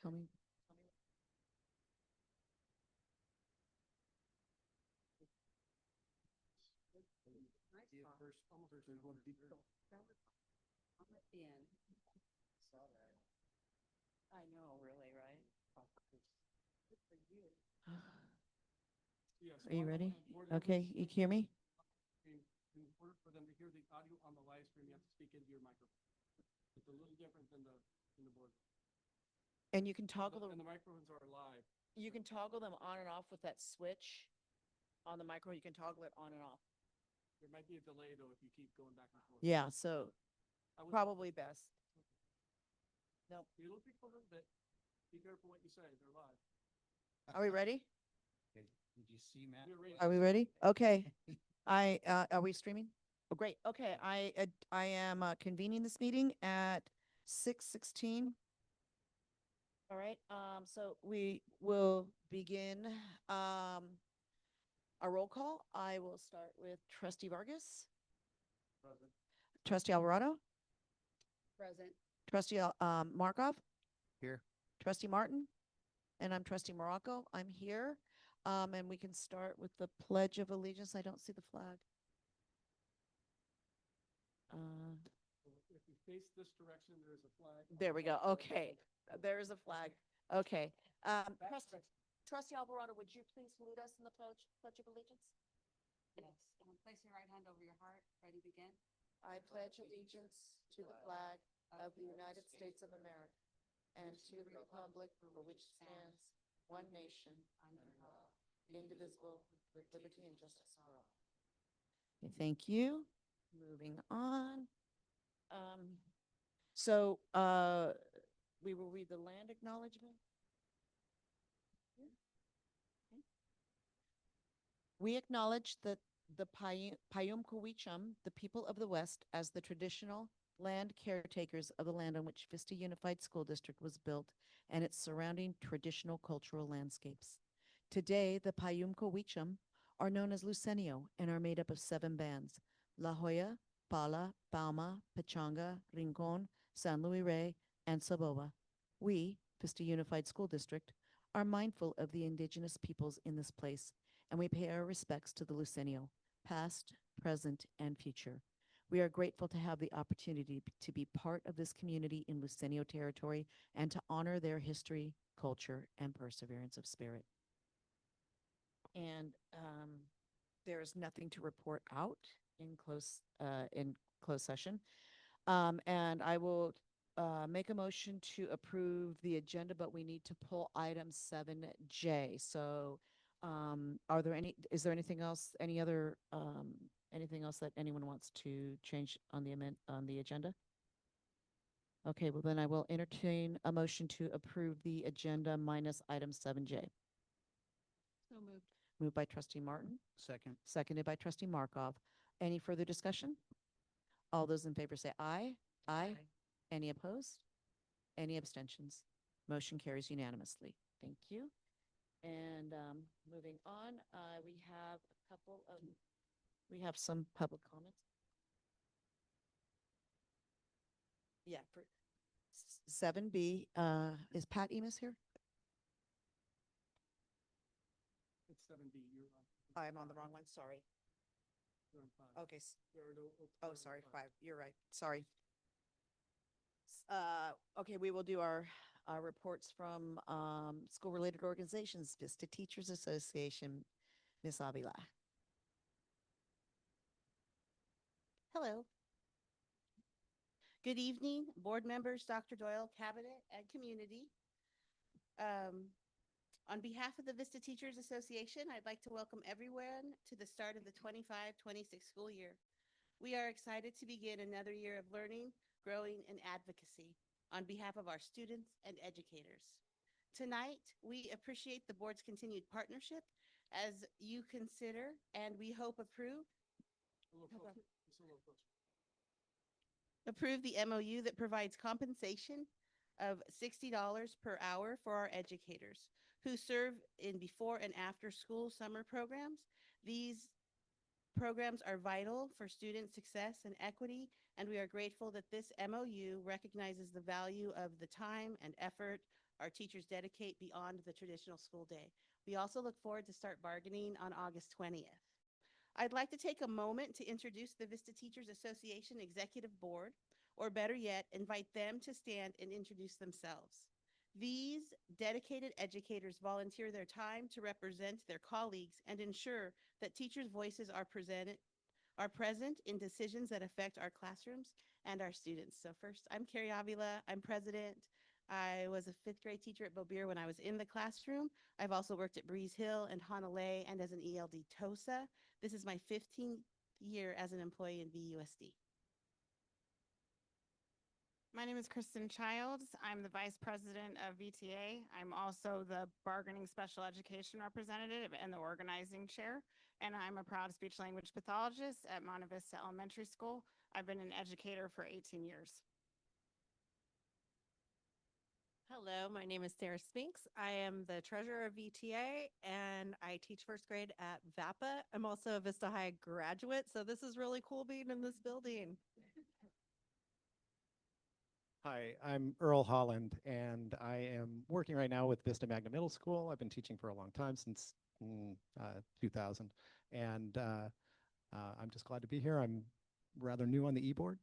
Tell me. I know, really, right? Are you ready? Okay, you can hear me? In order for them to hear the audio on the live stream, you have to speak into your microphone. It's a little different than the board. And you can toggle And the microphones are live. you can toggle them on and off with that switch on the micro. You can toggle it on and off. There might be a delay though if you keep going back and forth. Yeah, so I would- probably best. No. It'll pick a little bit. Be careful what you say. They're live. Are we ready? Okay, did you see Matt? We're ready. Are we ready? Okay. Are we streaming? Oh, great. Okay, I am convening this meeting at 6:16. All right, so we will begin, a roll call. I will start with trustee Vargas, Present. trustee Alvarado, Present. trustee, Markov, Here. trustee Martin, and I'm trustee Morocco. I'm here. And we can start with the Pledge of Allegiance. I don't see the flag. If you face this direction, there's a flag. There we go. Okay, there is a flag. Okay. Trustee Alvarado, would you please lead us in the Pledge of Allegiance? Yes. Place your right hand over your heart. Ready, begin. I pledge allegiance to the flag of the United States of America and to the republic for which stands one nation, under God, indivisible, with liberty and justice for all. Okay, thank you. Moving on. So we will read the land acknowledgement. Okay. We acknowledge that the Payum-Cowichum, the people of the West, as the traditional land caretakers of the land on which Vista Unified School District was built and its surrounding traditional cultural landscapes. Today, the Payum-Cowichum are known as Lucenio and are made up of 7 bands: La Jolla, Pala, Palma, Pachanga, Rincon, San Luis Rey, and Saboba. We, Vista Unified School District, are mindful of the indigenous peoples in this place, and we pay our respects to the Lucenio, past, present, and future. We are grateful to have the opportunity to be part of this community in Lucenio territory and to honor their history, culture, and perseverance of spirit. And there is nothing to report out in closed session. And I will make a motion to approve the agenda, but we need to pull item 7J. So is there anything else, anything else that anyone wants to change on the agenda? Okay, well then I will entertain a motion to approve the agenda minus item 7J. So moved. Moved by trustee Martin, Second. seconded by trustee Markov. Any further discussion? All those in favor say aye. Aye. Any opposed? Any abstentions? Motion carries unanimously. Thank you. And moving on, we have some public comments. Yeah, for 7B, is Pat Emus here? It's 7B. You're on. I'm on the wrong one, sorry. You're on 5. Okay. There are no- Oh, sorry, 5. You're right. Sorry. Okay, we will do our reports from school-related organizations, Vista Teachers Association, Ms. Avila. Hello. Good evening, board members, Dr. Doyle, cabinet, and community. On behalf of the Vista Teachers Association, I'd like to welcome everyone to the start of the 25-26 school year. We are excited to begin another year of learning, growing, and advocacy on behalf of our students and educators. Tonight, we appreciate the board's continued partnership as you consider and we hope approve A little closer. Just a little closer. approve the MOU that provides compensation of $60 per hour for our educators who serve in before and after school summer programs. These programs are vital for student success and equity, and we are grateful that this MOU recognizes the value of the time and effort our teachers dedicate beyond the traditional school day. We also look forward to start bargaining on August 20th. I'd like to take a moment to introduce the Vista Teachers Association Executive Board, or better yet, invite them to stand and introduce themselves. These dedicated educators volunteer their time to represent their colleagues and ensure that teachers' voices are present in decisions that affect our classrooms and our students. So first, I'm Carrie Avila. I'm president. I was a fifth grade teacher at Bobeer when I was in the classroom. I've also worked at Breeze Hill and Honolulu and as an ELD TOSA. This is my 15th year as an employee in VUSD. My name is Kristen Childs. I'm the Vice President of VTA. I'm also the Bargaining Special Education Representative and the Organizing Chair, and I'm a proud speech language pathologist at Monte Vista Elementary School. I've been an educator for 18 years. Hello, my name is Sarah Spinks. I am the treasurer of VTA and I teach first grade at VAPA. I'm also a Vista High graduate, so this is really cool being in this building. Hi, I'm Earl Holland, and I am working right now with Vista Magna Middle School. I've been teaching for a long time, since 2000, and I'm just glad to be here. I'm rather new on the e-board.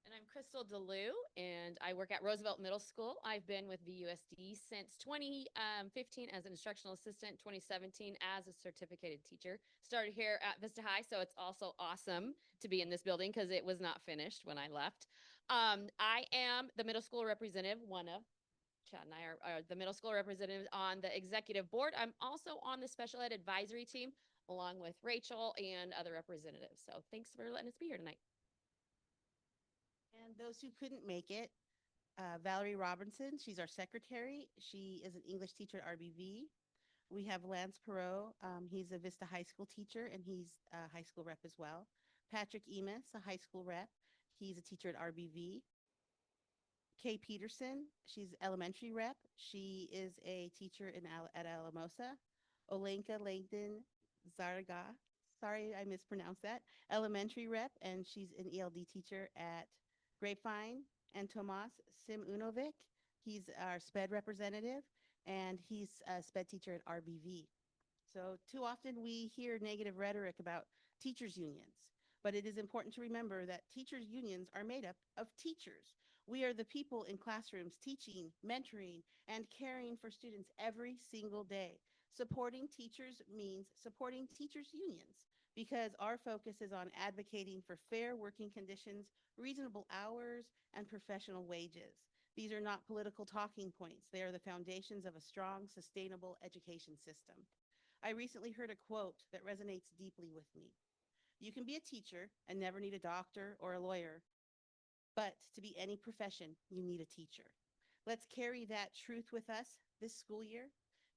And I'm Crystal DeLue, and I work at Roosevelt Middle School. I've been with VUSD since 2015 as an instructional assistant, 2017 as a certificated teacher. Started here at Vista High, so it's also awesome to be in this building because it was not finished when I left. I am the middle school representative, one of Chad and I are the middle school representatives on the executive board. I'm also on the special ed advisory team along with Rachel and other representatives. So thanks for letting us be here tonight. And those who couldn't make it, Valerie Robinson, she's our secretary. She is an English teacher at RBV. We have Lance Perot. He's a Vista High School teacher, and he's a high school rep as well. Patrick Emis, a high school rep. He's a teacher at RBV. Kay Peterson, she's elementary rep. She is a teacher at Alamosa. Olenka Langdon Zarga, sorry I mispronounced that, elementary rep, and she's an ELD teacher at Grapevine. And Tomas Simunovic, he's our SPED representative, and he's a SPED teacher at RBV. So too often we hear negative rhetoric about teachers' unions, but it is important to remember that teachers' unions are made up of teachers. We are the people in classrooms teaching, mentoring, and caring for students every single day. Supporting teachers means supporting teachers' unions because our focus is on advocating for fair working conditions, reasonable hours, and professional wages. These are not political talking points. They are the foundations of a strong, sustainable education system. I recently heard a quote that resonates deeply with me. You can be a teacher and never need a doctor or a lawyer, but to be any profession, you need a teacher. Let's carry that truth with us this school year.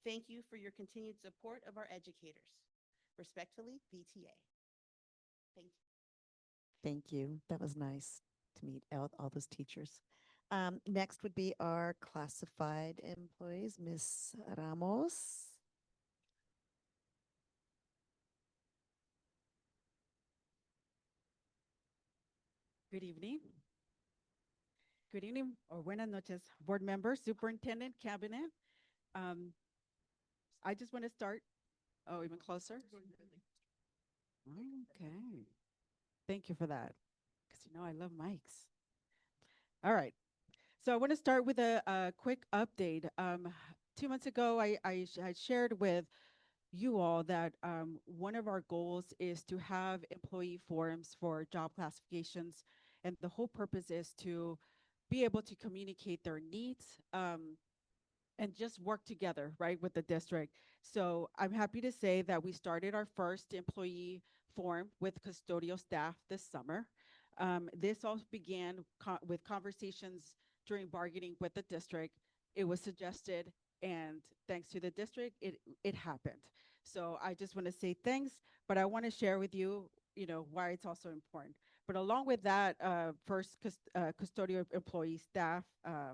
Thank you for your continued support of our educators. Respectfully, VTA. Thank you. Thank you. That was nice to meet all those teachers. Next would be our classified employees, Ms. Ramos. Good evening. Good evening or buenas noches, board members, superintendent, cabinet. I just want to start. Oh, even closer? Okay. Thank you for that. Because you know I love mics. All right. So I want to start with a quick update. 2 months ago, I shared with you all that one of our goals is to have employee forums for job classifications. And the whole purpose is to be able to communicate their needs and just work together, right, with the district. So I'm happy to say that we started our first employee forum with custodial staff this summer. This also began with conversations during bargaining with the district. It was suggested, and thanks to the district, it happened. So I just want to say thanks, but I want to share with you, why it's also important. But along with that first custodial employee staff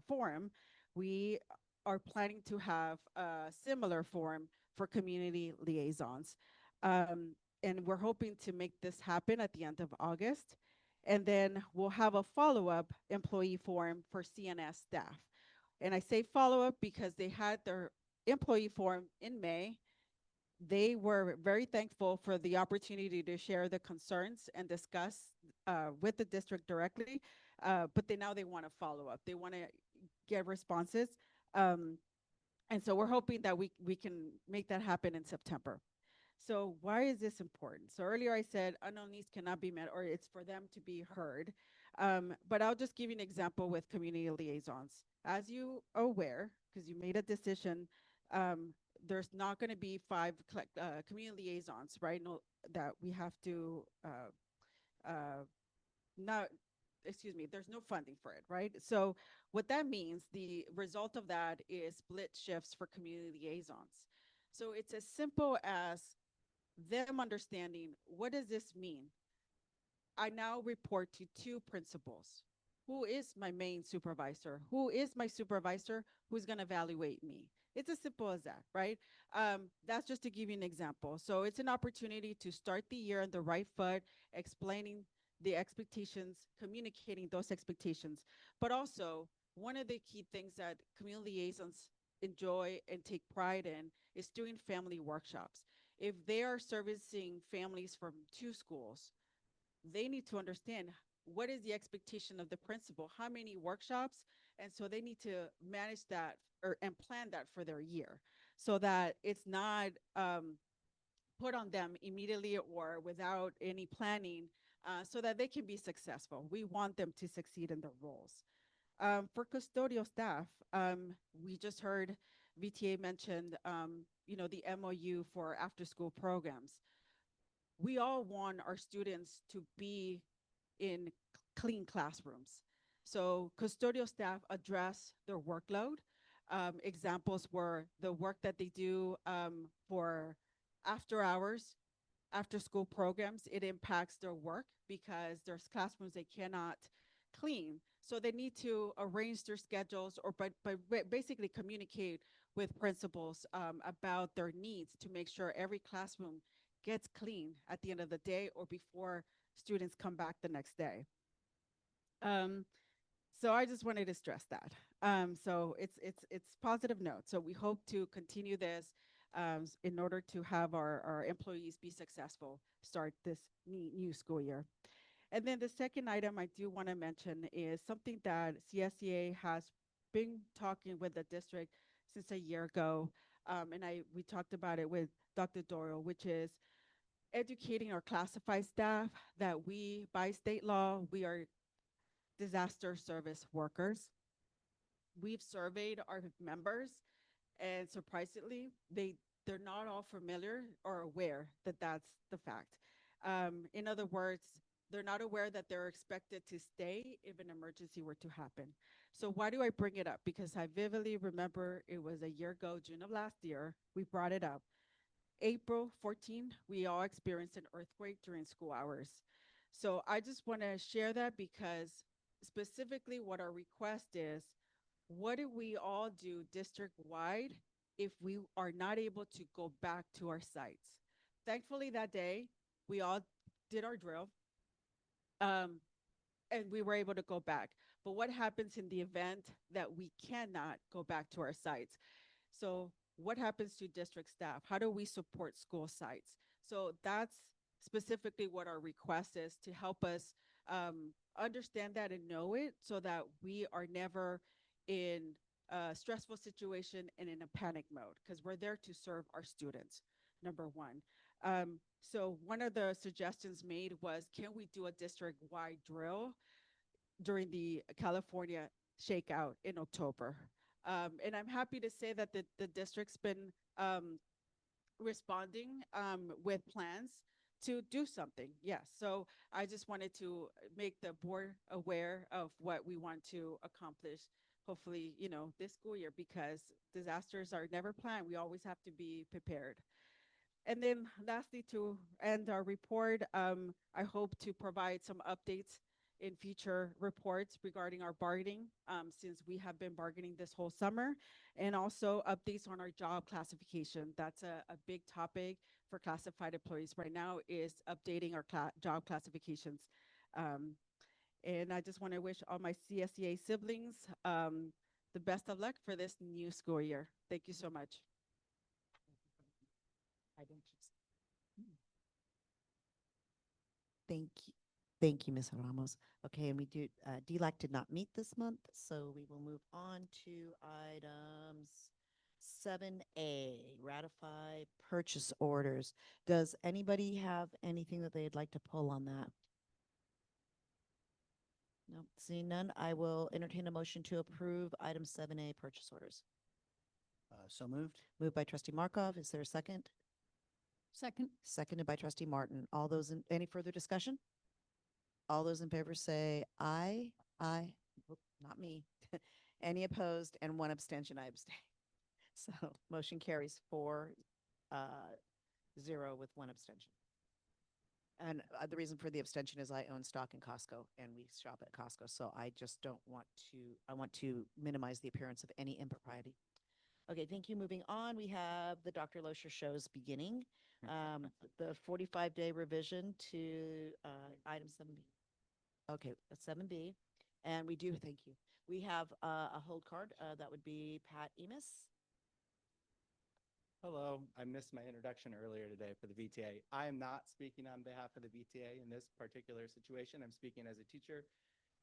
forum, we are planning to have a similar forum for community liaisons. And we're hoping to make this happen at the end of August. And then we'll have a follow-up employee forum for CNS staff. And I say follow-up because they had their employee forum in May. They were very thankful for the opportunity to share the concerns and discuss with the district directly, but now they want to follow up. They want to get responses. Um, and so we're hoping that we can make that happen in September. So why is this important? So earlier I said unknown needs cannot be met, or it's for them to be heard. But I'll just give you an example with community liaisons. As you are aware, because you made a decision, there's not going to be 5 community liaisons, right? No, that we have to not, excuse me, there's no funding for it, right? So what that means, the result of that is split shifts for community liaisons. So it's as simple as them understanding, what does this mean? I now report to 2 principals. Who is my main supervisor? Who is my supervisor who's going to evaluate me? It's as simple as that, right? That's just to give you an example. So it's an opportunity to start the year on the right foot, explaining the expectations, communicating those expectations. But also, one of the key things that community liaisons enjoy and take pride in is doing family workshops. If they are servicing families from 2 schools, they need to understand what is the expectation of the principal, how many workshops, and so they need to manage that and plan that for their year so that it's not put on them immediately or without any planning, so that they can be successful. We want them to succeed in their roles. For custodial staff, we just heard VTA mentioned, the MOU for after school programs. We all want our students to be in clean classrooms. So custodial staff address their workload. Examples were the work that they do for after hours, after school programs. It impacts their work because there's classrooms they cannot clean. So they need to arrange their schedules or basically communicate with principals about their needs to make sure every classroom gets clean at the end of the day or before students come back the next day. So I just wanted to stress that. So it's positive note. So we hope to continue this in order to have our employees be successful, start this new school year. And then the second item I do want to mention is something that CSEA has been talking with the district since a year ago. And we talked about it with Dr. Doyle, which is educating our classified staff that we, by state law, we are disaster service workers. We've surveyed our members, and surprisingly, they're not all familiar or aware that that's the fact. In other words, they're not aware that they're expected to stay if an emergency were to happen. So why do I bring it up? Because I vividly remember it was a year ago, June of last year, we brought it up. April 14, we all experienced an earthquake during school hours. So I just want to share that because specifically what our request is, what do we all do district-wide if we are not able to go back to our sites? Thankfully that day, we all did our drill, and we were able to go back. But what happens in the event that we cannot go back to our sites? So what happens to district staff? How do we support school sites? So that's specifically what our request is, to help us understand that and know it so that we are never in a stressful situation and in a panic mode, because we're there to serve our students, number one. So one of the suggestions made was, can we do a district-wide drill during the California shakeout in October? And I'm happy to say that the district's been responding with plans to do something. Yes. So I just wanted to make the board aware of what we want to accomplish, hopefully, this school year, because disasters are never planned. We always have to be prepared. And then lastly, to end our report, I hope to provide some updates in future reports regarding our bargaining, since we have been bargaining this whole summer, and also updates on our job classification. That's a big topic for classified employees right now is updating our job classifications. And I just want to wish all my CSEA siblings the best of luck for this new school year. Thank you so much. I didn't Thank you. Thank you, Ms. Ramos. Okay, and we do, DLAC did not meet this month, so we will move on to items 7A, ratify purchase orders. Does anybody have anything that they'd like to pull on that? No, seeing none, I will entertain a motion to approve item 7A, purchase orders. So moved. Moved by trustee Markov. Is there a second? Second. Seconded by trustee Martin. All those in, any further discussion? All those in favor say aye. Aye. Whoop, not me. Any opposed and one abstention, I abstain. So motion carries 4-0 with one abstention. And the reason for the abstention is I own stock in Costco and we shop at Costco. So I just don't want to, I want to minimize the appearance of any impropriety. Okay, thank you. Moving on, we have the Dr. Loescher shows beginning. The 45-day revision to item 7B. Okay, 7B. And we do, thank you. We have a hold card. That would be Pat Emis. Hello, I missed my introduction earlier today for the VTA. I am not speaking on behalf of the VTA in this particular situation. I'm speaking as a teacher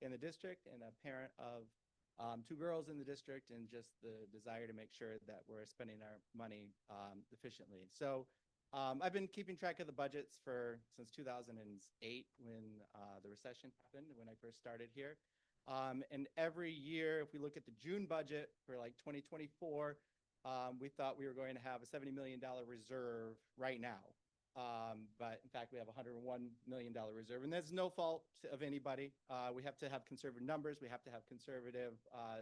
in the district and a parent of 2 girls in the district, and just the desire to make sure that we're spending our money efficiently. So I've been keeping track of the budgets since 2008 when the recession happened, when I first started here. And every year, if we look at the June budget for like 2024, we thought we were going to have a $70 million reserve right now. But in fact, we have a $101 million reserve, and that's no fault of anybody. We have to have conservative numbers. We have to have conservative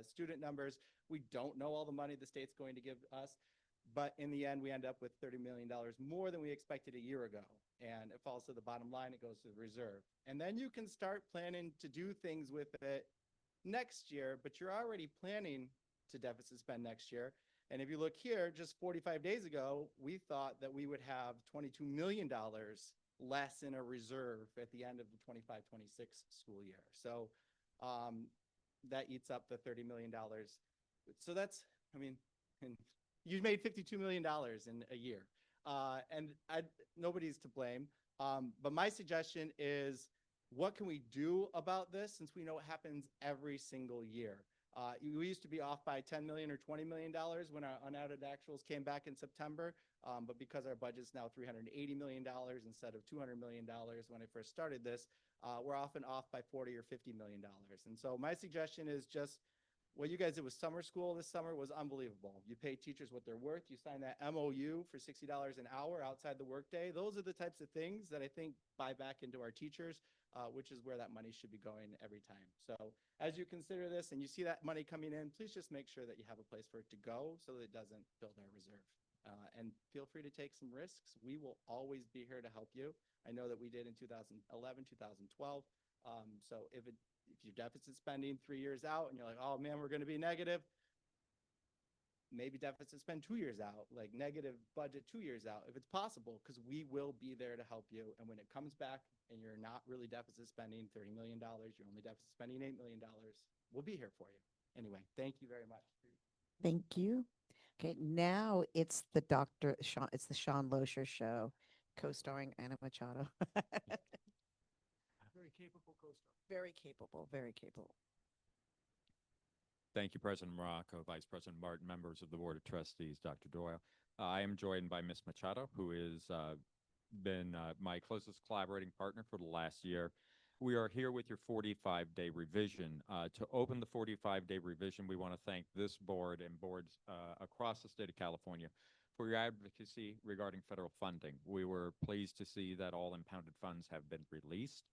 student numbers. We don't know all the money the state's going to give us, but in the end, we end up with $30 million more than we expected a year ago. And it falls to the bottom line, it goes to the reserve. And then you can start planning to do things with it next year, but you're already planning to deficit spend next year. And if you look here, just 45 days ago, we thought that we would have $22 million less in a reserve at the end of the 25-26 school year. So that eats up the $30 million. So that's, I mean, you made $52 million in a year. And nobody's to blame. But my suggestion is, what can we do about this, since we know it happens every single year? We used to be off by $10 million or $20 million when our unaudited actuals came back in September. But because our budget's now $380 million instead of $200 million when I first started this, we're often off by $40 or $50 million. And so my suggestion is just, what you guys did with summer school this summer was unbelievable. You pay teachers what they're worth. You sign that MOU for $60 an hour outside the workday. Those are the types of things that I think buy back into our teachers, which is where that money should be going every time. So as you consider this and you see that money coming in, please just make sure that you have a place for it to go so that it doesn't build our reserve. And feel free to take some risks. We will always be here to help you. I know that we did in 2011, 2012. So if you're deficit spending 3 years out and you're like, oh man, we're going to be negative, maybe deficit spend 2 years out, like negative budget 2 years out, if it's possible, because we will be there to help you. And when it comes back and you're not really deficit spending $30 million, you're only deficit spending $8 million, we'll be here for you. Anyway, thank you very much. Thank you. Okay, now it's the Sean Loescher show, co-starring Anna Machado. Very capable co-star. Very capable, very capable. Thank you, President Morocco, Vice President Martin, members of the Board of Trustees, Dr. Doyle. I am joined by Ms. Machado, who has been my closest collaborating partner for the last year. We are here with your 45-day revision. To open the 45-day revision, we want to thank this board and boards across the state of California for your advocacy regarding federal funding. We were pleased to see that all impounded funds have been released.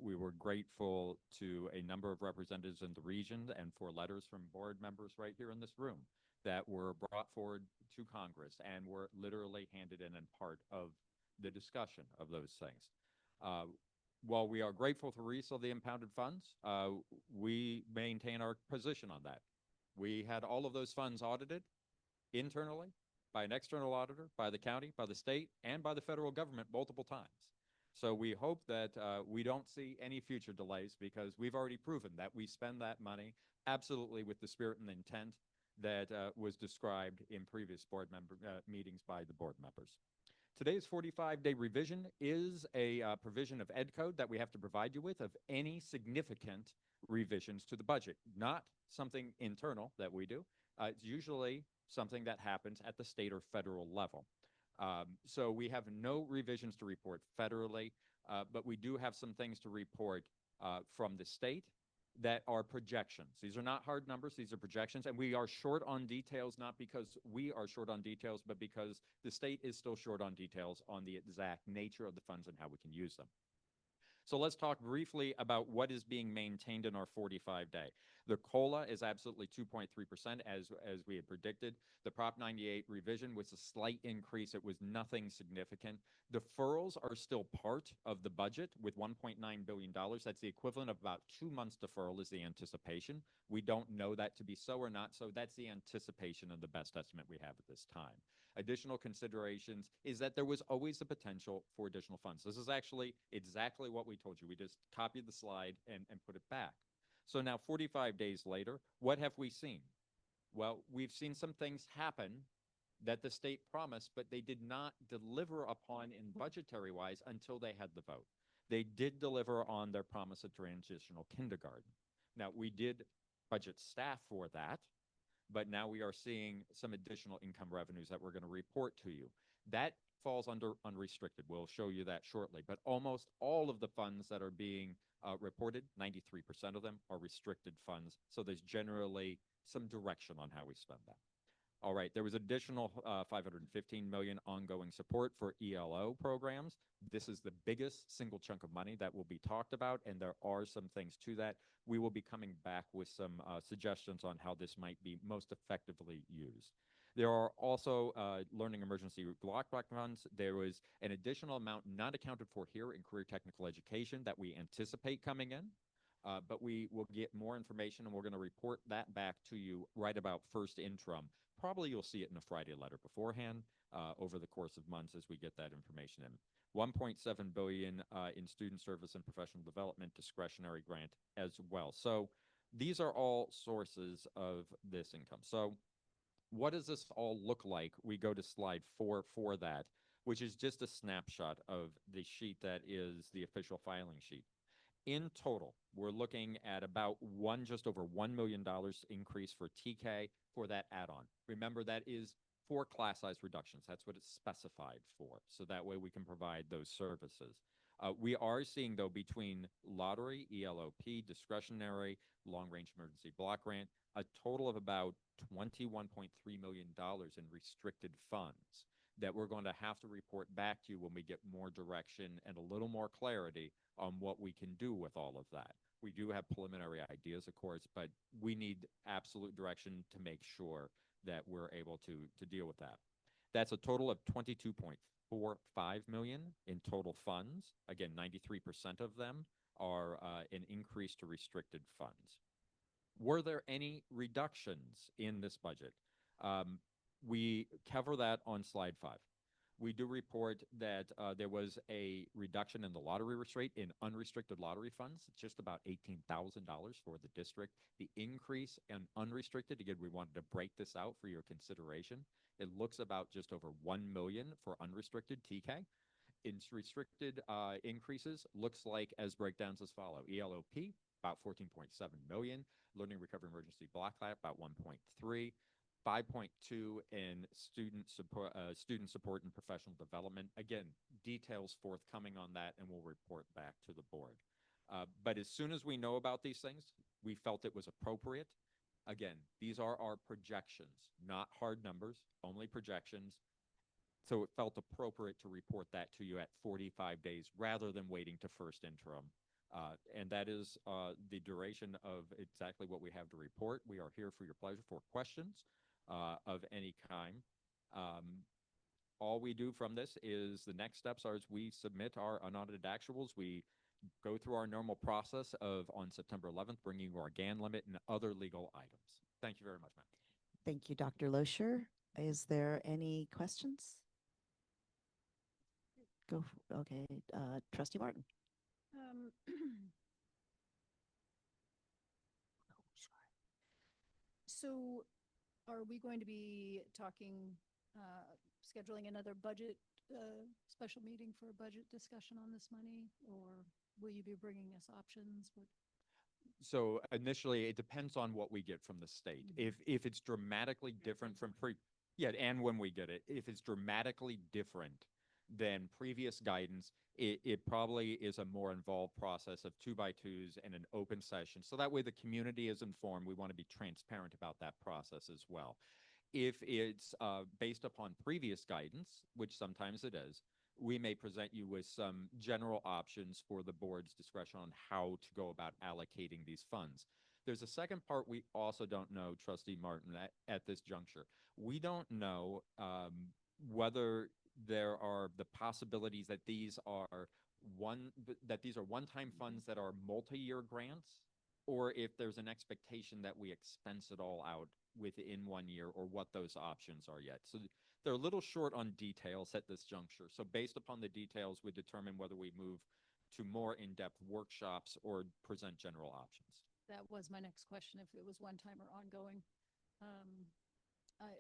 We were grateful to a number of representatives in the region and for letters from board members right here in this room that were brought forward to Congress and were literally handed in and part of the discussion of those things. While we are grateful for release of the impounded funds, we maintain our position on that. We had all of those funds audited internally by an external auditor, by the county, by the state, and by the federal government multiple times. So we hope that we don't see any future delays because we've already proven that we spend that money absolutely with the spirit and intent that was described in previous board member meetings by the board members. Today's 45-day revision is a provision of Ed Code that we have to provide you with of any significant revisions to the budget, not something internal that we do. It's usually something that happens at the state or federal level. So we have no revisions to report federally, but we do have some things to report from the state that are projections. These are not hard numbers, these are projections, and we are short on details, not because we are short on details, but because the state is still short on details on the exact nature of the funds and how we can use them. So let's talk briefly about what is being maintained in our 45-day. The COLA is absolutely 2.3% as we had predicted. The Prop 98 revision was a slight increase. It was nothing significant. Deferrals are still part of the budget with $1.9 billion. That's the equivalent of about 2 months deferral is the anticipation. We don't know that to be so or not, so that's the anticipation of the best estimate we have at this time. Additional considerations is that there was always the potential for additional funds. This is actually exactly what we told you. We just copied the slide and put it back. So now 45 days later, what have we seen? Well, we've seen some things happen that the state promised, but they did not deliver upon in budgetary wise until they had the vote. They did deliver on their promise of transitional kindergarten. Now, we did budget staff for that, but now we are seeing some additional income revenues that we're going to report to you. That falls under unrestricted. We'll show you that shortly. But almost all of the funds that are being reported, 93% of them are restricted funds. So there's generally some direction on how we spend that. All right, there was additional $515 million ongoing support for ELO programs. This is the biggest single chunk of money that will be talked about, and there are some things to that. We will be coming back with some suggestions on how this might be most effectively used. There are also learning emergency block grant funds. There was an additional amount not accounted for here in career technical education that we anticipate coming in. But we will get more information, and we're going to report that back to you right about first interim. Probably you'll see it in a Friday letter beforehand over the course of months as we get that information in. $1.7 billion in student service and professional development discretionary grant as well. So these are all sources of this income. So what does this all look like? We go to slide 4 for that, which is just a snapshot of the sheet that is the official filing sheet. In total, we're looking at about just over $1 million increase for TK for that add-on. Remember, that is for class size reductions. That's what it's specified for. So that way we can provide those services. We are seeing, though, between lottery, ELOP, discretionary, long-range emergency block grant, a total of about $21.3 million in restricted funds that we're going to have to report back to you when we get more direction and a little more clarity on what we can do with all of that. We do have preliminary ideas, of course, but we need absolute direction to make sure that we're able to deal with that. That's a total of $22.45 million in total funds. Again, 93% of them are an increase to restricted funds. Were there any reductions in this budget? We cover that on slide 5. We do report that there was a reduction in the lottery rate in unrestricted lottery funds, just about $18,000 for the district. The increase in unrestricted, again, we wanted to break this out for your consideration. It looks about just over $1 million for unrestricted TK. In restricted increases, looks like as breakdowns as follow. ELOP, about $14.7 million. Learning Recovery Emergency Block Grant, about 1.3. 5.2 in student support and professional development. Again, details forthcoming on that, and we'll report back to the board. But as soon as we know about these things, we felt it was appropriate. Again, these are our projections, not hard numbers, only projections. So it felt appropriate to report that to you at 45 days rather than waiting to first interim. And that is the duration of exactly what we have to report. We are here for your pleasure for questions of any kind. All we do from this is the next steps are as we submit our unaudited actuals. We go through our normal process of on September 11th, bringing you our GAN limit and other legal items. Thank you very much, ma'am. Thank you, Dr. Loescher. Is there any questions? Okay, Trustee Martin. Um, So are we going to be talking, scheduling another budget, special meeting for a budget discussion on this money? Or will you be bringing us options? What? So initially, it depends on what we get from the state. If it's dramatically different from yeah, and when we get it, if it's dramatically different than previous guidance, it probably is a more involved process of 2x2s and an open session. So that way the community is informed. We want to be transparent about that process as well. If it's based upon previous guidance, which sometimes it is, we may present you with some general options for the board's discretion on how to go about allocating these funds. There's a second part we also don't know, Trustee Martin, at this juncture. We don't know whether there are the possibilities that these are one-time funds that are multi-year grants, or if there's an expectation that we expense it all out within 1 year, or what those options are yet. So they're a little short on details at this juncture. So based upon the details, we determine whether we move to more in-depth workshops or present general options. That was my next question, if it was one time or ongoing.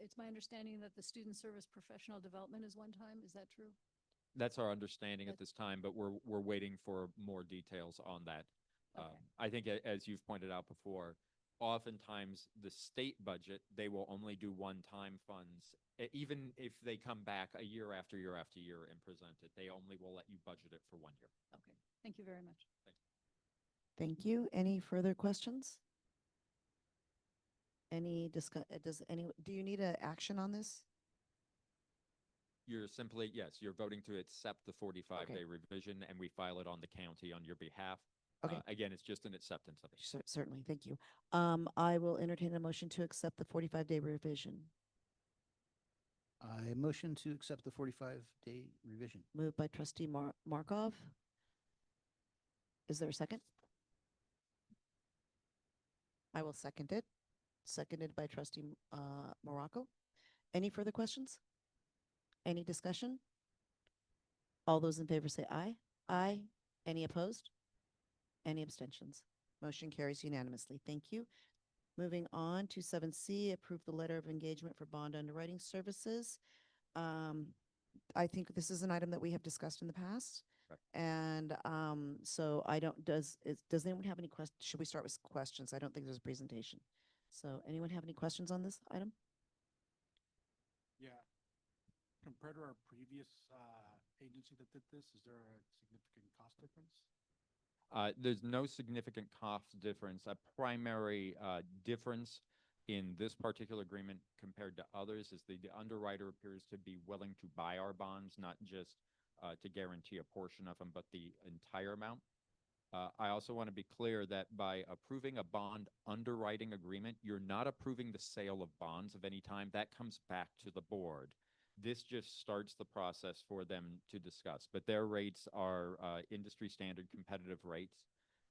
It's my understanding that the student service professional development is one time. Is that true? That's our understanding at this time, but we're waiting for more details on that. Okay. I think as you've pointed out before, oftentimes the state budget, they will only do one-time funds. Even if they come back a year after year after year and present it, they only will let you budget it for 1 year. Okay, thank you very much. Thank you. Any further questions? Do you need an action on this? You're simply, yes, you're voting to accept the 45-day revision, and we file it on the county on your behalf. Okay. Again, it's just an acceptance of it. Certainly, thank you. I will entertain a motion to accept the 45-day revision. I motion to accept the 45-day revision. Moved by Trustee Markov. Is there a second? I will second it. Seconded by Trustee Morocco. Any further questions? Any discussion? All those in favor say aye. Aye. Any opposed? Any abstentions? Motion carries unanimously. Thank you. Moving on to 7C, approve the letter of engagement for bond underwriting services. I think this is an item that we have discussed in the past. Right. And so does anyone have any questions? Should we start with questions? I don't think there's a presentation. So anyone have any questions on this item? Yeah. Compared to our previous agency that did this, is there a significant cost difference? There's no significant cost difference. A primary difference in this particular agreement compared to others is the underwriter appears to be willing to buy our bonds, not just to guarantee a portion of them, but the entire amount. I also want to be clear that by approving a bond underwriting agreement, you're not approving the sale of bonds of any time. That comes back to the board. This just starts the process for them to discuss. But their rates are industry standard competitive rates.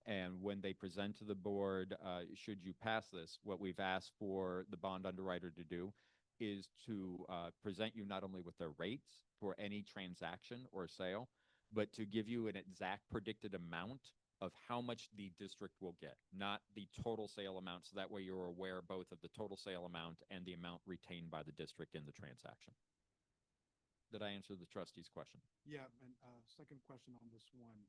And when they present to the board, should you pass this, what we've asked for the bond underwriter to do is to present you not only with their rates for any transaction or sale, but to give you an exact predicted amount of how much the district will get, not the total sale amount. So that way you're aware both of the total sale amount and the amount retained by the district in the transaction. Did I answer the trustee's question? Yeah, and second question on this one.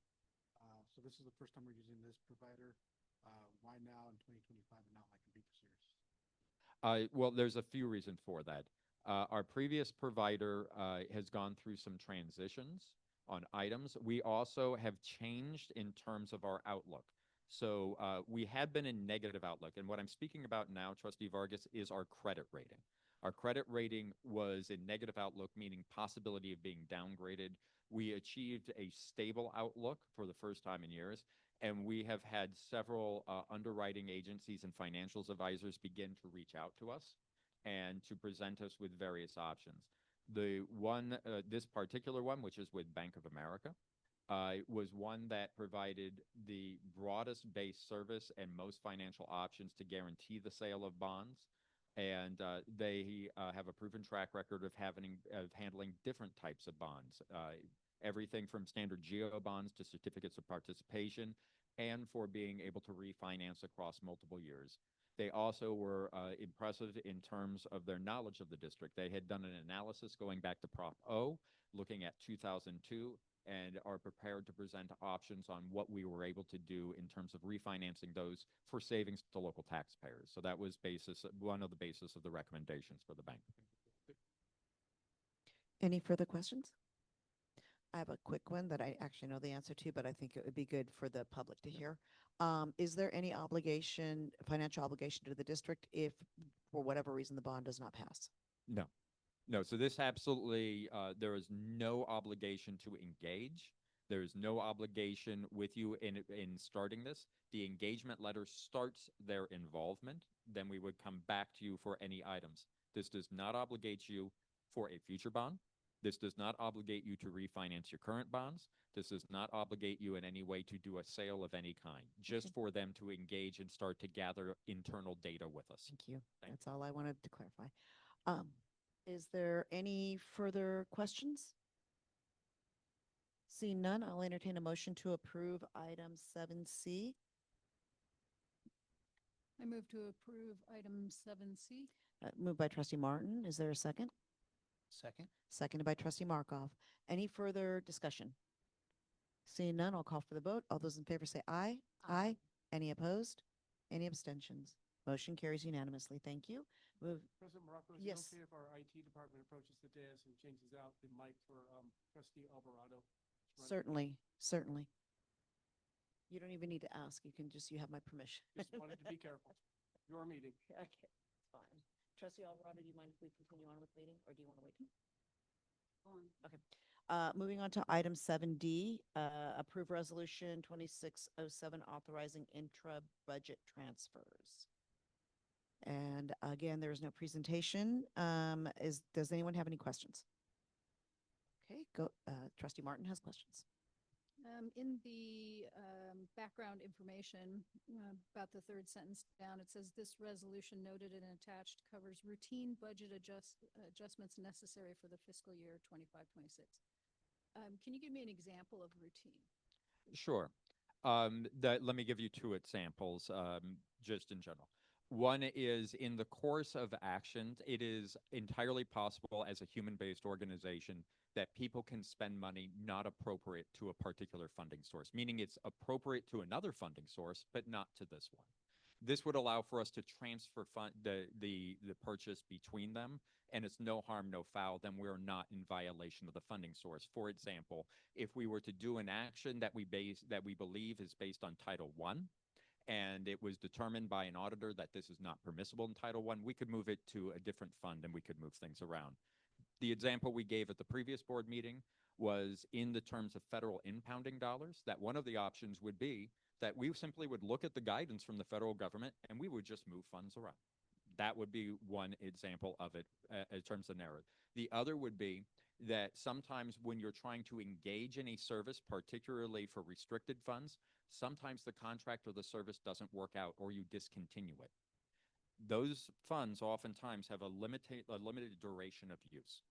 So this is the first time we're using this provider. Why now in 2025 and not like in previous years? Well, there's a few reasons for that. Our previous provider has gone through some transitions on items. We also have changed in terms of our outlook. So we had been in negative outlook. And what I'm speaking about now, Trustee Vargas, is our credit rating. Our credit rating was in negative outlook, meaning possibility of being downgraded. We achieved a stable outlook for the first time in years. And we have had several underwriting agencies and financials advisors begin to reach out to us and to present us with various options. The one, this particular one, which is with Bank of America, was one that provided the broadest base service and most financial options to guarantee the sale of bonds. And they have a proven track record of handling different types of bonds, everything from standard geo bonds to certificates of participation, and for being able to refinance across multiple years. They also were impressive in terms of their knowledge of the district. They had done an analysis going back to Prop O, looking at 2002, and are prepared to present options on what we were able to do in terms of refinancing those for savings to local taxpayers. So that was one of the basis of the recommendations for the bank. Any further questions? I have a quick one that I actually know the answer to, but I think it would be good for the public to hear. Is there any obligation, financial obligation to the district if, for whatever reason, the bond does not pass? No. No, so this absolutely, there is no obligation to engage. There is no obligation with you in starting this. The engagement letter starts their involvement. Then we would come back to you for any items. This does not obligate you for a future bond. This does not obligate you to refinance your current bonds. This does not obligate you in any way to do a sale of any kind, just for them to engage and start to gather internal data with us. Thank you. That's all I wanted to clarify. Is there any further questions? Seeing none, I'll entertain a motion to approve item 7C. I move to approve item 7C. Moved by trustee Martin. Is there a second? Second? Seconded by trustee Markov. Any further discussion? Seeing none, I'll call for the vote. All those in favor say aye. Aye. Any opposed? Any abstentions? Motion carries unanimously. Thank you. Move. President Morocco, is Yes. it okay if our IT department approaches the dais and changes out the mic for trustee Alvarado? Certainly, certainly. You don't even need to ask. You have my permission. Just wanted to be careful. Your meeting. Okay, it's fine. Trustee Alvarado, do you mind if we continue on with the meeting, or do you want to wait? Okay. Moving on to item 7D, approve resolution 2607 authorizing intra-budget transfers. And again, there is no presentation. Does anyone have any questions? Okay, go. Trustee Martin has questions. In the background information about the third sentence down, it says this resolution noted and attached covers routine budget adjustments necessary for the fiscal year 25-26. Can you give me an example of routine? Sure. Let me give you two examples, just in general. One is in the course of actions, it is entirely possible as a human-based organization that people can spend money not appropriate to a particular funding source, meaning it's appropriate to another funding source, but not to this one. This would allow for us to transfer the purchase between them, and it's no harm, no foul, then we're not in violation of the funding source. For example, if we were to do an action that we believe is based on Title I, and it was determined by an auditor that this is not permissible in Title I, we could move it to a different fund and we could move things around. The example we gave at the previous board meeting was in the terms of federal impounding dollars, that one of the options would be that we simply would look at the guidance from the federal government and we would just move funds around. That would be one example of it in terms of narrative. The other would be that sometimes when you're trying to engage in a service, particularly for restricted funds, sometimes the contract or the service doesn't work out or you discontinue it. Those funds oftentimes have a limited duration of use.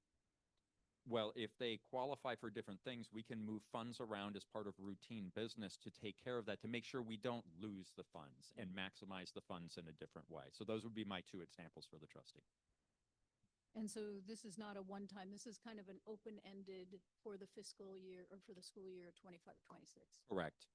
Well, if they qualify for different things, we can move funds around as part of routine business to take care of that, to make sure we don't lose the funds and maximize the funds in a different way. So those would be my two examples for the trustee. And so this is not a one-time, this is kind of an open-ended for the fiscal year or for the school year 25-26. Correct.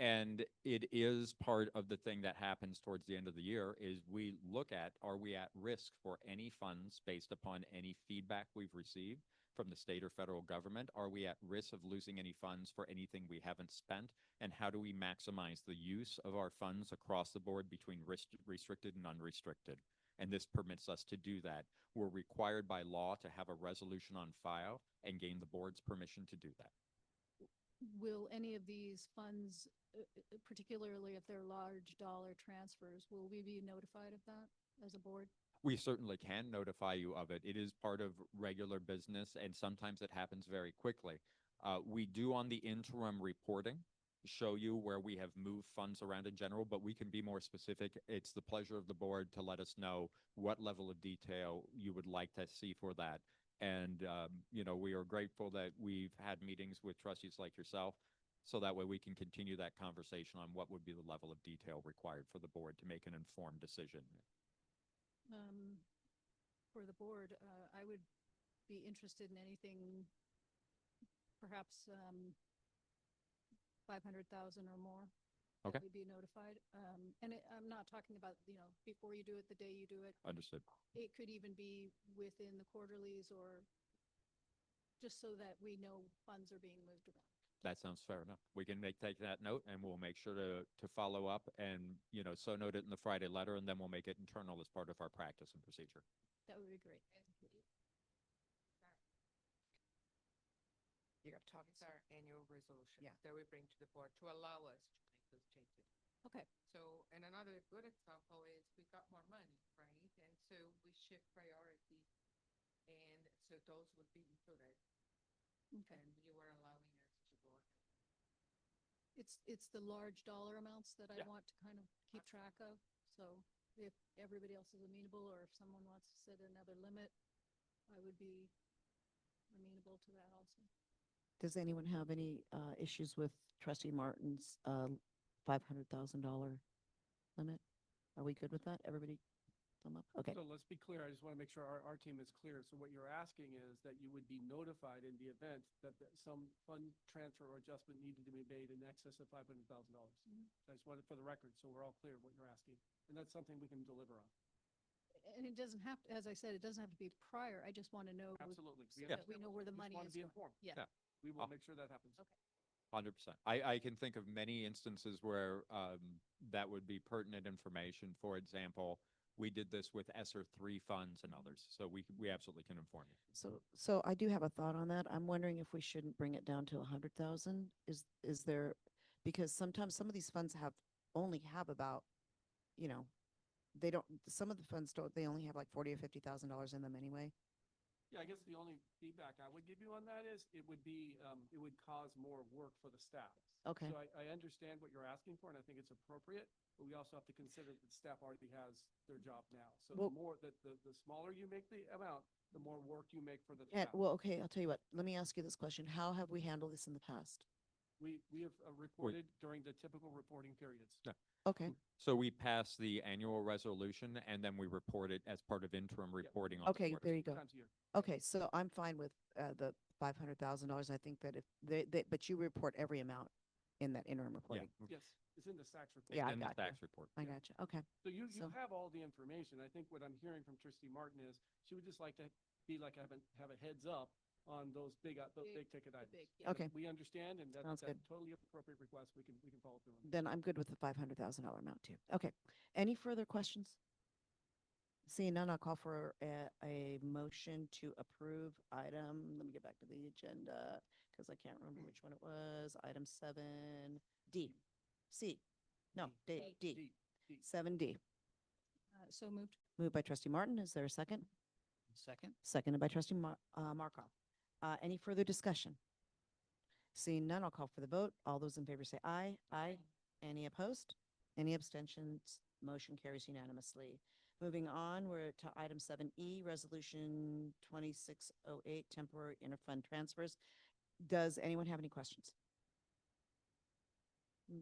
And it is part of the thing that happens towards the end of the year is we look at, are we at risk for any funds based upon any feedback we've received from the state or federal government? Are we at risk of losing any funds for anything we haven't spent? And how do we maximize the use of our funds across the board between restricted and unrestricted? And this permits us to do that. We're required by law to have a resolution on file and gain the board's permission to do that. Will any of these funds, particularly if they're large dollar transfers, will we be notified of that as a board? We certainly can notify you of it. It is part of regular business, and sometimes it happens very quickly. We do on the interim reporting. show you where we have moved funds around in general, but we can be more specific. It's the pleasure of the board to let us know what level of detail you would like to see for that. And, you know, we are grateful that we've had meetings with trustees like yourself, so that way we can continue that conversation on what would be the level of detail required for the board to make an informed decision. For the board, I would be interested in anything, perhaps 500,000 or more. Okay. That we be notified. I'm not talking about, you know, before you do it, the day you do it. Understood. It could even be within the quarterlies or just so that we know funds are being moved around. That sounds fair enough. We can take that note, and we'll make sure to follow up and, you know, so note it in the Friday letter, and then we'll make it internal as part of our practice and procedure. That would be great. You're talking about our annual resolution that we bring to the board to allow us to make those changes. Okay. So, and another good example is we got more money, right? And so we shift priority, and so those would be included. Okay. And you were allowing us to go ahead. It's the large dollar amounts that I Yeah. want to kind of keep track of. So if everybody else is amenable, or if someone wants to set another limit, I would be amenable to that also. Does anyone have any issues with Trustee Martin's $500,000 limit? Are we good with that? Everybody thumb up? Okay. So let's be clear. I just want to make sure our team is clear. So what you're asking is that you would be notified in the event that some fund transfer or adjustment needed to be made in excess of $500,000. I just wanted for the record, so we're all clear what you're asking. And that's something we can deliver on. And it doesn't have to, as I said, it doesn't have to be prior. I just want to know. Absolutely. So Yeah. that we know where the We just money want is to be going. informed. Yeah. Yeah. We will make sure that happens. Okay. 100%. I can think of many instances where that would be pertinent information. For example, we did this with ESSER 3 funds and others, so we absolutely can inform you. So I do have a thought on that. I'm wondering if we shouldn't bring it down to 100,000. Is there, because sometimes some of these funds only have about, you know, they don't, some of the funds don't, they only have like 40 or $50,000 in them anyway. Yeah, I guess the only feedback I would give you on that is it would be, it would cause more work for the staff. Okay. So I understand what you're asking for, and I think it's appropriate, but we also have to consider that staff already has their job now. So Well- the more, the smaller you make the amount, the more work you make for the And, staff. well, okay, I'll tell you what, let me ask you this question. How have we handled this in the past? We have reported during the typical reporting periods. Yeah. Okay, So we pass the annual resolution, and then we report it as part of interim reporting. On the okay, board. there you go. Times a year. Okay, so I'm fine with the $500,000. I think that if but you report every amount in that interim Yeah, reporting. Yes, it's in the SACS report. Yeah, I in the gotcha. tax report. I got you. Okay. So you So- have all the information. I think what I'm hearing from Trustee Martin is she would just like to be like, have a heads up on those big ticket items. big, yeah. Okay. We understand, and Sounds that's good. totally appropriate request. We can follow through on that. Then I'm good with the $500,000 amount too. Okay. Any further questions? Seeing none, I'll call for a motion to approve item, let me get back to the agenda because I can't remember which one it was. Item 7D. C. No, D. D. 7D. So moved. Moved by Trustee Martin. Is there a second? Second? Seconded by Trustee Markov. Any further discussion? Seeing none, I'll call for the vote. All those in favor say aye. Aye. Any opposed? Any abstentions? Motion carries unanimously. Moving on, we're to item 7E, Resolution 2608, Temporary Interfund Transfers. Does anyone have any questions? Are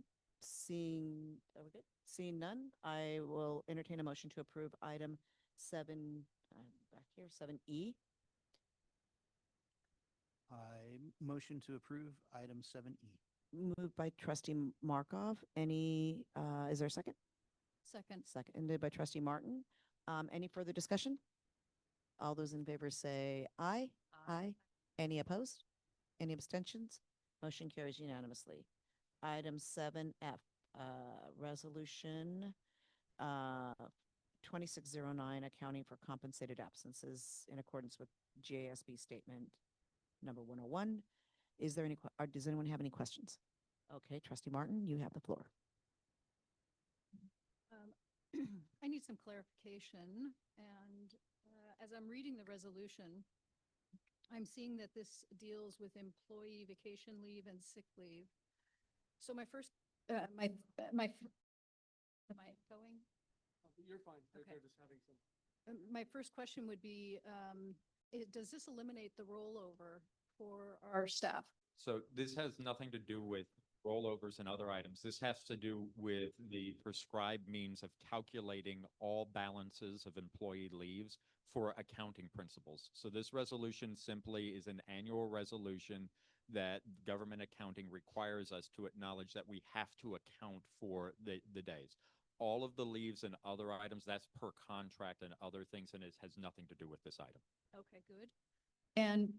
we good? Seeing none, I will entertain a motion to approve item 7E. I motion to approve item 7E. Moved by Trustee Markov. Is there a second? Second. Seconded by Trustee Martin. Any further discussion? All those in favor say aye. Aye. Any opposed? Any abstentions? Motion carries unanimously. Item 7F, Resolution 2609, Accounting for Compensated Absences in accordance with GASB Statement Number 101. Is there any, does anyone have any questions? Okay, Trustee Martin, you have the floor. I need some clarification, and as I'm reading the resolution, I'm seeing that this deals with employee vacation leave and sick leave. So my first, my, my, am I going? You're fine. They're, Okay. they're just having some. My first question would be, does this eliminate the rollover for our staff? So this has nothing to do with rollovers and other items. This has to do with the prescribed means of calculating all balances of employee leaves for accounting principles. So this resolution simply is an annual resolution that government accounting requires us to acknowledge that we have to account for the days. All of the leaves and other items, that's per contract and other things, and it has nothing to do with this item. Okay, good. And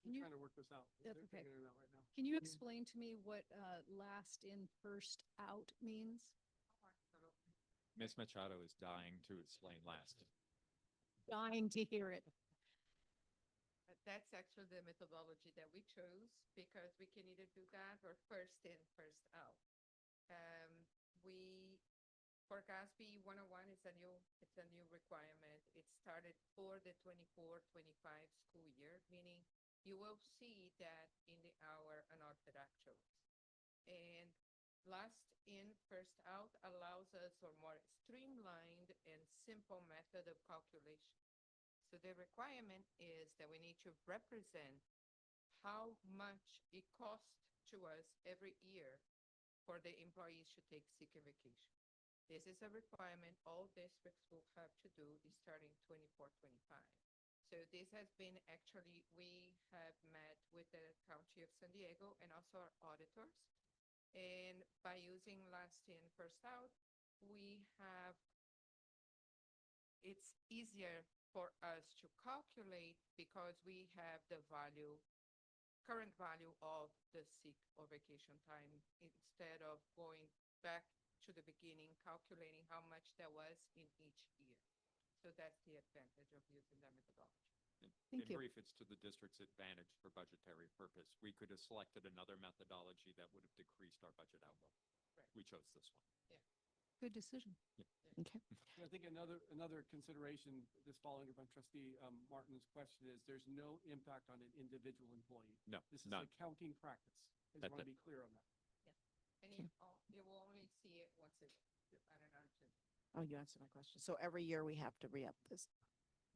I'm you- trying to work this out. That's They're okay. figuring it out right now. can you explain to me what last in, first out means? Ms. Machado is dying to explain last. Dying to hear it. That's actually the methodology that we chose because we can either do that or first in, first out. For GASB 101, it's a new requirement. It started for the 24-25 school year, meaning you will see that in our unaudited actuals. And last in, first out allows us a more streamlined and simple method of calculation. So the requirement is that we need to represent how much it costs to us every year for the employees to take sick and vacation. This is a requirement all districts will have to do starting 24-25. So this has been actually, we have met with the County of San Diego and also our auditors. And by using last in, first out, it's easier for us to calculate because we have the current value of the sick or vacation time instead of going back to the beginning, calculating how much that was in each year. So that's the advantage of using that methodology. Thank you. In brief, it's to the district's advantage for budgetary purpose. We could have selected another methodology that would have decreased our budget outlook. Right. We chose this one. Good decision. Okay. I think another consideration, just following up on Trustee Martin's question, is there's no impact on an individual employee. No, This is none. accounting practice. I just That's want to it. be clear on that. And you will only see it once a year. I don't know. Oh, you answered my question. So every year we have to re-up this.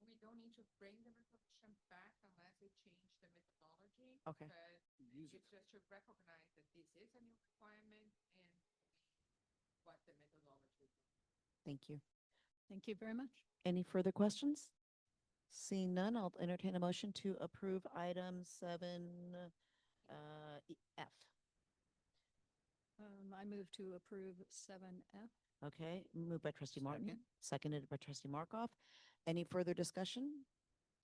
We don't need to bring the resolution back unless they change the methodology. Okay. But Use it. it's just to recognize that this is a new requirement and what the methodology is. Thank you. Thank you very much. Any further questions? Seeing none, I'll entertain a motion to approve item 7F. I move to approve 7F. Okay, moved by trustee Martin, Second. seconded by trustee Markoff. Any further discussion?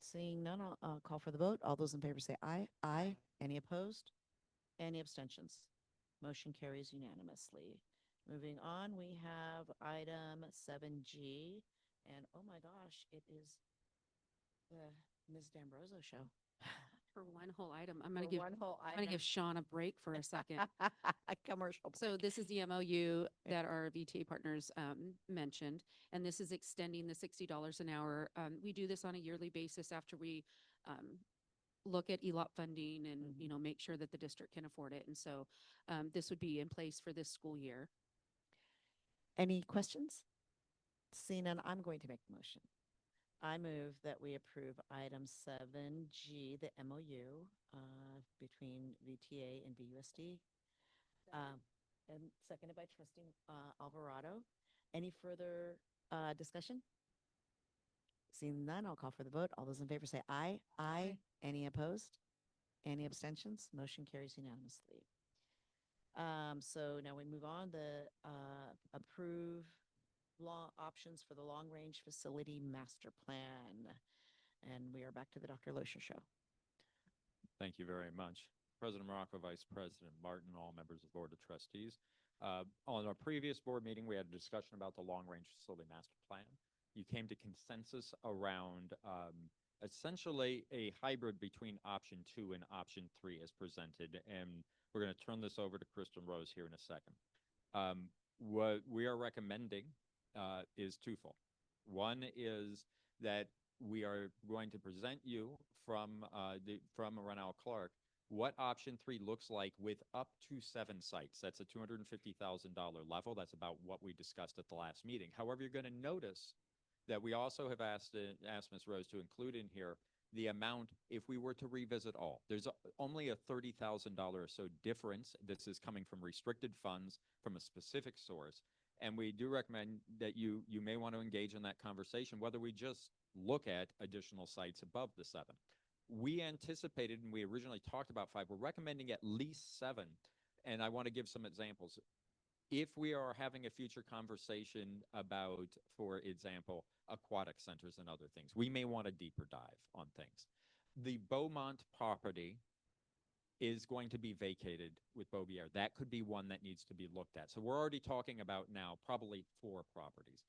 Seeing none, I'll call for the vote. All those in favor say aye. Aye. Any opposed? Any abstentions? Motion carries unanimously. Moving on, we have item 7G, and oh my gosh, it is the Ms. D'Ambroso show. For one whole item, I'm For gonna give, one whole I'm gonna give Sean a break for a second. Commercial. So this is the MOU that our VTA partners mentioned, and this is extending the $60 an hour. We do this on a yearly basis after we look at ELOP funding and, you know, make sure that the district can afford it. And so this would be in place for this school year. Any questions? Seeing none, I'm going to make the motion. I move that we approve item 7G, the MOU between VTA and VUSD. And seconded by trustee Alvarado. Any further discussion? Seeing none, I'll call for the vote. All those in favor say aye. Aye. Any opposed? Any abstentions? Motion carries unanimously. So now we move on, the approve law options for the long-range facility master plan. And we are back to the Dr. Loescher show. Thank you very much. President Morocco, Vice President Martin, all members of the Board of Trustees. On our previous board meeting, we had a discussion about the long-range facility master plan. You came to consensus around essentially a hybrid between option 2 and option 3 as presented. And we're going to turn this over to Kristen Rose here in a second. What we are recommending is twofold. One is that we are going to present you from Ronald Clark what option 3 looks like with up to 7 sites. That's a $250,000 level. That's about what we discussed at the last meeting. However, you're going to notice that we also have asked Ms. Rose to include in here the amount if we were to revisit all. There's only a $30,000 or so difference. This is coming from restricted funds from a specific source. And we do recommend that you may want to engage in that conversation, whether we just look at additional sites above the 7. We anticipated, and we originally talked about 5, we're recommending at least 7. And I want to give some examples. If we are having a future conversation about, for example, aquatic centers and other things, we may want a deeper dive on things. The Beaumont property is going to be vacated with Beaubier. That could be one that needs to be looked at. So we're already talking about now probably 4 properties.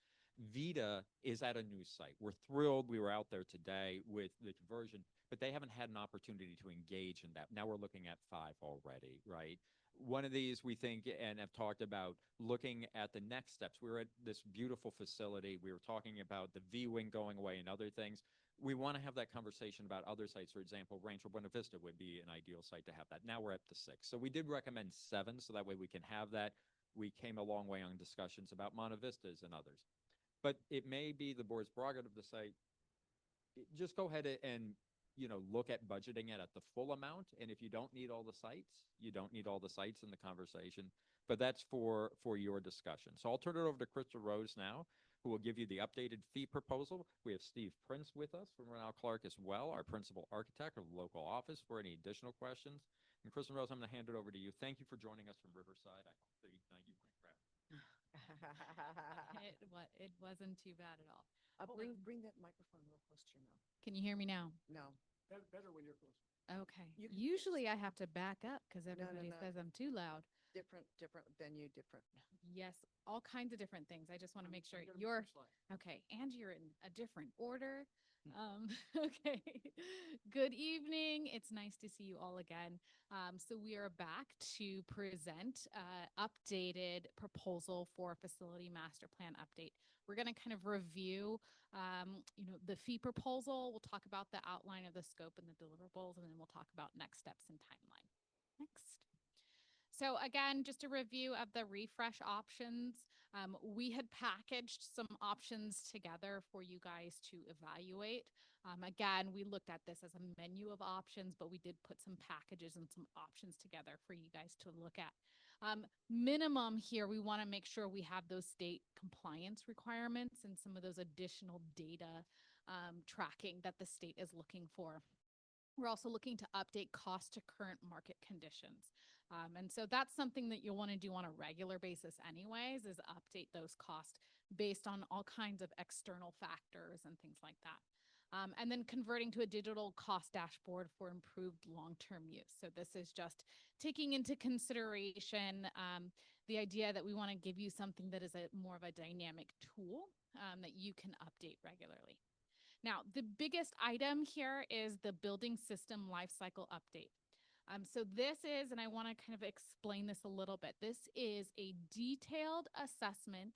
Vita is at a new site. We're thrilled. We were out there today with the conversion, but they haven't had an opportunity to engage in that. Now we're looking at 5 already, right? One of these we think and have talked about looking at the next steps. We were at this beautiful facility. We were talking about the V-wing going away and other things. We want to have that conversation about other sites. For example, Rancho Buena Vista would be an ideal site to have that. Now we're up to 6. So we did recommend 7, so that way we can have that. We came a long way on discussions about Monte Vistas and others. But it may be the board's prerogative to say, just go ahead and look at budgeting it at the full amount. And if you don't need all the sites, you don't need all the sites in the conversation. But that's for your discussion. So I'll turn it over to Krista Rose now, who will give you the updated fee proposal. We have Steve Prince with us from Rennell Clark as well, our principal architect of the local office, for any additional questions. And Krista Rose, I'm going to hand it over to you. Thank you for joining us from Riverside. I hope the night you went crap. It wasn't too bad at all. Bring that microphone real close to your mouth. Can you hear me now? No. Better when you're close. Okay. You can- Usually I have to back up because no, everybody no. says I'm too loud. Different venue, different. Yes, all kinds of different things. I just want to make sure Get 'em you're first slide. okay. And you're in a different order. Okay. Good evening. It's nice to see you all again. So we are back to present updated proposal for facility master plan update. We're going to kind of review, the fee proposal. We'll talk about the outline of the scope and the deliverables, and then we'll talk about next steps and timeline. Next. So again, just a review of the refresh options. We had packaged some options together for you guys to evaluate. Again, we looked at this as a menu of options, but we did put some packages and some options together for you guys to look at. Minimum here, we want to make sure we have those state compliance requirements and some of those additional data tracking that the state is looking for. We're also looking to update cost to current market conditions. And so that's something that you'll want to do on a regular basis anyways, is update those costs based on all kinds of external factors and things like that. And then converting to a digital cost dashboard for improved long-term use. So this is just taking into consideration the idea that we want to give you something that is more of a dynamic tool that you can update regularly. Now, the biggest item here is the building system lifecycle update. So this is, and I want to kind of explain this a little bit, this is a detailed assessment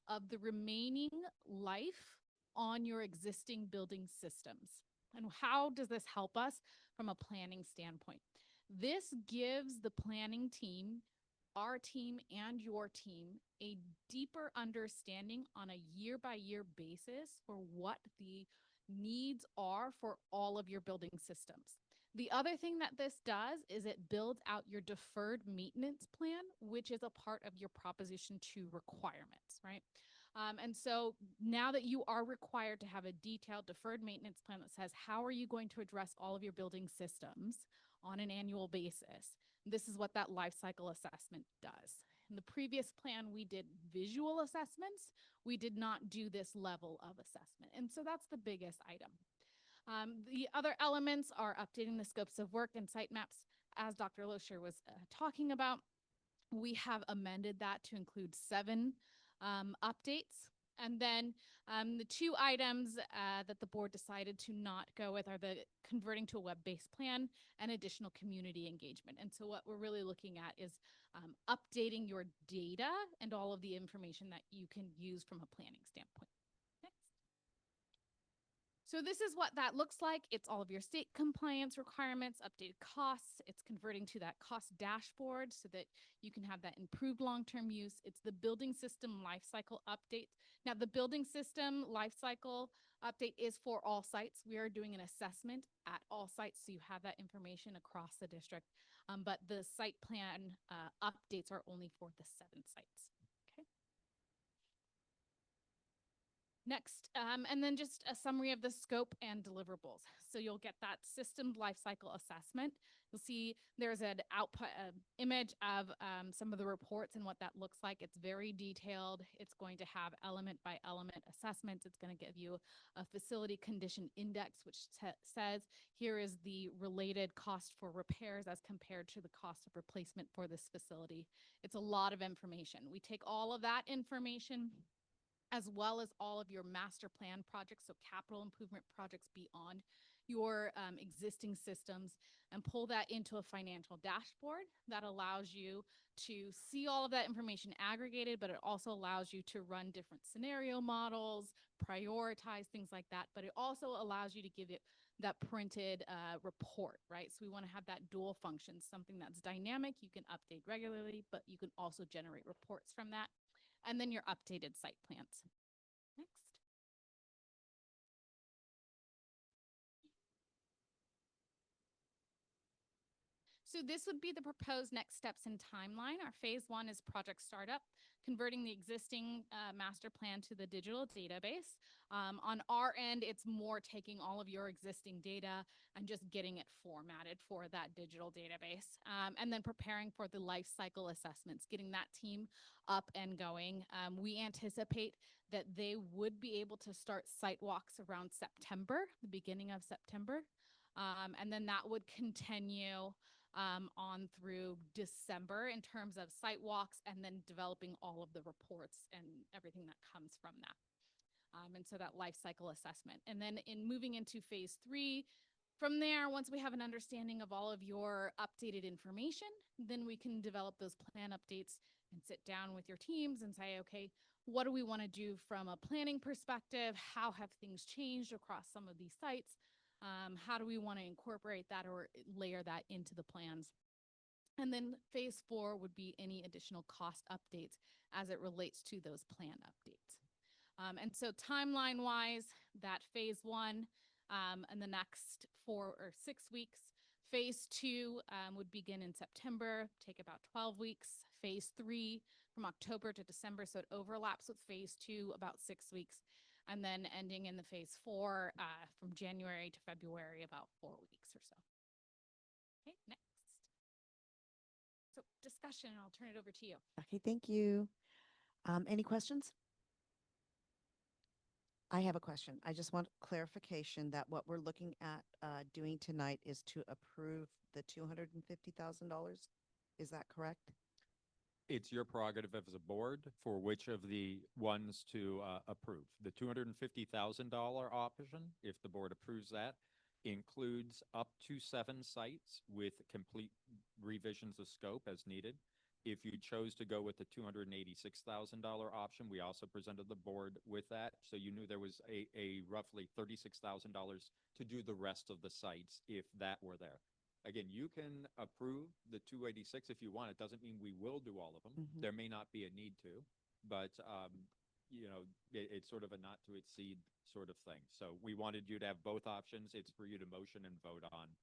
of the remaining life on your existing building systems. And how does this help us from a planning standpoint? This gives the planning team, our team and your team, a deeper understanding on a year-by-year basis for what the needs are for all of your building systems. The other thing that this does is it builds out your deferred maintenance plan, which is a part of your Proposition 2 requirements, right? And so now that you are required to have a detailed deferred maintenance plan that says, how are you going to address all of your building systems on an annual basis? This is what that life cycle assessment does. In the previous plan, we did visual assessments. We did not do this level of assessment. And so that's the biggest item. The other elements are updating the scopes of work and site maps. As Dr. Loescher was talking about, we have amended that to include 7 updates. And then the 2 items that the board decided to not go with are the converting to a web-based plan and additional community engagement. And so what we're really looking at is updating your data and all of the information that you can use from a planning standpoint. Next. So this is what that looks like. It's all of your state compliance requirements, updated costs. It's converting to that cost dashboard so that you can have that improved long-term use. It's the building system lifecycle update. Now, the building system lifecycle update is for all sites. We are doing an assessment at all sites, so you have that information across the district. But the site plan updates are only for the 7 sites. Okay. Next, and then just a summary of the scope and deliverables. So you'll get that system lifecycle assessment. You'll see there's an output image of some of the reports and what that looks like. It's very detailed. It's going to have element by element assessments. It's going to give you a facility condition index, which says here is the related cost for repairs as compared to the cost of replacement for this facility. It's a lot of information. We take all of that information as well as all of your master plan projects, so capital improvement projects beyond your existing systems, and pull that into a financial dashboard that allows you to see all of that information aggregated, but it also allows you to run different scenario models, prioritize things like that, but it also allows you to give it that printed report, right? So we want to have that dual function, something that's dynamic, you can update regularly, but you can also generate reports from that. And then your updated site plans. Next. So this would be the proposed next steps and timeline. Our phase 1 is project startup, converting the existing master plan to the digital database. On our end, it's more taking all of your existing data and just getting it formatted for that digital database. And then preparing for the life cycle assessments, getting that team up and going. We anticipate that they would be able to start site walks around September, the beginning of September. And then that would continue on through December in terms of site walks and then developing all of the reports and everything that comes from that. And so that life cycle assessment. And then in moving into phase 3, from there, once we have an understanding of all of your updated information, then we can develop those plan updates and sit down with your teams and say, okay, what do we want to do from a planning perspective? How have things changed across some of these sites? How do we want to incorporate that or layer that into the plans? And then phase 4 would be any additional cost updates as it relates to those plan updates. And so timeline wise, that phase 1 and the next 4 or 6 weeks. Phase 2 would begin in September, take about 12 weeks. Phase 3 from October to December, so it overlaps with phase 2 about 6 weeks. And then ending in the phase 4 from January to February, about 4 weeks or so. Okay, next. So discussion, I'll turn it over to you. Okay, thank you. Any questions? I have a question. I just want clarification that what we're looking at doing tonight is to approve the $250,000. Is that correct? It's your prerogative as a board for which of the ones to approve. The $250,000 option, if the board approves that, includes up to 7 sites with complete revisions of scope as needed. If you chose to go with the $286,000 option, we also presented the board with that. So you knew there was a roughly $36,000 to do the rest of the sites if that were there. Again, you can approve the 286 if you want. It doesn't mean we will do all of them. Mhm. There may not be a need to, but you know, it's sort of a not to exceed sort of thing. So we wanted you to have both options. It's for you to motion and vote on.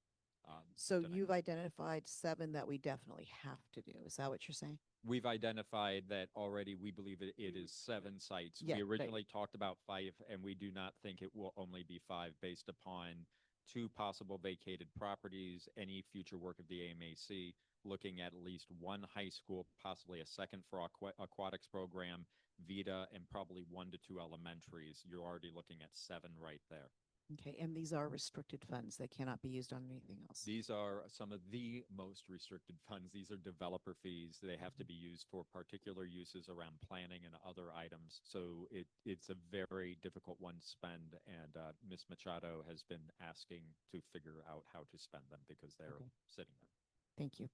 So tonight. you've identified 7 that we definitely have to do. Is that what you're saying? We've identified that already. We believe it is 7 sites. Yeah, We right. originally talked about 5, and we do not think it will only be 5 based upon 2 possible vacated properties, any future work of the AMAC, looking at least 1 high school, possibly a second for aquatics program, Vita, and probably 1 to 2 elementaries. You're already looking at 7 right there. Okay, and these are restricted funds. They cannot be used on anything else. These are some of the most restricted funds. These are developer fees. They have to be used for particular uses around planning and other items. So it's a very difficult one to spend. And Ms. Machado has been asking to figure out how to spend them because they're Okay. sitting there. Thank you.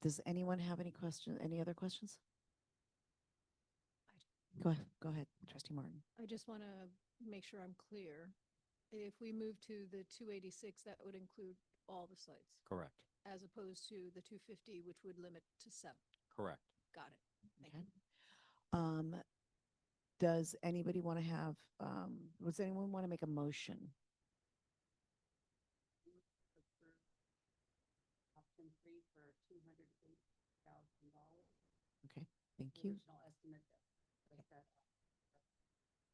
Does anyone have any questions? Any other questions? Go ahead, trustee Martin. I just want to make sure I'm clear. if we move to the 286, that would include all the sites, Correct. as opposed to the 250, which would limit to 7. Correct. Got it. Thank Okay. you. Does anybody want to have, does anyone want to make a motion? Option 3 for $208,000. Okay, thank you. Original estimate that was set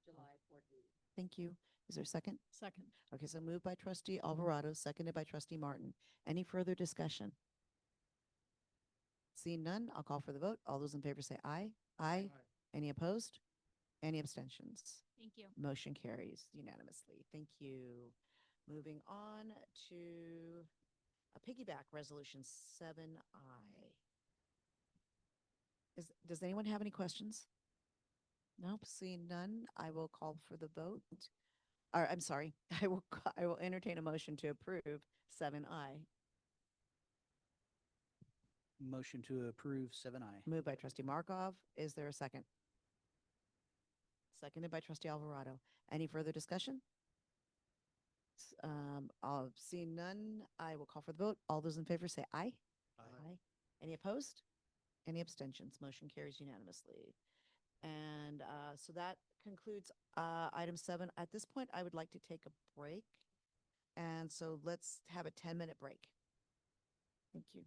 July 14th. Thank you. Is there a second? Second. Okay, so moved by trustee Alvarado, seconded by trustee Martin. Any further discussion? Seeing none, I'll call for the vote. All those in favor say aye. Aye. Any opposed? Any abstentions? Thank you. Motion carries unanimously. Thank you. Moving on to a piggyback resolution 7I. Does anyone have any questions? Nope, seeing none, I will call for the vote. Or, I'm sorry, I will entertain a motion to approve 7I. Motion to approve 7I. Moved by trustee Markov. Is there a second? Seconded by trustee Alvarado. Any further discussion? Seeing none, I will call for the vote. All those in favor say aye. Aye. Any opposed? Any abstentions? Motion carries unanimously. And so that concludes item 7. At this point, I would like to take a break. And so let's have a 10-minute break. Thank you.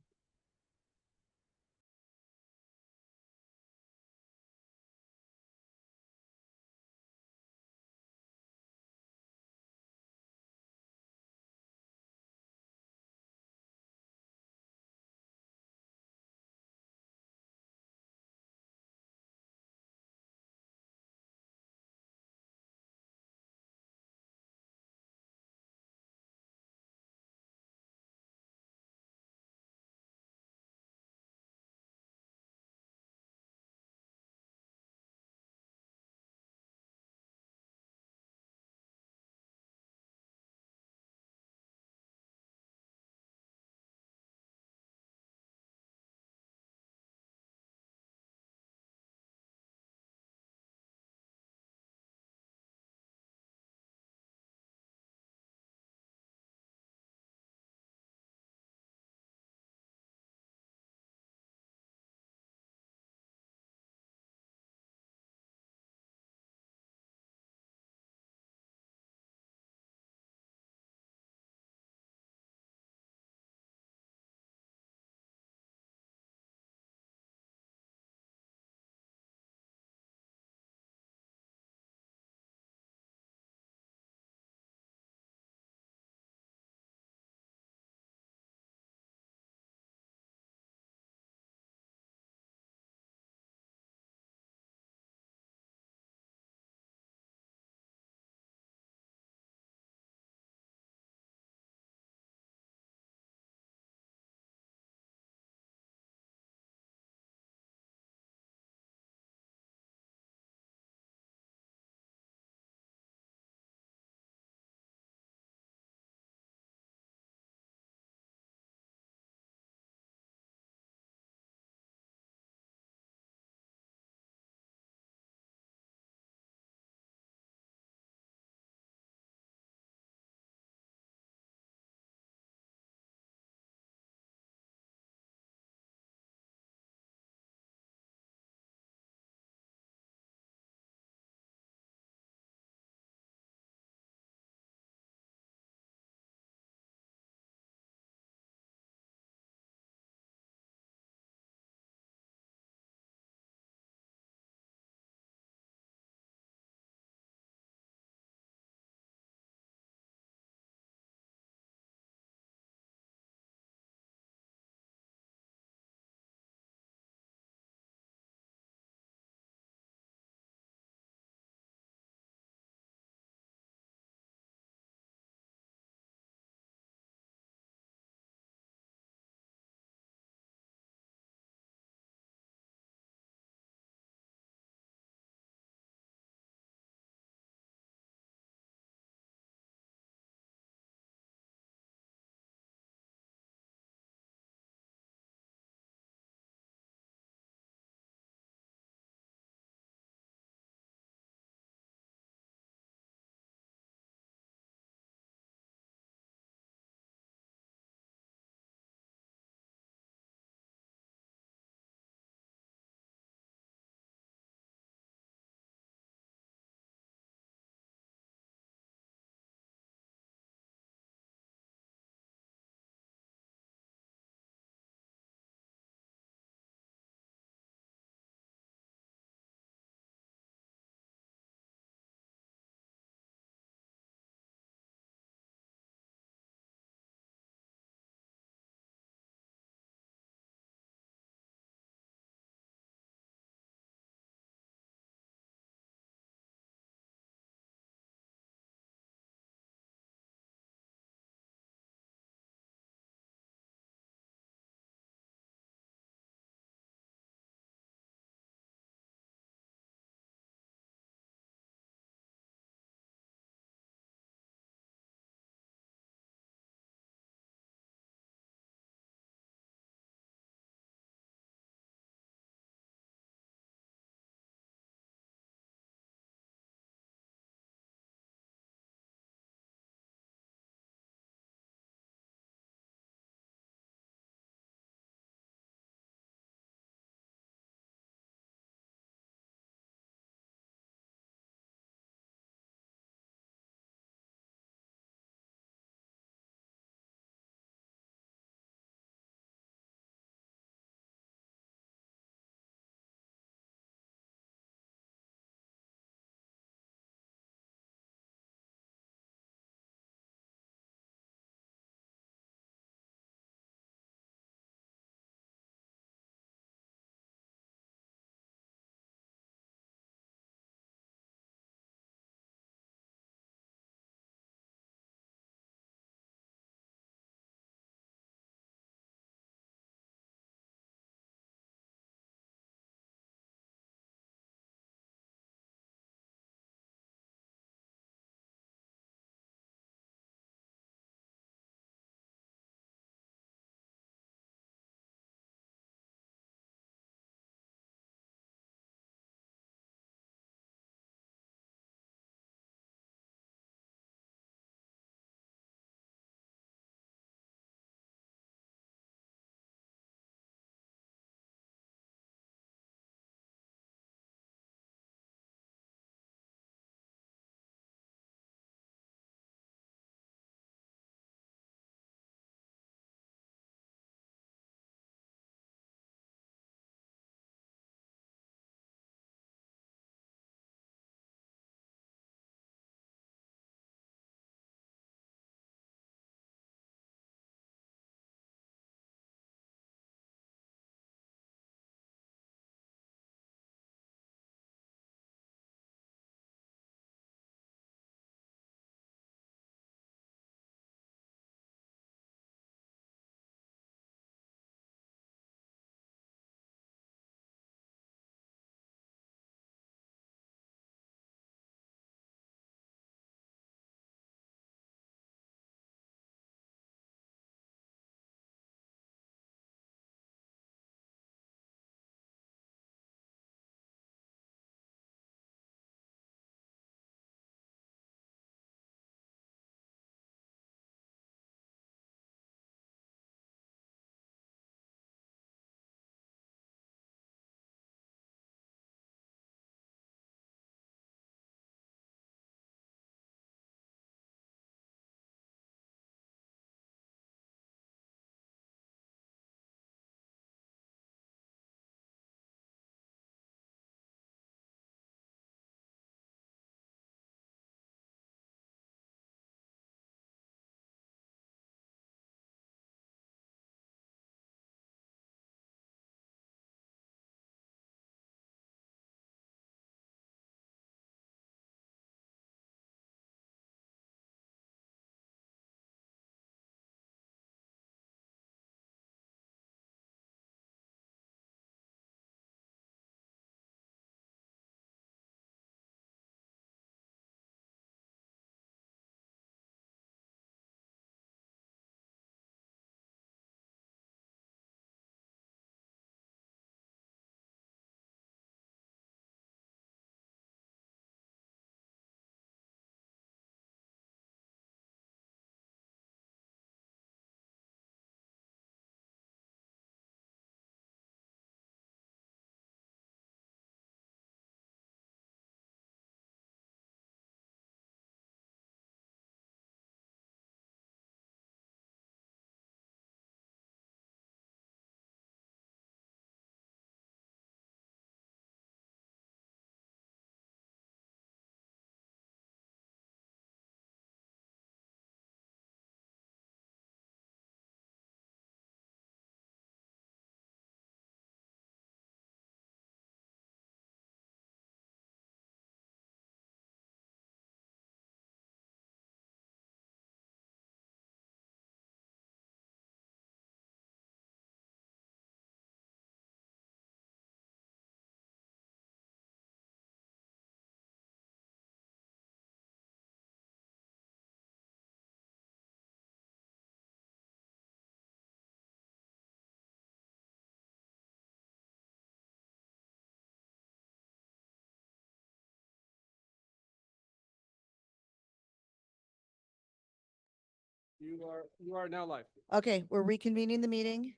You are now live. Okay, we're reconvening the meeting.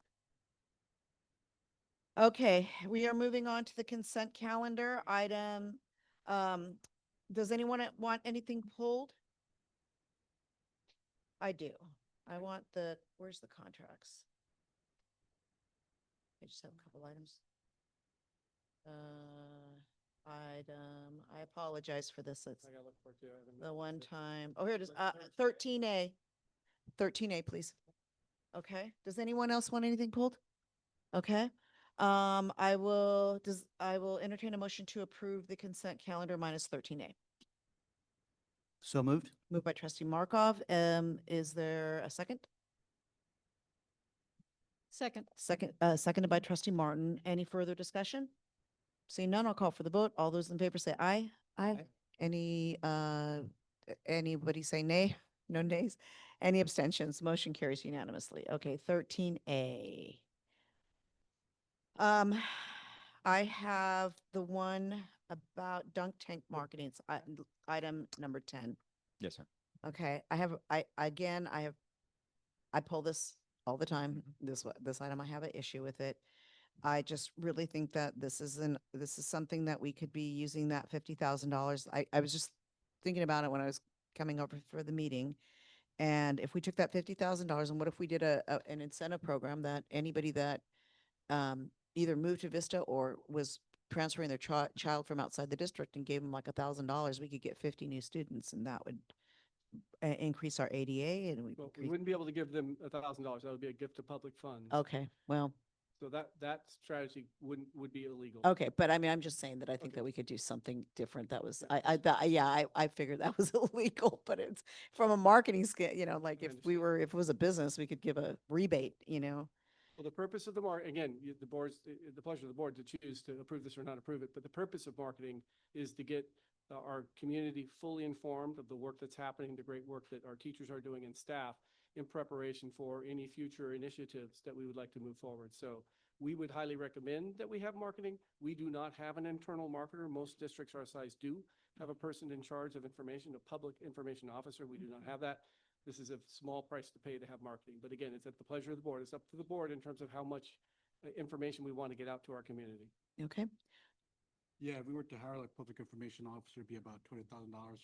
Okay, we are moving on to the consent calendar item. Does anyone want anything pulled? I do. I want where's the contracts? I just have a couple items. I apologize for this. It's I gotta look for it too. I haven't the looked one at it. time. Oh, here it is. 13A. 13A, please. Okay. Does anyone else want anything pulled? Okay. I will entertain a motion to approve the consent calendar minus 13A. So moved. Moved by trustee Markov. Is there a second? Second. Seconded by trustee Martin. Any further discussion? Seeing none, I'll call for the vote. All those in favor say aye. Aye. Anybody say nay? No nays? Any abstentions? Motion carries unanimously. Okay, 13A. I have the one about dunk tank marketing. It's item number 10. Yes, sir. Okay, I pull this all the time. This item, I have an issue with it. I just really think that this is something that we could be using that $50,000. I was just thinking about it when I was coming over for the meeting. And if we took that $50,000 and what if we did an incentive program that anybody that either moved to Vista or was transferring their child from outside the district and gave them like $1,000, we could get 50 new students, and that would increase our ADA, and Well, we wouldn't be able to give them $1,000. That would be a gift to public funds. Okay, well, So that strategy would be illegal. okay, but I mean, I'm just saying that I think Okay. that we could do something different. That was, I figured that was illegal, but it's from a marketing scale, like I if understand. if it was a business, we could give a rebate. Well, the purpose of the again, the pleasure of the board to choose to approve this or not approve it, but the purpose of marketing is to get our community fully informed of the work that's happening, the great work that our teachers are doing and staff in preparation for any future initiatives that we would like to move forward. So we would highly recommend that we have marketing. We do not have an internal marketer. Most districts our size do have a person in charge of information, a public information officer. We do not have that. This is a small price to pay to have marketing. But again, it's at the pleasure of the board. It's up to the board in terms of how much information we want to get out to our community. Okay, Yeah, if we were to hire like public information officer, it'd be about $20,000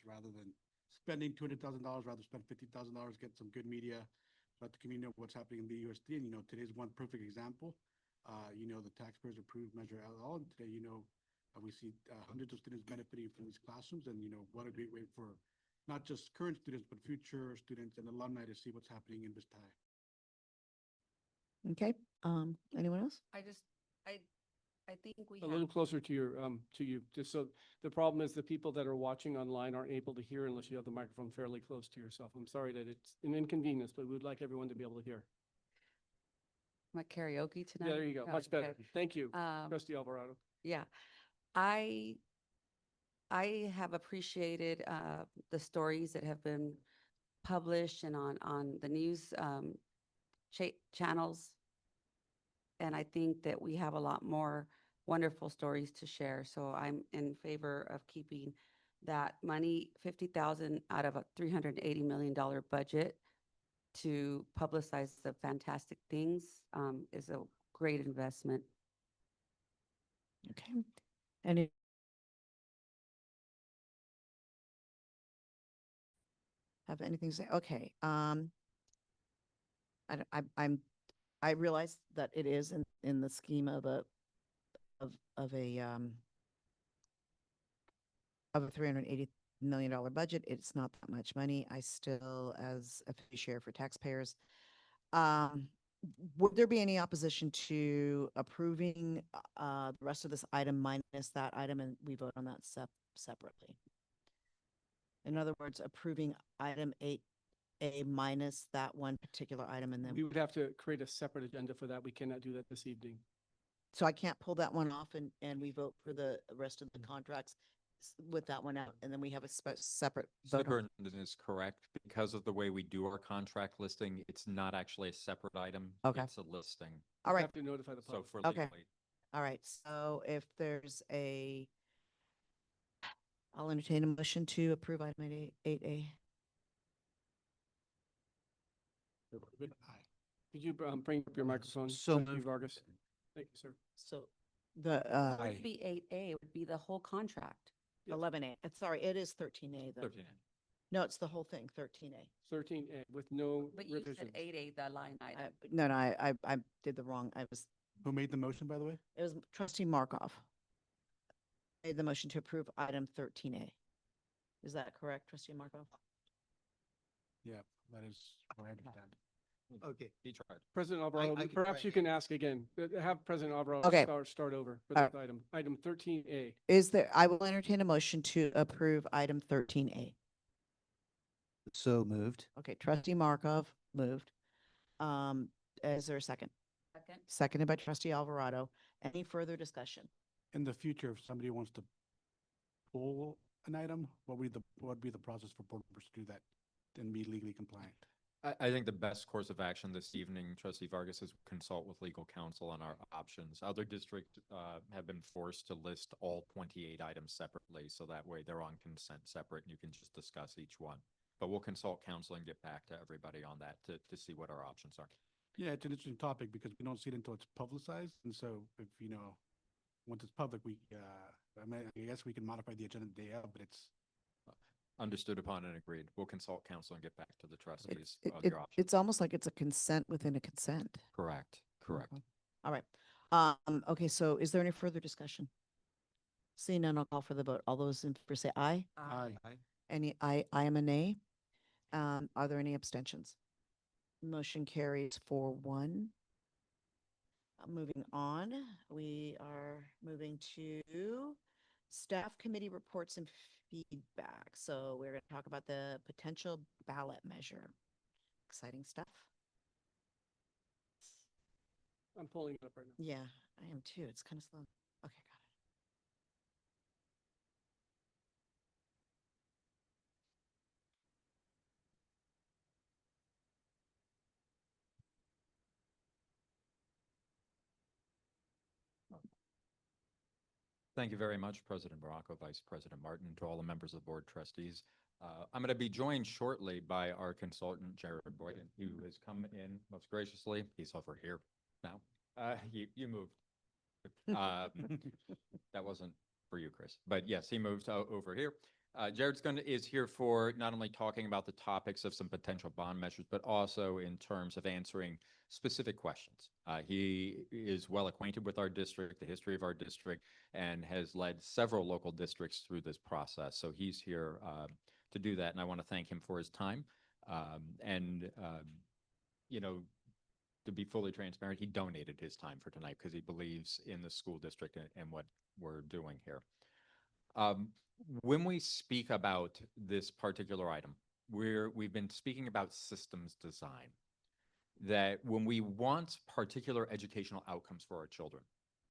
rather than spending $200,000, rather spend $50,000, get some good media, let the community know what's happening in the USD. And, today's one perfect example. The taxpayers approved Measure LL. And today, we see hundreds of students benefiting from these classrooms. And, what a great way for not just current students, but future students and alumni to see what's happening in Vista High. okay. Anyone else? I think we A little closer to you, just so the problem is the people that are watching online aren't able to hear unless you have the microphone fairly close to yourself. I'm sorry that it's an inconvenience, but we would like everyone to be able to hear. My karaoke tonight. Yeah, there you go. Oh, Much better. okay. Thank you, Um, trustee Alvarado. Yeah, I have appreciated the stories that have been published and on the news channels. And I think that we have a lot more wonderful stories to share. So I'm in favor of keeping that money, 50,000 out of a $380 million budget to publicize the fantastic things is a great investment. Okay. Any have anything to say? Okay. I realize that it is in the scheme of a $380 million budget. It's not that much money. I still, as a fiduciary for taxpayers, would there be any opposition to approving the rest of this item minus that item, and we vote on that separately? In other words, approving item 8A minus that one particular item, and then We would have to create a separate agenda for that. We cannot do that this evening. so I can't pull that one off and we vote for the rest of the contracts with that one out, and then we have a separate vote. Superintendent is correct. Because of the way we do our contract listing, it's not actually a separate item. Okay. It's a listing. All We right. have to notify the So public. for Okay. legally. All right. So if there's I'll entertain a motion to approve item 8A. Aye. Could you bring up your microphone? So Trustee moved. Vargas. Thank you, sir. So the It would be 8A, it would be the whole contract. 11A, sorry, it is 13A though. 13A. No, it's the whole thing, 13A. 13A with no But you said revisions. 8A, the line item. No, I did the wrong, Who made the motion, by the way? it was trustee Markov. Made the motion to approve item 13A. Is that correct, trustee Markov? Yeah, that is what I understand. Okay. He tried. President Alvarado, I can perhaps try you can ask again. Have President Alvarado Okay. start over for All this item. Item 13A. I will entertain a motion to approve item 13A. So moved. Okay, trustee Markov moved. Is there a second? Second. Seconded by trustee Alvarado. Any further discussion? In the future, if somebody wants to pull an item, what would be the process for board members to do that and be legally compliant? I think the best course of action this evening, trustee Vargas, is consult with legal counsel on our options. Other districts have been forced to list all 28 items separately, so that way they're on consent separate and you can just discuss each one. But we'll consult counsel and get back to everybody on that to see what our options are. Yeah, it's an interesting topic because we don't see it until it's publicized. And so if, once it's public, I guess we can modify the agenda the day of, but it's, Understood upon and agreed. We'll consult counsel and get back to the trustees It's, of your options. it's almost like it's a consent within a consent. Correct, correct. Okay. All right. Okay, so is there any further discussion? Seeing none, I'll call for the vote. All those in favor say aye. aye. I am a nay. Are there any abstentions? Motion carries 4-1. Moving on, we are moving to staff committee reports and feedback. So we're going to talk about the potential ballot measure. Exciting stuff. I'm pulling it up right now. Yeah, I am too. It's kind of slow. Okay, got it. Thank you very much, President Baracco, Vice President Martin, to all the members of the board trustees. I'm going to be joined shortly by our consultant, Jared Boyden, who has come in most graciously. He's over here now. You moved. That wasn't for you, Chris, but yes, he moved over here. Jared's is here for not only talking about the topics of some potential bond measures, but also in terms of answering specific questions. He is well acquainted with our district, the history of our district, and has led several local districts through this process. So he's here to do that, and I want to thank him for his time. To be fully transparent, he donated his time for tonight because he believes in the school district and what we're doing here. When we speak about this particular item, we've been speaking about systems design. That when we want particular educational outcomes for our children,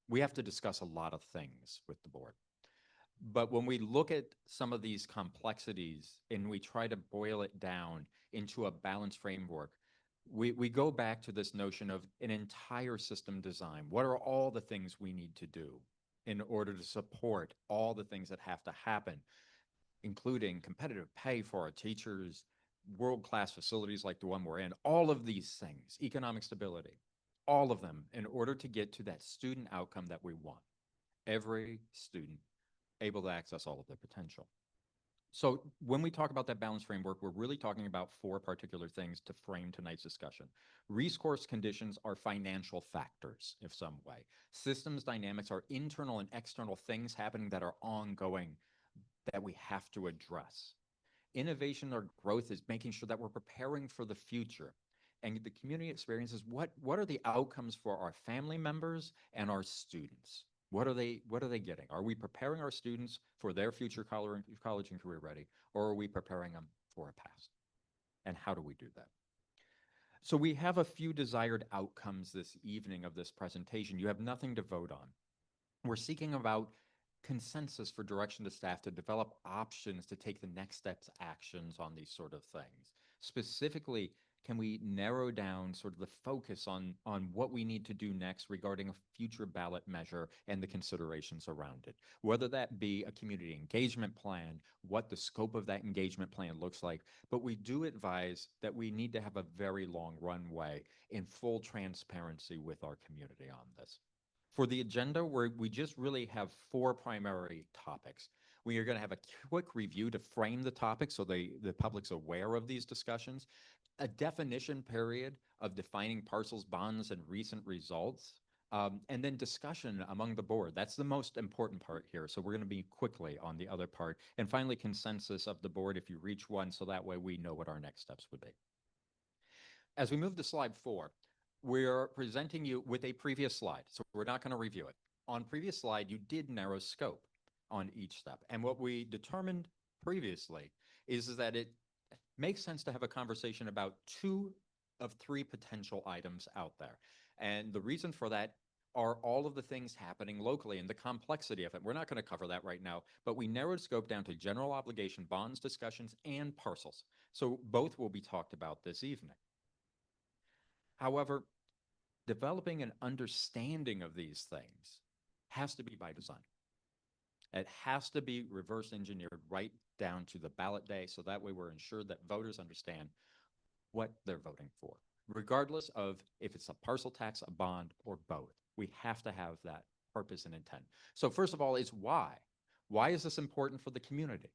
we have to discuss a lot of things with the board. But when we look at some of these complexities and we try to boil it down into a balanced framework, we go back to this notion of an entire system design. What are all the things we need to do in order to support all the things that have to happen, including competitive pay for our teachers, world-class facilities like the one we're in, all of these things, economic stability, all of them in order to get to that student outcome that we want. Every student able to access all of their potential. So when we talk about that balance framework, we're really talking about 4 particular things to frame tonight's discussion. Resource conditions are financial factors of some way. Systems dynamics are internal and external things happening that are ongoing that we have to address. Innovation or growth is making sure that we're preparing for the future. And the community experiences, what are the outcomes for our family members and our students? What are they getting? Are we preparing our students for their future college and career ready, or are we preparing them for a past? And how do we do that? So we have a few desired outcomes this evening of this presentation. You have nothing to vote on. We're seeking about consensus for direction to staff to develop options to take the next steps actions on these sort of things. Specifically, can we narrow down sort of the focus on what we need to do next regarding a future ballot measure and the considerations around it, whether that be a community engagement plan, what the scope of that engagement plan looks like. But we do advise that we need to have a very long runway in full transparency with our community on this. For the agenda, we just really have 4 primary topics. We are going to have a quick review to frame the topic so the public's aware of these discussions, a definition period of defining parcels, bonds, and recent results, and then discussion among the board. That's the most important part here. So we're going to be quickly on the other part. And finally, consensus of the board if you reach one, so that way we know what our next steps would be. As we move to slide 4, we're presenting you with a previous slide. So we're not going to review it. On previous slide, you did narrow scope on each step. And what we determined previously is that it makes sense to have a conversation about 2 of 3 potential items out there. And the reason for that are all of the things happening locally and the complexity of it. We're not going to cover that right now, but we narrowed scope down to general obligation, bonds discussions, and parcels. So both will be talked about this evening. However, developing an understanding of these things has to be by design. It has to be reverse engineered right down to the ballot day, so that way we're ensured that voters understand what they're voting for, regardless of if it's a parcel tax, a bond, or both. We have to have that purpose and intent. So first of all is why. Why is this important for the community?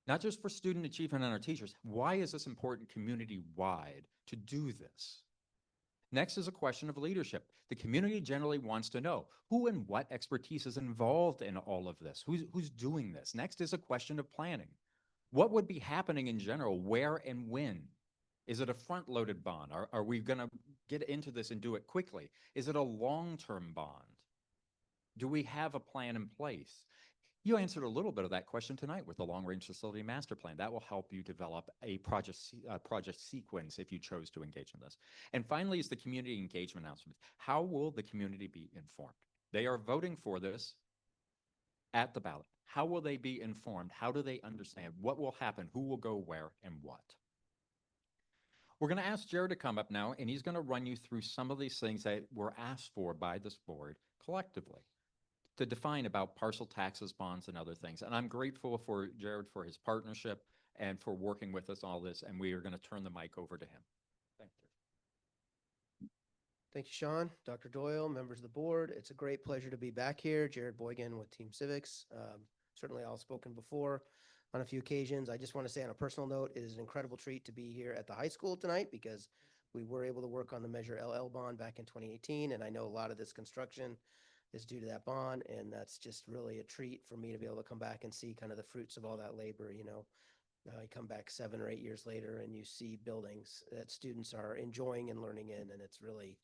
Not just for student achievement and our teachers. Why is this important community-wide to do this? Next is a question of leadership. The community generally wants to know who and what expertise is involved in all of this. Who's doing this? Next is a question of planning. What would be happening in general? Where and when? Is it a front-loaded bond? Are we going to get into this and do it quickly? Is it a long-term bond? Do we have a plan in place? You answered a little bit of that question tonight with the long-range facility master plan. That will help you develop a project sequence if you chose to engage in this. And finally is the community engagement announcement. How will the community be informed? They are voting for this at the ballot. How will they be informed? How do they understand? What will happen? Who will go where and what? We're going to ask Jared to come up now, and he's going to run you through some of these things that were asked for by this board collectively to define about parcel taxes, bonds, and other things. And I'm grateful for Jared for his partnership and for working with us on all this, and we are going to turn the mic over to him. Thank you. Thank you, Sean, Dr. Doyle, members of the board. It's a great pleasure to be back here. Jared Boygan with Team Civics. Certainly all spoken before on a few occasions. I just want to say on a personal note, it is an incredible treat to be here at the high school tonight because we were able to work on the Measure LL bond back in 2018, and I know a lot of this construction is due to that bond, and that's just really a treat for me to be able to come back and see kind of the fruits of all that labor. You come back 7 or 8 years later and you see buildings that students are enjoying and learning in, and it's really,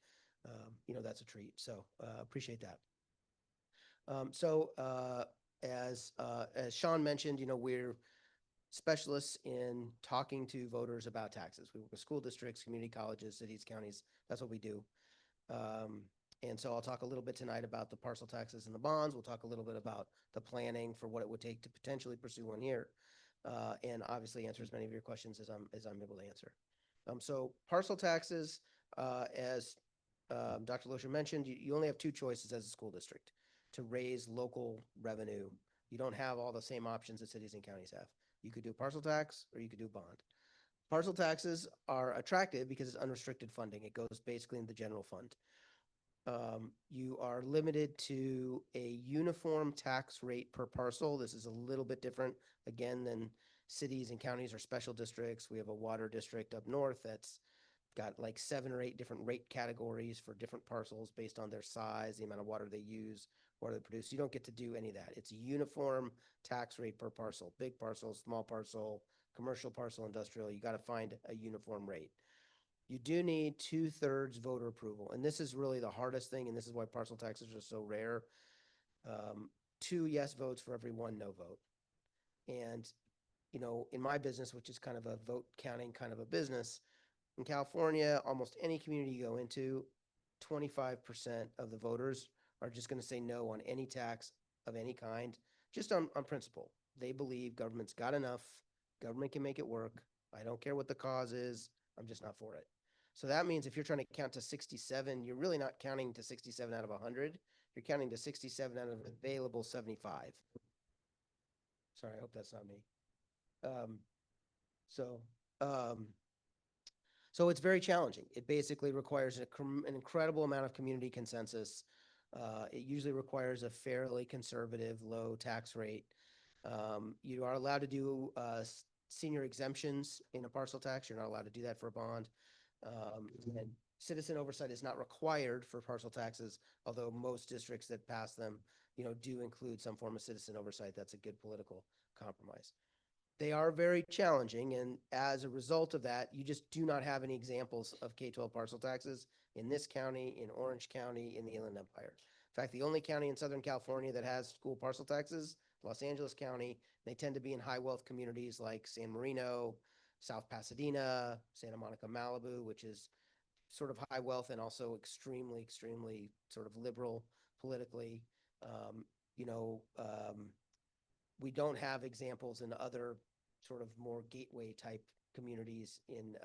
that's a treat. So appreciate that. As Sean mentioned, we're specialists in talking to voters about taxes. We work with school districts, community colleges, cities, counties. That's what we do. And so I'll talk a little bit tonight about the parcel taxes and the bonds. We'll talk a little bit about the planning for what it would take to potentially pursue one here. And obviously answer as many of your questions as I'm able to answer. So parcel taxes, as Dr. Loescher mentioned, you only have 2 choices as a school district to raise local revenue. You don't have all the same options that cities and counties have. You could do parcel tax or you could do bond. Parcel taxes are attractive because it's unrestricted funding. It goes basically in the general fund. You are limited to a uniform tax rate per parcel. This is a little bit different, again, than cities and counties or special districts. We have a water district up north that's got like 7 or 8 different rate categories for different parcels based on their size, the amount of water they use, water they produce. You don't get to do any of that. It's a uniform tax rate per parcel, big parcel, small parcel, commercial parcel, industrial. You got to find a uniform rate. You do need 2/3 voter approval. And this is really the hardest thing. And this is why parcel taxes are so rare. 2 yes votes for every 1 no vote. And, in my business, which is kind of a vote counting kind of a business, in California, almost any community you go into, 25% of the voters are just going to say no on any tax of any kind, just on principle. They believe government's got enough. Government can make it work. I don't care what the cause is. I'm just not for it. So that means if you're trying to count to 67, you're really not counting to 67 out of 100. You're counting to 67 out of available 75. Sorry, I hope that's not me. Um, so, um, so it's very challenging. It basically requires an incredible amount of community consensus. It usually requires a fairly conservative, low tax rate. You are allowed to do senior exemptions in a parcel tax. You're not allowed to do that for a bond. And citizen oversight is not required for parcel taxes, although most districts that pass them, do include some form of citizen oversight. That's a good political compromise. They are very challenging, and as a result of that, you just do not have any examples of K-12 parcel taxes in this county, in Orange County, in the Inland Empire. In fact, the only county in Southern California that has school parcel taxes, Los Angeles County. They tend to be in high wealth communities like San Marino, South Pasadena, Santa Monica, Malibu, which is sort of high wealth and also extremely, extremely sort of liberal politically. Um, you know, um, we don't have examples in other sort of more gateway type communities in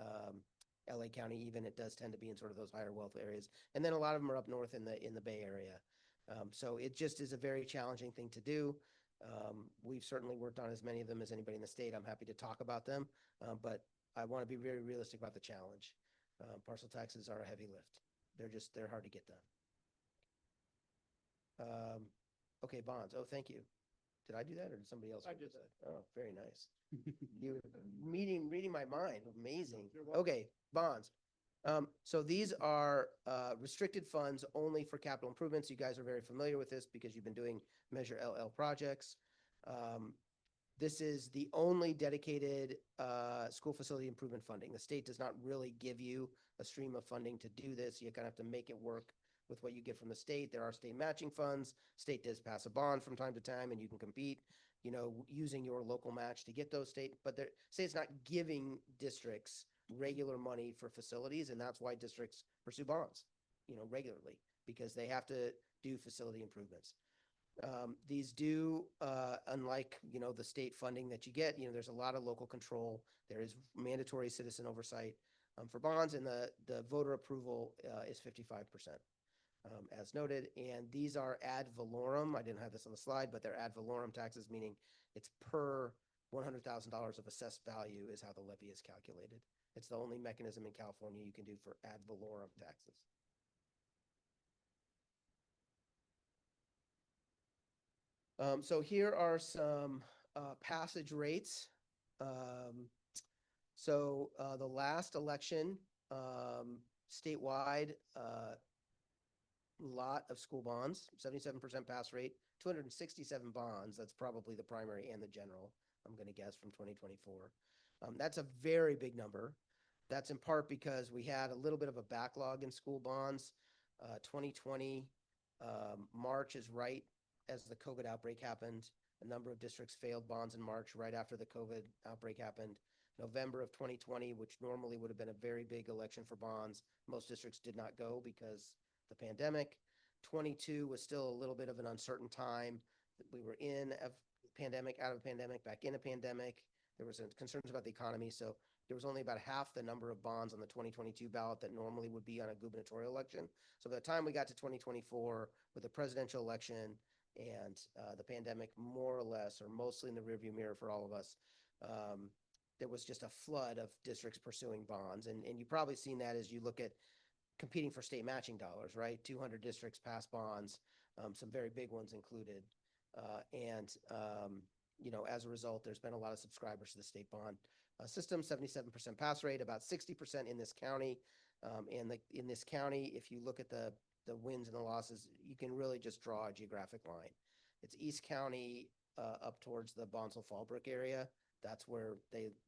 LA County. Even it does tend to be in sort of those higher wealth areas, and then a lot of them are up north in the Bay Area. So it just is a very challenging thing to do. We've certainly worked on as many of them as anybody in the state. I'm happy to talk about them, but I want to be very realistic about the challenge. Parcel taxes are a heavy lift. They're hard to get done. Okay, bonds. Oh, thank you. Did I do that or did somebody else? I do did that. Oh, very nice. You reading my mind. Amazing. Okay, bonds. So these are restricted funds only for capital improvements. You guys are very familiar with this because you've been doing Measure LL projects. This is the only dedicated school facility improvement funding. The state does not really give you a stream of funding to do this. You kind of have to make it work with what you get from the state. There are state matching funds. State does pass a bond from time to time, and you can compete, using your local match to get those state. But the state's not giving districts regular money for facilities, and that's why districts pursue bonds, regularly, because they have to do facility improvements. These do, unlike, the state funding that you get, there's a lot of local control. There is mandatory citizen oversight for bonds, and the voter approval is 55%, as noted. And these are ad valorem. I didn't have this on the slide, but they're ad valorem taxes, meaning it's per $100,000 of assessed value is how the levy is calculated. It's the only mechanism in California you can do for ad valorem taxes. So here are some passage rates. The last election, statewide, lot of school bonds, 77% pass rate, 267 bonds. That's probably the primary and the general, I'm going to guess, from 2024. That's a very big number. That's in part because we had a little bit of a backlog in school bonds. 2020, March is right as the COVID outbreak happened. A number of districts failed bonds in March right after the COVID outbreak happened. November of 2020, which normally would have been a very big election for bonds, most districts did not go because the pandemic. 22 was still a little bit of an uncertain time. We were in a pandemic, out of a pandemic, back in a pandemic. There was concerns about the economy, so there was only about half the number of bonds on the 2022 ballot that normally would be on a gubernatorial election. So by the time we got to 2024 with the presidential election and the pandemic more or less or mostly in the rearview mirror for all of us, there was just a flood of districts pursuing bonds. And you've probably seen that as you look at competing for state matching dollars, right? 200 districts pass bonds, some very big ones included. As a result, there's been a lot of subscribers to the state bond system, 77% pass rate, about 60% in this county. In this county, if you look at the wins and the losses, you can really just draw a geographic line. It's East County up towards the Bonsall-Fallbrook area. That's where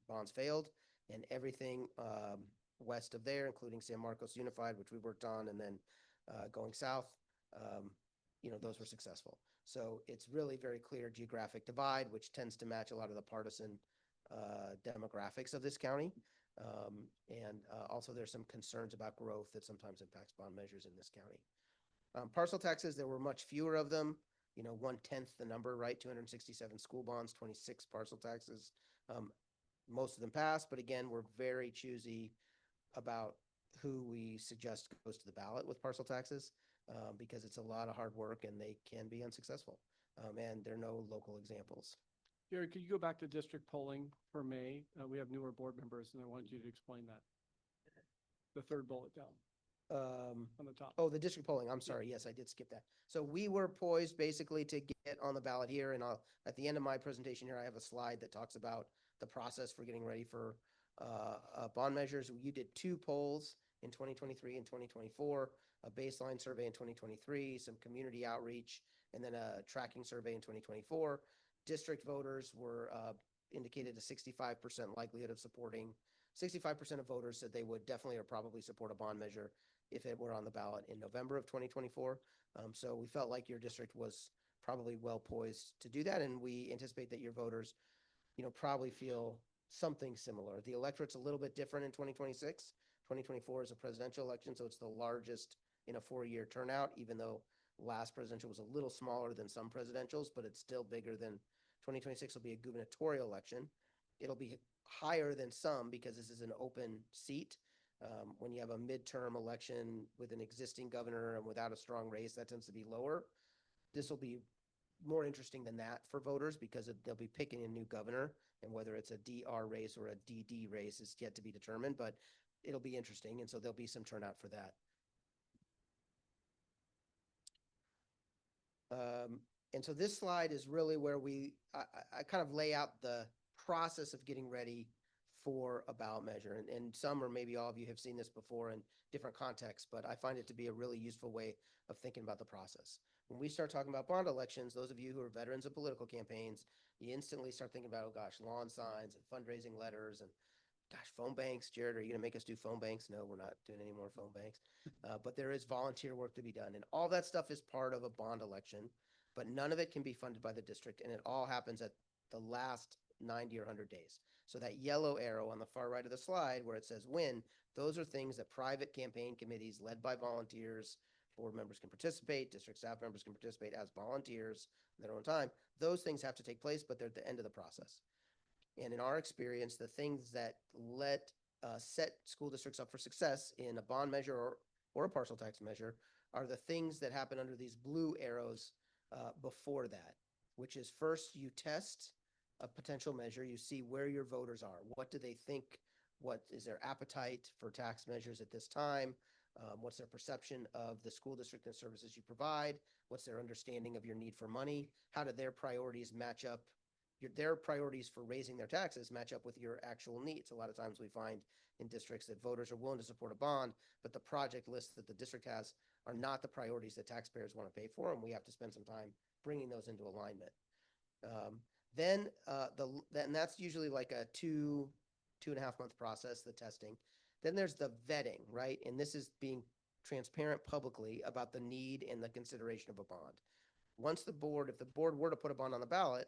bonds failed, and everything west of there, including San Marcos Unified, which we worked on, and then going south, those were successful. So it's really very clear geographic divide, which tends to match a lot of the partisan demographics of this county. Also there's some concerns about growth that sometimes impacts bond measures in this county. Parcel taxes, there were much fewer of them, 1/10 the number, right? 267 school bonds, 26 parcel taxes. Most of them passed, but again, we're very choosy about who we suggest goes to the ballot with parcel taxes, because it's a lot of hard work and they can be unsuccessful. And there are no local examples. Gary, could you go back to district polling for May? We have newer board members, and I wanted you to explain that. The third bullet down on the top. Oh, the district polling. I'm sorry. Yes, I did skip that. So we were poised basically to get on the ballot here. And at the end of my presentation here, I have a slide that talks about the process for getting ready for bond measures. You did 2 polls in 2023 and 2024, a baseline survey in 2023, some community outreach, and then a tracking survey in 2024. District voters were indicated a 65% likelihood of supporting. 65% of voters said they would definitely or probably support a bond measure if it were on the ballot in November of 2024. So we felt like your district was probably well poised to do that. And we anticipate that your voters, probably feel something similar. The electorate's a little bit different in 2026. 2024 is a presidential election, so it's the largest in a 4-year turnout, even though last presidential was a little smaller than some presidentials, but it's still bigger than 2026 will be a gubernatorial election. It'll be higher than some because this is an open seat. When you have a midterm election with an existing governor and without a strong race, that tends to be lower. This will be more interesting than that for voters because they'll be picking a new governor, and whether it's a DR race or a DD race is yet to be determined, but it'll be interesting. And so there'll be some turnout for that. And so this slide is really where I kind of lay out the process of getting ready for a ballot measure. And some or maybe all of you have seen this before in different contexts, but I find it to be a really useful way of thinking about the process. When we start talking about bond elections, those of you who are veterans of political campaigns, you instantly start thinking about, oh gosh, lawn signs and fundraising letters and gosh, phone banks. Jared, are you going to make us do phone banks? No, we're not doing any more phone banks. But there is volunteer work to be done. And all that stuff is part of a bond election, but none of it can be funded by the district. And it all happens at the last 90 or 100 days. So that yellow arrow on the far right of the slide where it says win, those are things that private campaign committees led by volunteers, board members can participate, district staff members can participate as volunteers in their own time. Those things have to take place, but they're at the end of the process. And in our experience, the things that set school districts up for success in a bond measure or a parcel tax measure are the things that happen under these blue arrows before that, which is first you test a potential measure, you see where your voters are. What do they think? What is their appetite for tax measures at this time? What's their perception of the school district and services you provide? What's their understanding of your need for money? How do their priorities match up? Their priorities for raising their taxes match up with your actual needs. A lot of times we find in districts that voters are willing to support a bond, but the project lists that the district has are not the priorities that taxpayers want to pay for, and we have to spend some time bringing those into alignment. And that's usually like a 2.5 month process, the testing. Then there's the vetting, right? And this is being transparent publicly about the need and the consideration of a bond. If the board were to put a bond on the ballot,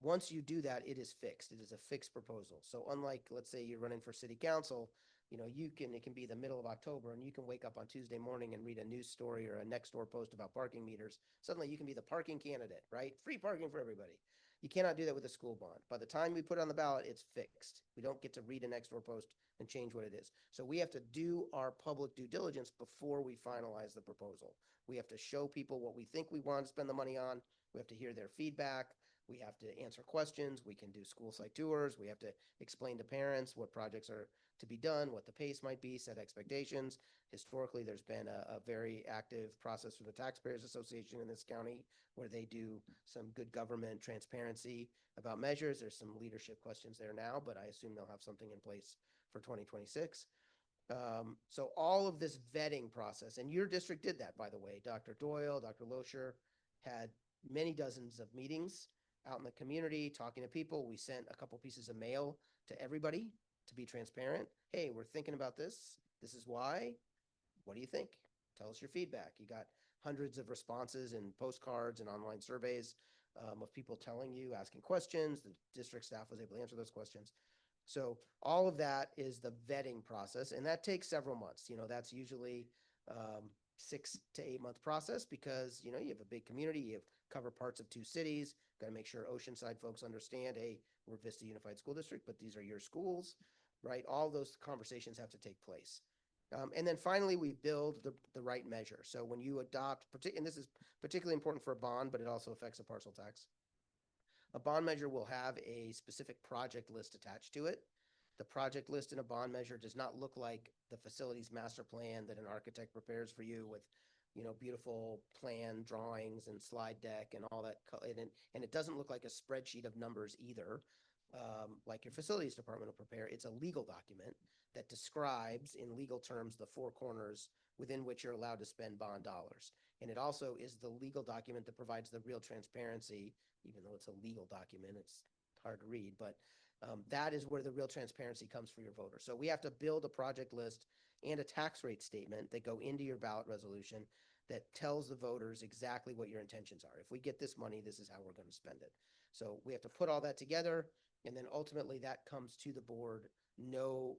once you do that, it is fixed. It is a fixed proposal. So unlike, let's say you're running for city council, it can be the middle of October and you can wake up on Tuesday morning and read a news story or a next door post about parking meters. Suddenly you can be the parking candidate, right? Free parking for everybody. You cannot do that with a school bond. By the time we put it on the ballot, it's fixed. We don't get to read a next door post and change what it is. So we have to do our public due diligence before we finalize the proposal. We have to show people what we think we want to spend the money on. We have to hear their feedback. We have to answer questions. We can do school site tours. We have to explain to parents what projects are to be done, what the pace might be, set expectations. Historically, there's been a very active process for the Taxpayers Association in this county where they do some good government transparency about measures. There's some leadership questions there now, but I assume they'll have something in place for 2026. So all of this vetting process, and your district did that, by the way. Dr. Doyle, Dr. Loescher had many dozens of meetings out in the community, talking to people. We sent a couple pieces of mail to everybody to be transparent. Hey, we're thinking about this. This is why. What do you think? Tell us your feedback. You got hundreds of responses and postcards and online surveys of people telling you, asking questions. The district staff was able to answer those questions. So all of that is the vetting process, and that takes several months. That's usually 6 to 8 month process because, you have a big community, you cover parts of 2 cities, got to make sure Oceanside folks understand, hey, we're Vista Unified School District, but these are your schools, right? All those conversations have to take place. And then finally, we build the right measure. So when you adopt, and this is particularly important for a bond, but it also affects a parcel tax. A bond measure will have a specific project list attached to it. The project list in a bond measure does not look like the facilities master plan that an architect prepares for you with, beautiful plan drawings and slide deck and all that. And it doesn't look like a spreadsheet of numbers either, like your facilities department will prepare. It's a legal document that describes in legal terms the four corners within which you're allowed to spend bond dollars. And it also is the legal document that provides the real transparency, even though it's a legal document, it's hard to read, but that is where the real transparency comes for your voters. So we have to build a project list and a tax rate statement that go into your ballot resolution that tells the voters exactly what your intentions are. If we get this money, this is how we're going to spend it. So we have to put all that together, and then ultimately that comes to the board no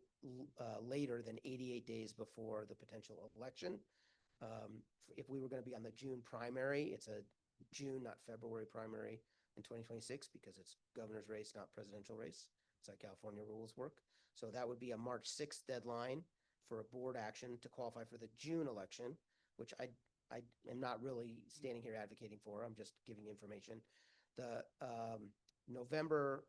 later than 88 days before the potential election. If we were going to be on the June primary, it's a June, not February primary in 2026 because it's governor's race, not presidential race. It's how California rules work. So that would be a March 6th deadline for a board action to qualify for the June election, which I am not really standing here advocating for. I'm just giving information. The November,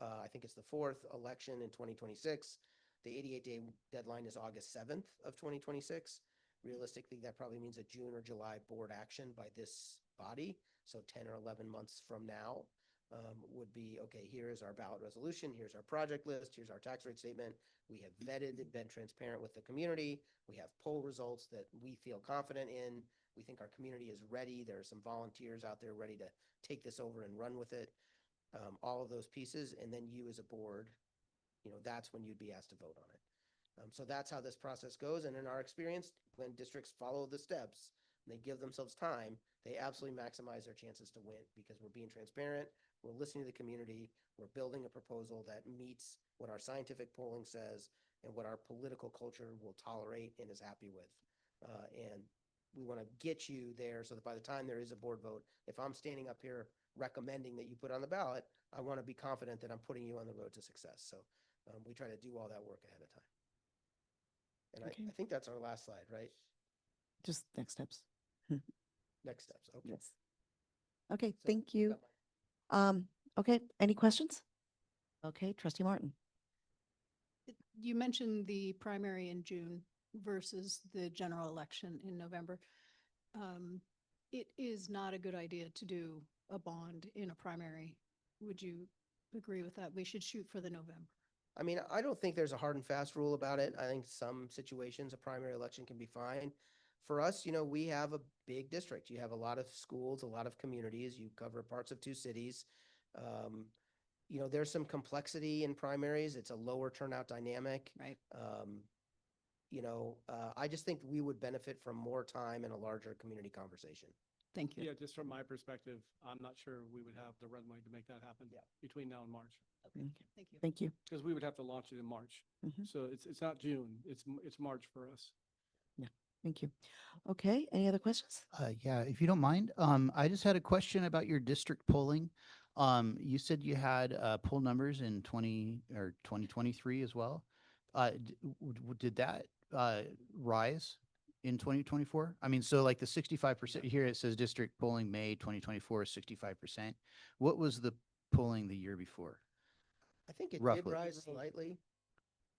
I think it's the 4th election in 2026. The 88-day deadline is August 7th of 2026. Realistically, that probably means a June or July board action by this body. So 10 or 11 months from now would be, okay, here is our ballot resolution, here's our project list, here's our tax rate statement. We have vetted and been transparent with the community. We have poll results that we feel confident in. We think our community is ready. There are some volunteers out there ready to take this over and run with it. All of those pieces, and then you as a board, that's when you'd be asked to vote on it. So that's how this process goes. And in our experience, when districts follow the steps and they give themselves time, they absolutely maximize their chances to win because we're being transparent, we're listening to the community, we're building a proposal that meets what our scientific polling says and what our political culture will tolerate and is happy with. And we want to get you there so that by the time there is a board vote, if I'm standing up here recommending that you put on the ballot, I want to be confident that I'm putting you on the road to success. So we try to do all that work ahead of time. And I think that's our last slide, right? Just next steps. Next steps. Okay. Yes. Okay, So, thank you. Okay, any questions? Okay, Trustee Martin. You mentioned the primary in June versus the general election in November. It is not a good idea to do a bond in a primary. Would you agree with that? We should shoot for the November. I mean, I don't think there's a hard and fast rule about it. I think some situations a primary election can be fine. For us, we have a big district. You have a lot of schools, a lot of communities. You cover parts of 2 cities. There's some complexity in primaries. It's a lower turnout dynamic. Right. I just think we would benefit from more time and a larger community conversation. Thank you. Yeah, just from my perspective, I'm not sure we would have the runway to make that happen between now and March. Okay, thank you. Thank you. Because we would have to launch it in March. Mhm. So it's not June, it's March for us. Yeah, thank you. Okay, any other questions? Yeah, if you don't mind, I just had a question about your district polling. You said you had poll numbers in 2023 as well. Did that rise in 2024? I mean, so like the 65% here, it says district polling May 2024 is 65%. What was the polling the year before? I think it did Roughly. rise slightly.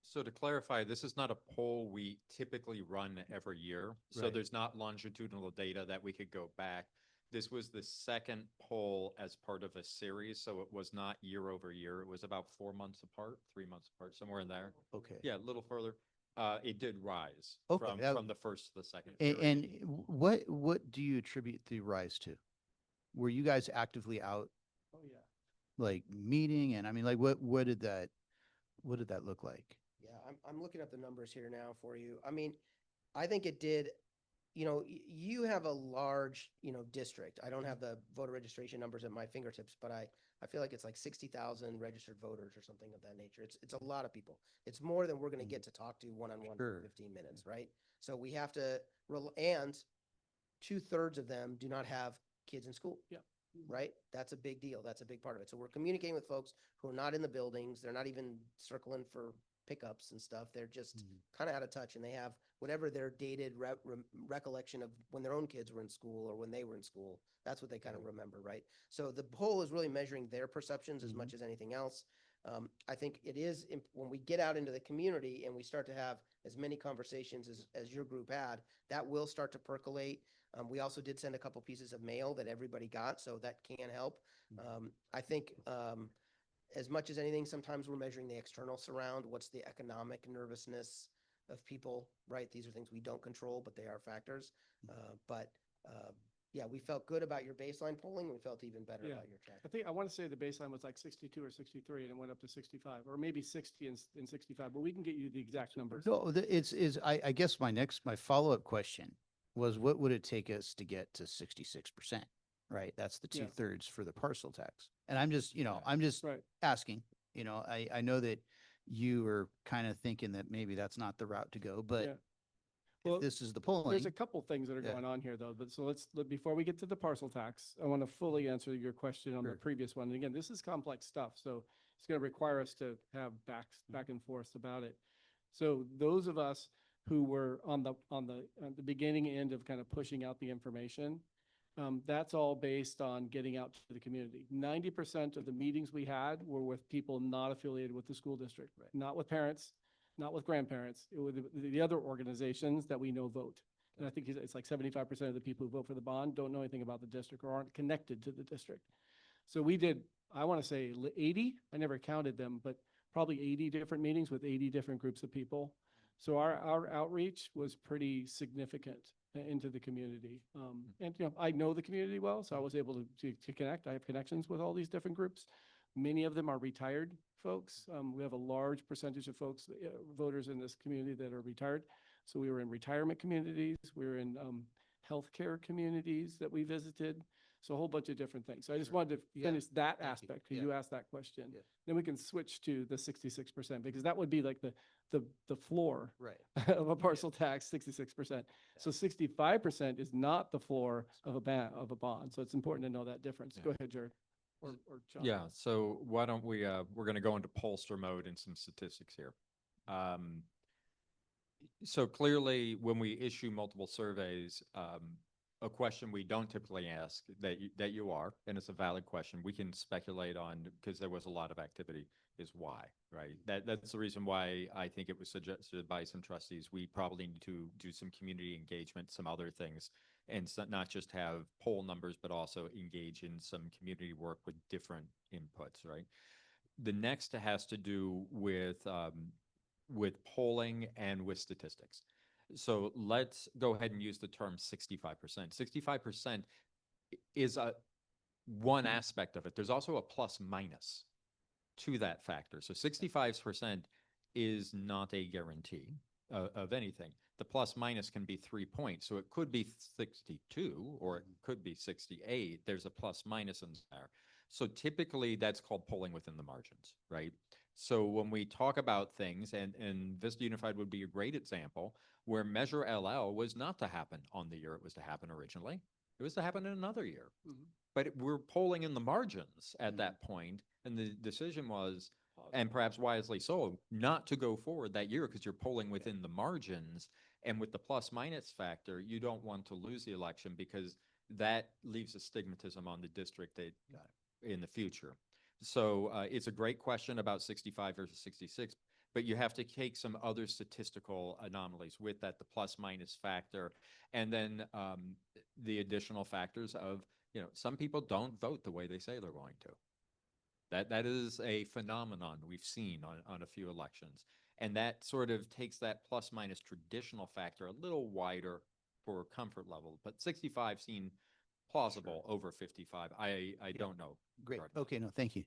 So to clarify, this is not a poll we typically run every year. So Right. there's not longitudinal data that we could go back. This was the second poll as part of a series, so it was not year over year. It was about 4 months apart, 3 months apart, somewhere in there. Okay. Yeah, a little further. It did rise Okay, from the first to the second. And, period. what do you attribute the rise to? Were you guys actively out Oh, yeah. like meeting? And I mean, like what did that look like? Yeah, I'm looking at the numbers here now for you. I mean, I think it did, you have a large, district. I don't have the voter registration numbers at my fingertips, but I feel like it's like 60,000 registered voters or something of that nature. It's a lot of people. It's more than we're going to get to talk to one-on-one for Sure. 15 minutes, right? So we have to, and 2/3 of them do not have kids in school. Yeah. Right? That's a big deal. That's a big part of it. So we're communicating with folks who are not in the buildings. They're not even circling for pickups and stuff. They're just Mhm. kind of out of touch, and they have whatever their dated recollection of when their own kids were in school or when they were in school. That's what they kind of remember, right? So the poll is really measuring their perceptions as much as anything else. I think it is when we get out into the community and we start to have as many conversations as your group had, that will start to percolate. We also did send a couple pieces of mail that everybody got, so that can help. I think as much as anything, sometimes we're measuring the external surround. What's the economic nervousness of people, right? These are things we don't control, but they are factors. Yeah, we felt good about your baseline polling. We felt even better Yeah. about your track. I think, I want to say the baseline was like 62 or 63 and it went up to 65, or maybe 60 and 65, but we can get you the exact numbers. No, I guess my follow-up question was, what would it take us to get to 66%? Right? That's the Yeah. 2/3 for the parcel tax. And I'm just, Yeah. I'm just Right. asking, I know that you were kind of thinking that maybe that's not the route to go, but Yeah. if Well, this is the polling. There's a couple things that are Yeah. going on here, though. But so before we get to the parcel tax, I want to fully answer your question on the Sure. previous one. And again, this is complex stuff, so it's going to require us to have back and forth about it. So those of us who were on the beginning end of kind of pushing out the information, that's all based on getting out to the community. 90% of the meetings we had were with people not affiliated with the school district, not with parents, not with grandparents. It was the other organizations that we know vote. And I think it's like 75% of the people who vote for the bond don't know anything about the district or aren't connected to the district. So we did, I want to say 80, I never counted them, but probably 80 different meetings with 80 different groups of people. So our outreach was pretty significant into the community. And, I know the community well, so I was able to connect. I have connections with all these different groups. Many of them are retired folks. We have a large percentage of folks, voters in this community that are retired. So we were in retirement communities. We were in healthcare communities that we visited. So a whole bunch of different things. So I just wanted to Yeah. finish that Thank you. aspect because Yeah. you asked that question. Yeah. Then we can switch to the 66% because that would be like the floor Right. of a parcel tax, 66%. So 65% is not the floor of a bond. So it's important to know that difference. Yeah. Go ahead, Jared. Or John. Yeah, so why don't we, we're going to go into pollster mode and some statistics here. So clearly, when we issue multiple surveys, a question we don't typically ask that you are, and it's a valid question, we can speculate on, because there was a lot of activity, is why, right? That's the reason why I think it was suggested by some trustees, we probably need to do some community engagement, some other things, and so not just have poll numbers, but also engage in some community work with different inputs, right? The next has to do with polling and with statistics. So let's go ahead and use the term 65%. 65% is one aspect of it. There's also a plus minus to that factor. So 65% is not a guarantee of anything. The plus minus can be 3 points. So it could be 62 or it could be 68. There's a plus minus in there. So typically that's called polling within the margins, right? So when we talk about things, and Vista Unified would be a great example, where Measure LL was not to happen on the year it was to happen originally. It was to happen in another year. But we're polling in the margins at that point, and the decision was, and perhaps wisely so, not to go forward that year because you're polling within the margins. And with the plus minus factor, you don't want to lose the election because that leaves a stigmatism on the district that in the future. So it's a great question about 65 versus 66, but you have to take some other statistical anomalies with that, the plus minus factor, and then the additional factors of, some people don't vote the way they say they're going to. That is a phenomenon we've seen on a few elections. And that sort of takes that plus minus traditional factor a little wider for comfort level, but 65 seemed plausible over 55. I don't know. Great. regarding that. Okay, no, thank you.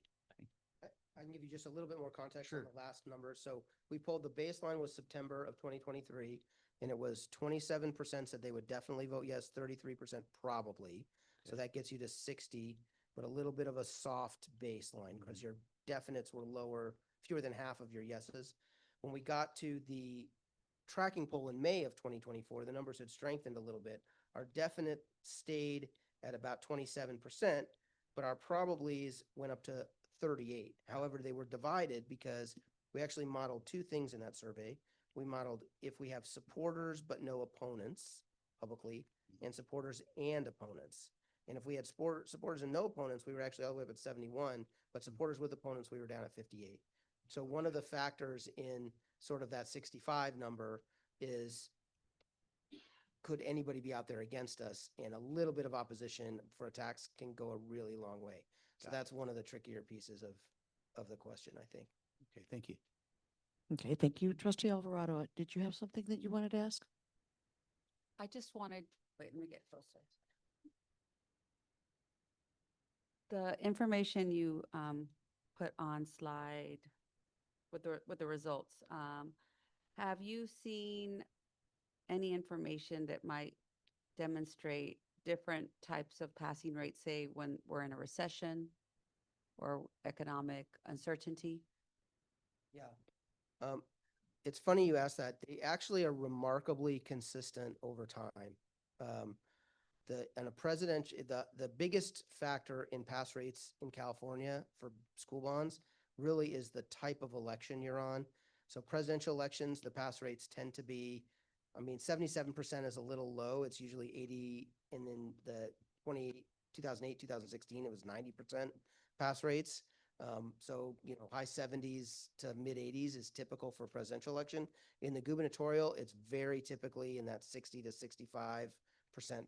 I can give you just a little bit more context on the last number. So we pulled the baseline was September of 2023, and it was 27% said they would definitely vote yes, 33% probably. So that gets you to 60, but a little bit of a soft baseline because your definites were lower, fewer than half of your yeses. When we got to the tracking poll in May of 2024, the numbers had strengthened a little bit. Our definite stayed at about 27%, but our probablys went up to 38. However, they were divided because We actually modeled two things in that survey. We modeled if we have supporters but no opponents publicly, and supporters and opponents. And if we had supporters and no opponents, we were actually all the way up at 71, but supporters with opponents, we were down at 58. So one of the factors in sort of that 65 number is, could anybody be out there against us? And a little bit of opposition for a tax can go a really long way. So that's one of the trickier pieces of the question, I think. Okay, thank you. Okay, thank you. Trustee Alvarado, did you have something that you wanted to ask? I just wanted, wait, let me get closer. The information you put on slide with the results, have you seen any information that might demonstrate different types of passing rates, say when we're in a recession or economic uncertainty? Yeah. It's funny you asked that. They actually are remarkably consistent over time. The biggest factor in pass rates in California for school bonds really is the type of election you're on. So presidential elections, the pass rates tend to be, 77% is a little low. It's usually 80, and then the 2008, 2016, it was 90% pass rates. So, high 70s to mid 80s is typical for a presidential election. In the gubernatorial, it's very typically in that 60 to 65%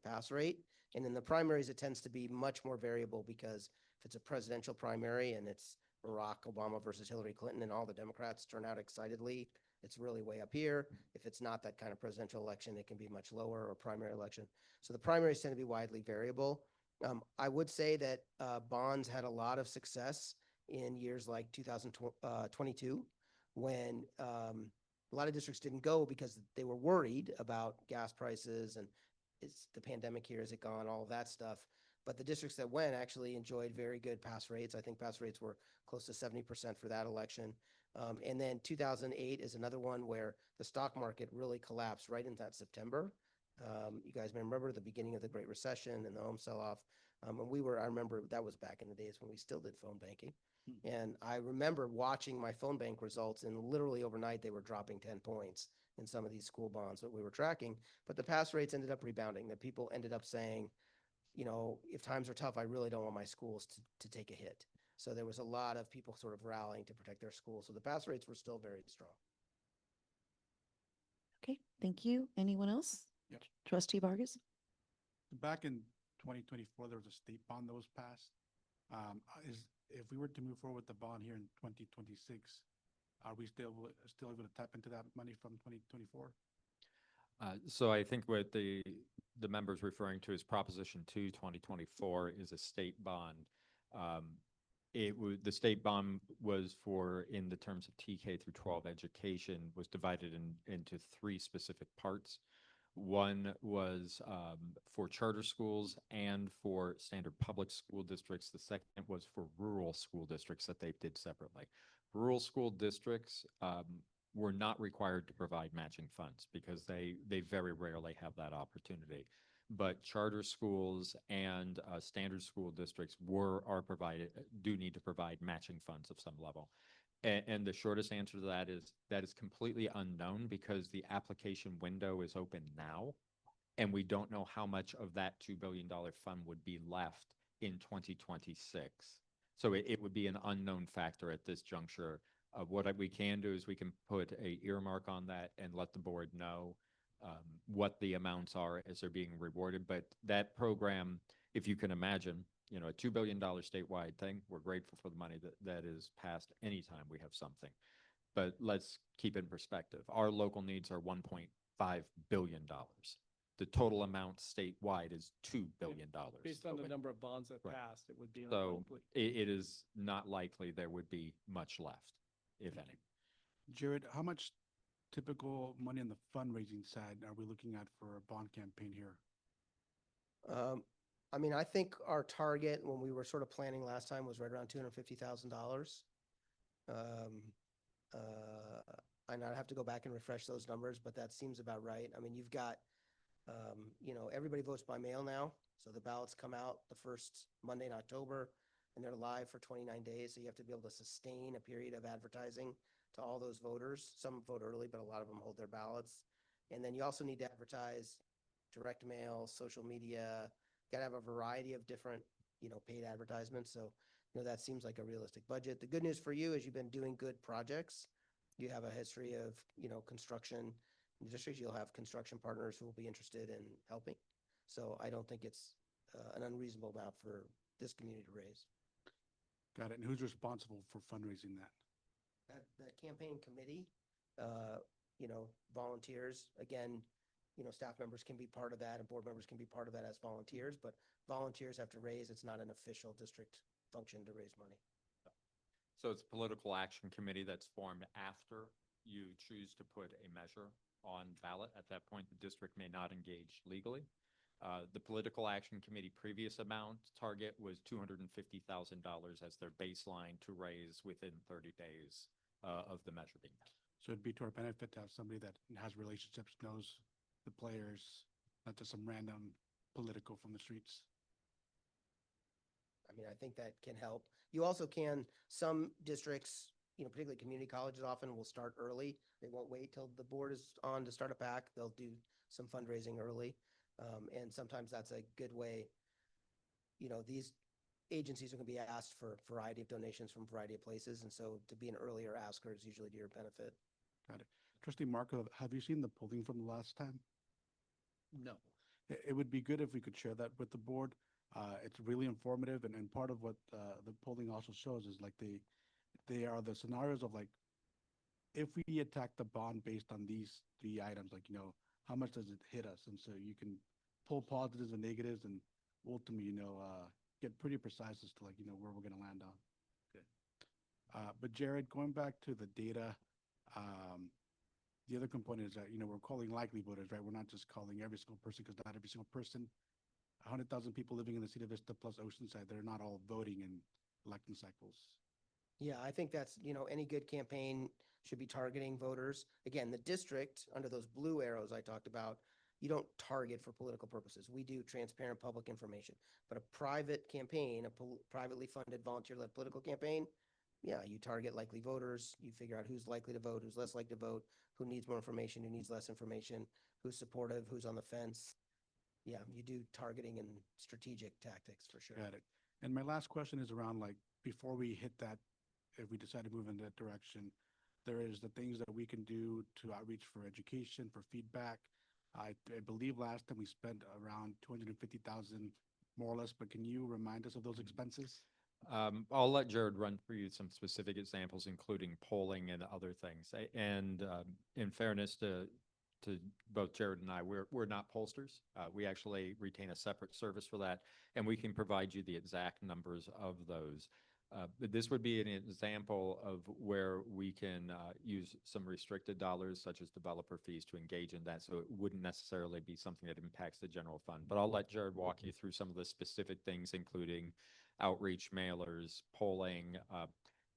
pass rate. And in the primaries, it tends to be much more variable, because if it's a presidential primary and it's Barack Obama versus Hillary Clinton and all the Democrats turn out excitedly, it's really way up here. If it's not that kind of presidential election, it can be much lower, or primary election. So the primaries tend to be widely variable. I would say that bonds had a lot of success in years like 2022, when a lot of districts didn't go because they were worried about gas prices and is the pandemic here, is it gone, all of that stuff. But the districts that went actually enjoyed very good pass rates. I think pass rates were close to 70% for that election. And then 2008 is another one where the stock market really collapsed right in that September. You guys may remember the beginning of the Great Recession and the home sell-off. And I remember that was back in the days when we still did phone banking. And I remember watching my phone bank results, and literally overnight they were dropping 10 points in some of these school bonds that we were tracking. But the pass rates ended up rebounding, that people ended up saying, if times are tough, I really don't want my schools to take a hit. So there was a lot of people sort of rallying to protect their schools. So the pass rates were still very strong. Okay, thank you. Anyone else? Yep. Trustee Vargas? Back in 2024, there was a state bond that was passed. If we were to move forward with the bond here in 2026, are we still able to tap into that money from 2024? So I think what the member's referring to is Proposition 2, 2024 is a state bond. The state bond was for, in the terms of TK through 12 education, was divided into three specific parts. One was for charter schools and for standard public school districts. The second was for rural school districts that they did separately. Rural school districts were not required to provide matching funds because they very rarely have that opportunity. But charter schools and standard school districts do need to provide matching funds of some level. And the shortest answer to that is completely unknown, because the application window is open now, and we don't know how much of that $2 billion fund would be left in 2026. So it would be an unknown factor at this juncture. What we can do is we can put a earmark on that and let the board know what the amounts are as they're being rewarded. But that program, if you can imagine, a $2 billion statewide thing, we're grateful for the money that is passed anytime we have something. But let's keep in perspective. Our local needs are $1.5 billion. The total amount statewide is $2 billion. Based on the number of bonds that passed, it would be So unlikely. it is not likely there would be much left, if any. Jared, how much typical money on the fundraising side are we looking at for a bond campaign here? I think our target when we were sort of planning last time was right around $250,000. And I'd have to go back and refresh those numbers, but that seems about right. You've got, everybody votes by mail now. So the ballots come out the first Monday in October, and they're live for 29 days. So you have to be able to sustain a period of advertising to all those voters. Some vote early, but a lot of them hold their ballots. And then you also need to advertise direct mail, social media, gotta have a variety of different, paid advertisements. So, that seems like a realistic budget. The good news for you is you've been doing good projects. You have a history of, construction in the district. You'll have construction partners who will be interested in helping. So I don't think it's an unreasonable amount for this community to raise. Got it. And who's responsible for fundraising that? The campaign committee, volunteers, again, staff members can be part of that and board members can be part of that as volunteers, but volunteers have to raise. It's not an official district function to raise money. So it's a political action committee that's formed after you choose to put a measure on ballot. At that point, the district may not engage legally. The political action committee previous amount target was $250,000 as their baseline to raise within 30 days of the measure being met. So it'd be to our benefit to have somebody that has relationships, knows the players, not just some random political from the streets. I mean, I think that can help. You also can, some districts, particularly community colleges often will start early. They won't wait till the board is on to start a PAC. They'll do some fundraising early. And sometimes that's a good way. These agencies are going to be asked for a variety of donations from a variety of places. And so to be an earlier asker is usually to your benefit. Got it. Trustee Marco, have you seen the polling from the last time? No. It would be good if we could share that with the board. It's really informative, and part of what the polling also shows is like they are the scenarios of like, if we attack the bond based on these three items, like, how much does it hit us? And so you can pull positives and negatives and ultimately, get pretty precise as to like, where we're going to land on. Good. But Jared, going back to the data, the other component is that, we're calling likely voters, right? We're not just calling every single person because not every single person, 100,000 people living in the city of Vista plus Oceanside, they're not all voting in election cycles. Yeah, I think that's, any good campaign should be targeting voters. Again, the district, under those blue arrows I talked about, you don't target for political purposes. We do transparent public information. But a private campaign, privately funded volunteer-led political campaign, yeah, you target likely voters. You figure out who's likely to vote, who's less likely to vote, who needs more information, who needs less information, who's supportive, who's on the fence. Yeah, you do targeting and strategic tactics for sure. Got it. And my last question is around like, before we hit that, if we decide to move in that direction, there is the things that we can do to outreach for education, for feedback. I believe last time we spent around 250,000 more or less, but can you remind us of those expenses? I'll let Jared run through you some specific examples, including polling and other things. And in fairness to both Jared and I, we're not pollsters. We actually retain a separate service for that, and we can provide you the exact numbers of those. But this would be an example of where we can use some restricted dollars, such as developer fees, to engage in that. So it wouldn't necessarily be something that impacts the general fund. But I'll let Jared walk you through some of the specific things, including outreach, mailers, polling.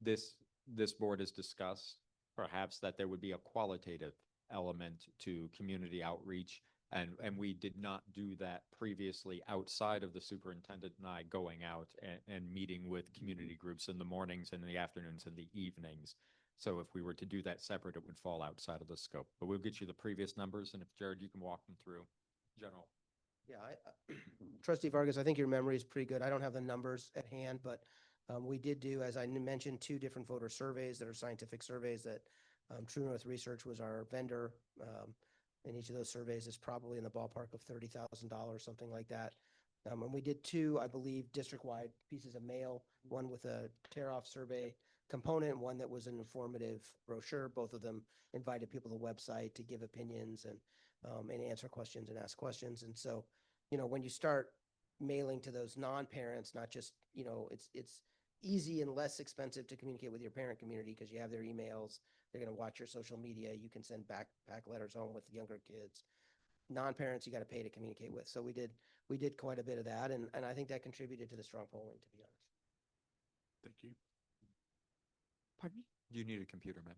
This board has discussed perhaps that there would be a qualitative element to community outreach. And we did not do that previously outside of the superintendent and I going out and meeting with community groups in the mornings and in the afternoons and the evenings. So if we were to do that separate, it would fall outside of the scope. But we'll get you the previous numbers, and if Jared, you can walk them through general. Yeah, Trustee Vargas, I think your memory is pretty good. I don't have the numbers at hand, but we did do, as I mentioned, 2 different voter surveys that are scientific surveys that True North Research was our vendor. And each of those surveys is probably in the ballpark of $30,000, something like that. And we did 2, I believe, district-wide pieces of mail, one with a tear-off survey component, one that was an informative brochure. Both of them invited people to the website to give opinions and answer questions and ask questions. And so, when you start mailing to those non-parents, not just, it's easy and less expensive to communicate with your parent community because you have their emails. They're going to watch your social media. You can send back letters home with younger kids. Non-parents, you got to pay to communicate with. So we did quite a bit of that, and I think that contributed to the strong polling, to be honest. Thank you. Pardon me? Do you need a computer, ma'am?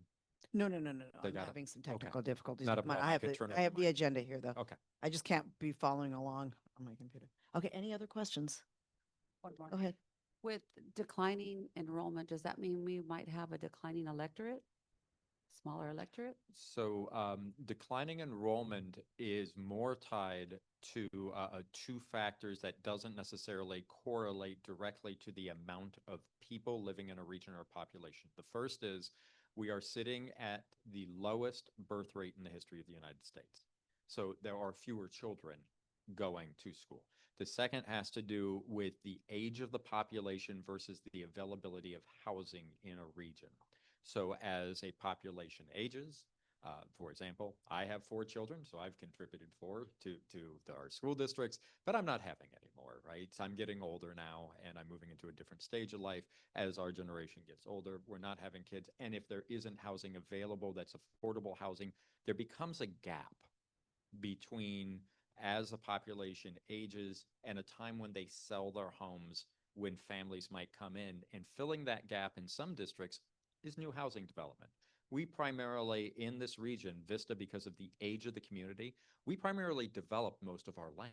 No. They I'm got it? having some Okay. technical difficulties. Not a with mine. problem. I can turn it I have on. the agenda here, though. Okay. I just can't be following along on my computer. Okay, any other questions? One more. Go ahead. With declining enrollment, does that mean we might have a declining electorate? smaller electorate? So declining enrollment is more tied to two factors that doesn't necessarily correlate directly to the amount of people living in a region or population. The first is we are sitting at the lowest birth rate in the history of the United States. So there are fewer children going to school. The second has to do with the age of the population versus the availability of housing in a region. So as a population ages, for example, I have 4 children, so I've contributed 4 to our school districts, but I'm not having any more, right? I'm getting older now, and I'm moving into a different stage of life. As our generation gets older, we're not having kids, and if there isn't housing available that's affordable housing, there becomes a gap between as the population ages and a time when they sell their homes, when families might come in, and filling that gap in some districts is new housing development. We primarily, in this region, Vista, because of the age of the community, we primarily develop most of our land.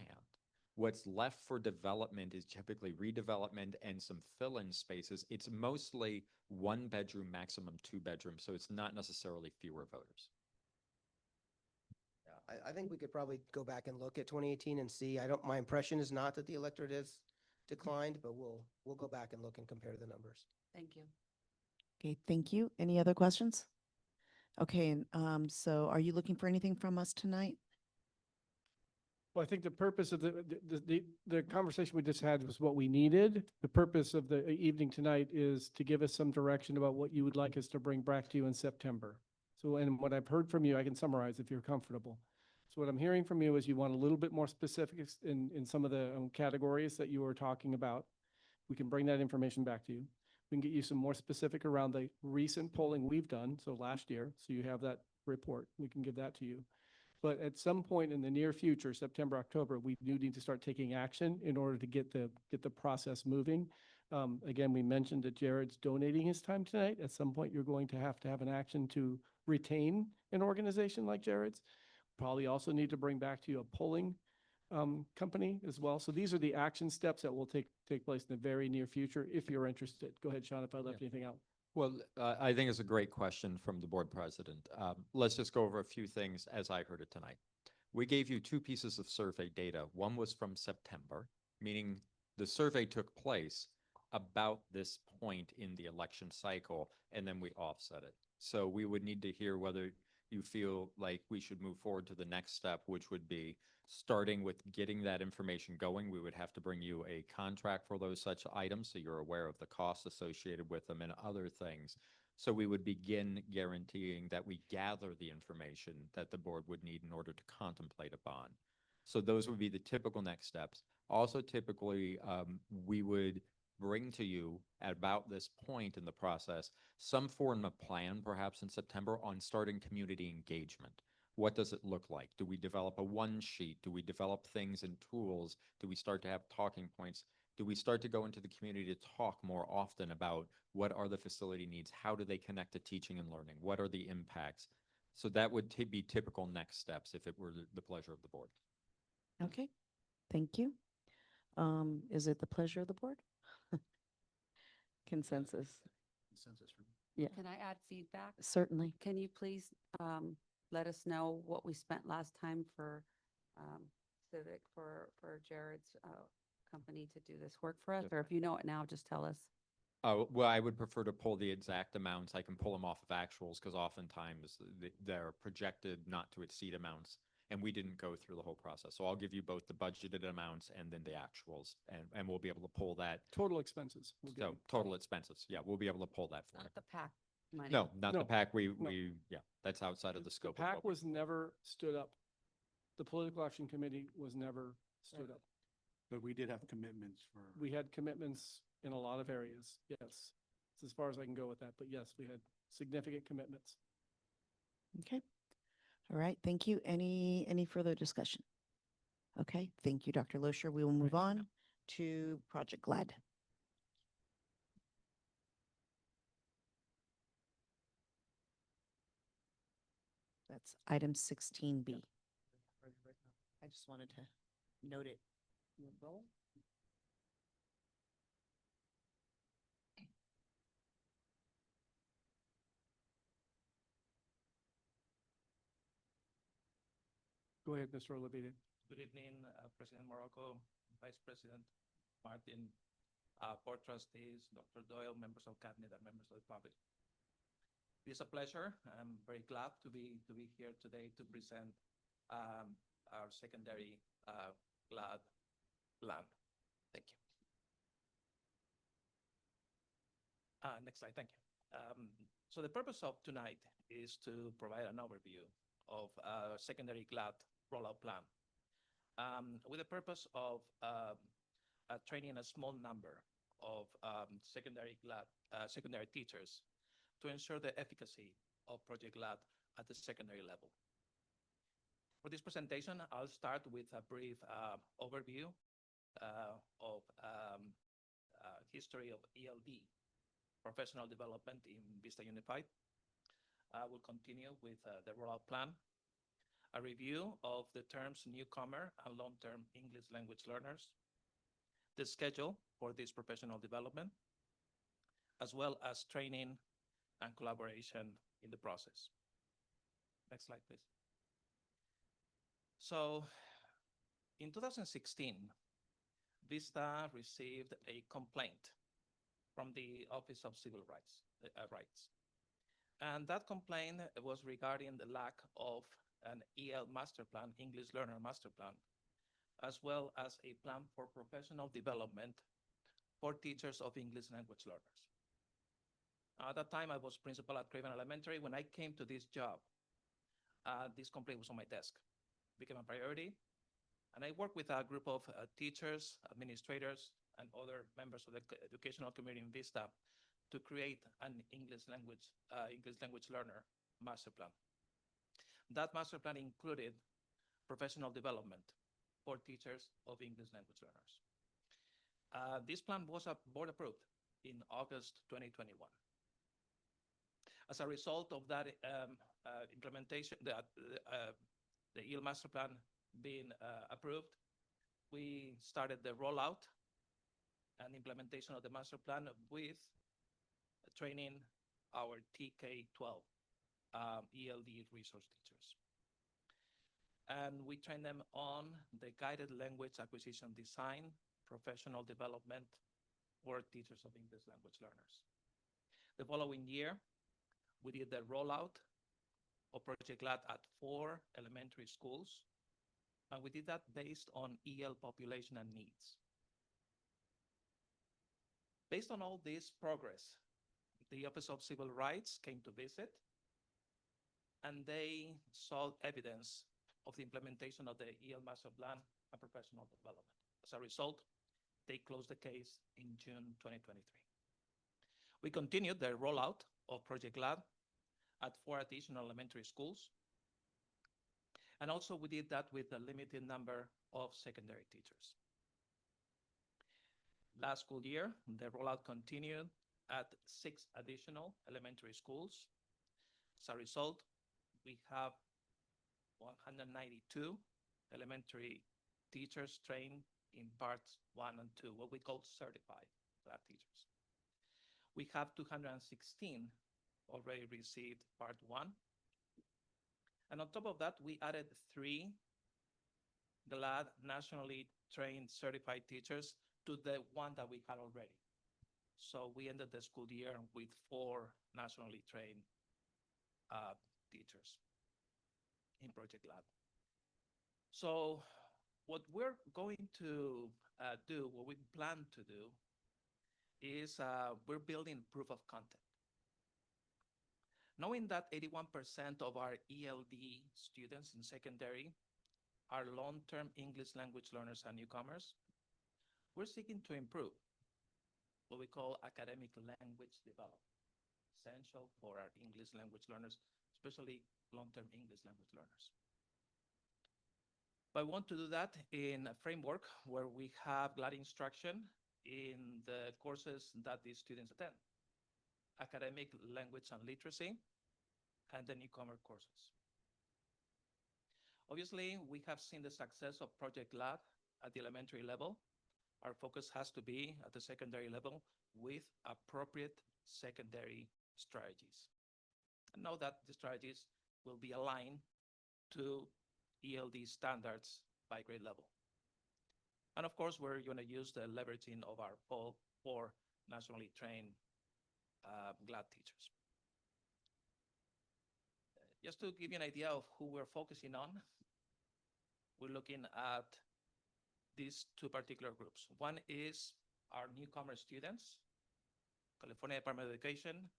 What's left for development is typically redevelopment and some fill-in spaces. It's mostly 1 bedroom, maximum 2 bedrooms, so it's not necessarily fewer voters. Yeah, I think we could probably go back and look at 2018 and see. My impression is not that the electorate has declined, but we'll go back and look and compare the numbers. Thank you. Okay, thank you. Any other questions? Okay, and so are you looking for anything from us tonight? Well, I think the purpose of the conversation we just had was what we needed. The purpose of the evening tonight is to give us some direction about what you would like us to bring back to you in September. So, and what I've heard from you, I can summarize if you're comfortable. So what I'm hearing from you is you want a little bit more specifics in some of the categories that you were talking about. We can bring that information back to you. We can get you some more specific around the recent polling we've done, so last year, so you have that report. We can give that to you. But at some point in the near future, September, October, we do need to start taking action in order to get the process moving. Again, we mentioned that Jared's donating his time tonight. At some point, you're going to have an action to retain an organization like Jared's. Probably also need to bring back to you a polling company as well. So these are the action steps that will take place in the very near future if you're interested. Go ahead, Sean, if I left anything out. Well, I think it's a great question from the board president. Let's just go over a few things as I heard it tonight. We gave you 2 pieces of survey data. One was from September, meaning the survey took place about this point in the election cycle, and then we offset it. So we would need to hear whether you feel like we should move forward to the next step, which would be starting with getting that information going. We would have to bring you a contract for those such items so you're aware of the costs associated with them and other things. So we would begin guaranteeing that we gather the information that the board would need in order to contemplate a bond. So those would be the typical next steps. Also, typically, we would bring to you at about this point in the process some form of plan, perhaps in September, on starting community engagement. What does it look like? Do we develop a 1 sheet? Do we develop things and tools? Do we start to have talking points? Do we start to go into the community to talk more often about what are the facility needs? How do they connect to teaching and learning? What are the impacts? So that would be typical next steps if it were the pleasure of the board. Okay, thank you. Is it the pleasure of the board? Consensus. Consensus for me. Yeah, Can I add feedback? certainly. Can you please let us know what we spent last time for Civic, for Jared's company to do this work for us? Or if you know it now, just tell us. Oh, well, I would prefer to pull the exact amounts. I can pull them off of actuals because oftentimes they're projected not to exceed amounts, and we didn't go through the whole process. So I'll give you both the budgeted amounts and then the actuals, and we'll be able to pull that. Total expenses. So total expenses. Yeah, we'll be able to pull that for you. Not the PAC money. No, not No. the PAC. No. Yeah, that's outside of the scope. of PAC what we- was never stood up. The Political Action Committee was never stood up. But we did have commitments for. We had commitments in a lot of areas, yes. It's as far as I can go with that, but yes, we had significant commitments. Okay. All right, thank you. Any further discussion? Okay, thank you, Dr. Loescher. We will move on to Project GLAD. That's item 16B. I just wanted to note it. Go ahead, Mr. Olivide. Good evening, President Morocco, Vice President Martin, Board Trustees, Dr. Doyle, members of Cabinet, and members of the public. It is a pleasure. I'm very glad to be here today to present our secondary GLAD plan. Thank you. Next slide, thank you. So the purpose of tonight is to provide an overview of secondary GLAD rollout plan with the purpose of training a small number of secondary teachers to ensure the efficacy of Project GLAD at the secondary level. For this presentation, I'll start with a brief overview of history of ELD, professional development in Vista Unified. I will continue with the rollout plan, a review of the terms newcomer and long-term English language learners, the schedule for this professional development, as well as training and collaboration in the process. Next slide, please. So in 2016, Vista received a complaint from the Office of Civil Rights. And that complaint was regarding the lack of an EL master plan, English Learner Master Plan, as well as a plan for professional development for teachers of English language learners. At that time, I was principal at Craven Elementary. When I came to this job, this complaint was on my desk. It became a priority. And I worked with a group of teachers, administrators, and other members of the educational community in Vista to create an English language learner master plan. That master plan included professional development for teachers of English language learners. This plan was board approved in August 2021. As a result of that implementation, the EL master plan being approved, we started the rollout and implementation of the master plan with training our TK-12 ELD resource teachers. And we train them on the guided language acquisition design, professional development for teachers of English language learners. The following year, we did the rollout of Project GLAD at 4 elementary schools, and we did that based on EL population and needs. Based on all this progress, the Office of Civil Rights came to visit, and they saw evidence of the implementation of the EL Master Plan and professional development. As a result, they closed the case in June 2023. We continued the rollout of Project GLAD at 4 additional elementary schools. And also we did that with a limited number of secondary teachers. Last school year, the rollout continued at 6 additional elementary schools. As a result, we have 192 elementary teachers trained in parts 1 and 2, what we call certified GLAD teachers. We have 216 already received part 1. And on top of that, we added 3 GLAD nationally trained certified teachers to the one that we had already. So we ended the school year with 4 nationally trained teachers in Project GLAD. So what we're going to do, what we plan to do, is we're building proof of content. Knowing that 81% of our ELD students in secondary are long-term English language learners and newcomers, we're seeking to improve what we call academic language development, essential for our English language learners, especially long-term English language learners. But I want to do that in a framework where we have GLAD instruction in the courses that these students attend: academic language and literacy, and the newcomer courses. Obviously, we have seen the success of Project GLAD at the elementary level. Our focus has to be at the secondary level with appropriate secondary strategies. And know that the strategies will be aligned to ELD standards by grade level. And of course, we're going to use the leveraging of our four nationally trained GLAD teachers. Just to give you an idea of who we're focusing on, we're looking at these two particular groups. One is our newcomer students. California Department of Education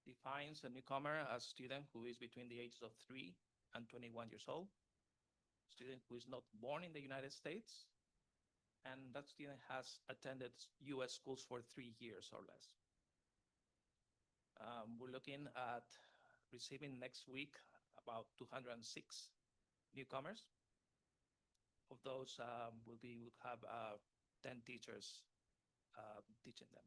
defines a newcomer as a student who is between the ages of 3 and 21 years old, student who is not born in the United States, and that student has attended US schools for 3 years or less. We're looking at receiving next week about 206 newcomers. Of those, we'll have 10 teachers teaching them.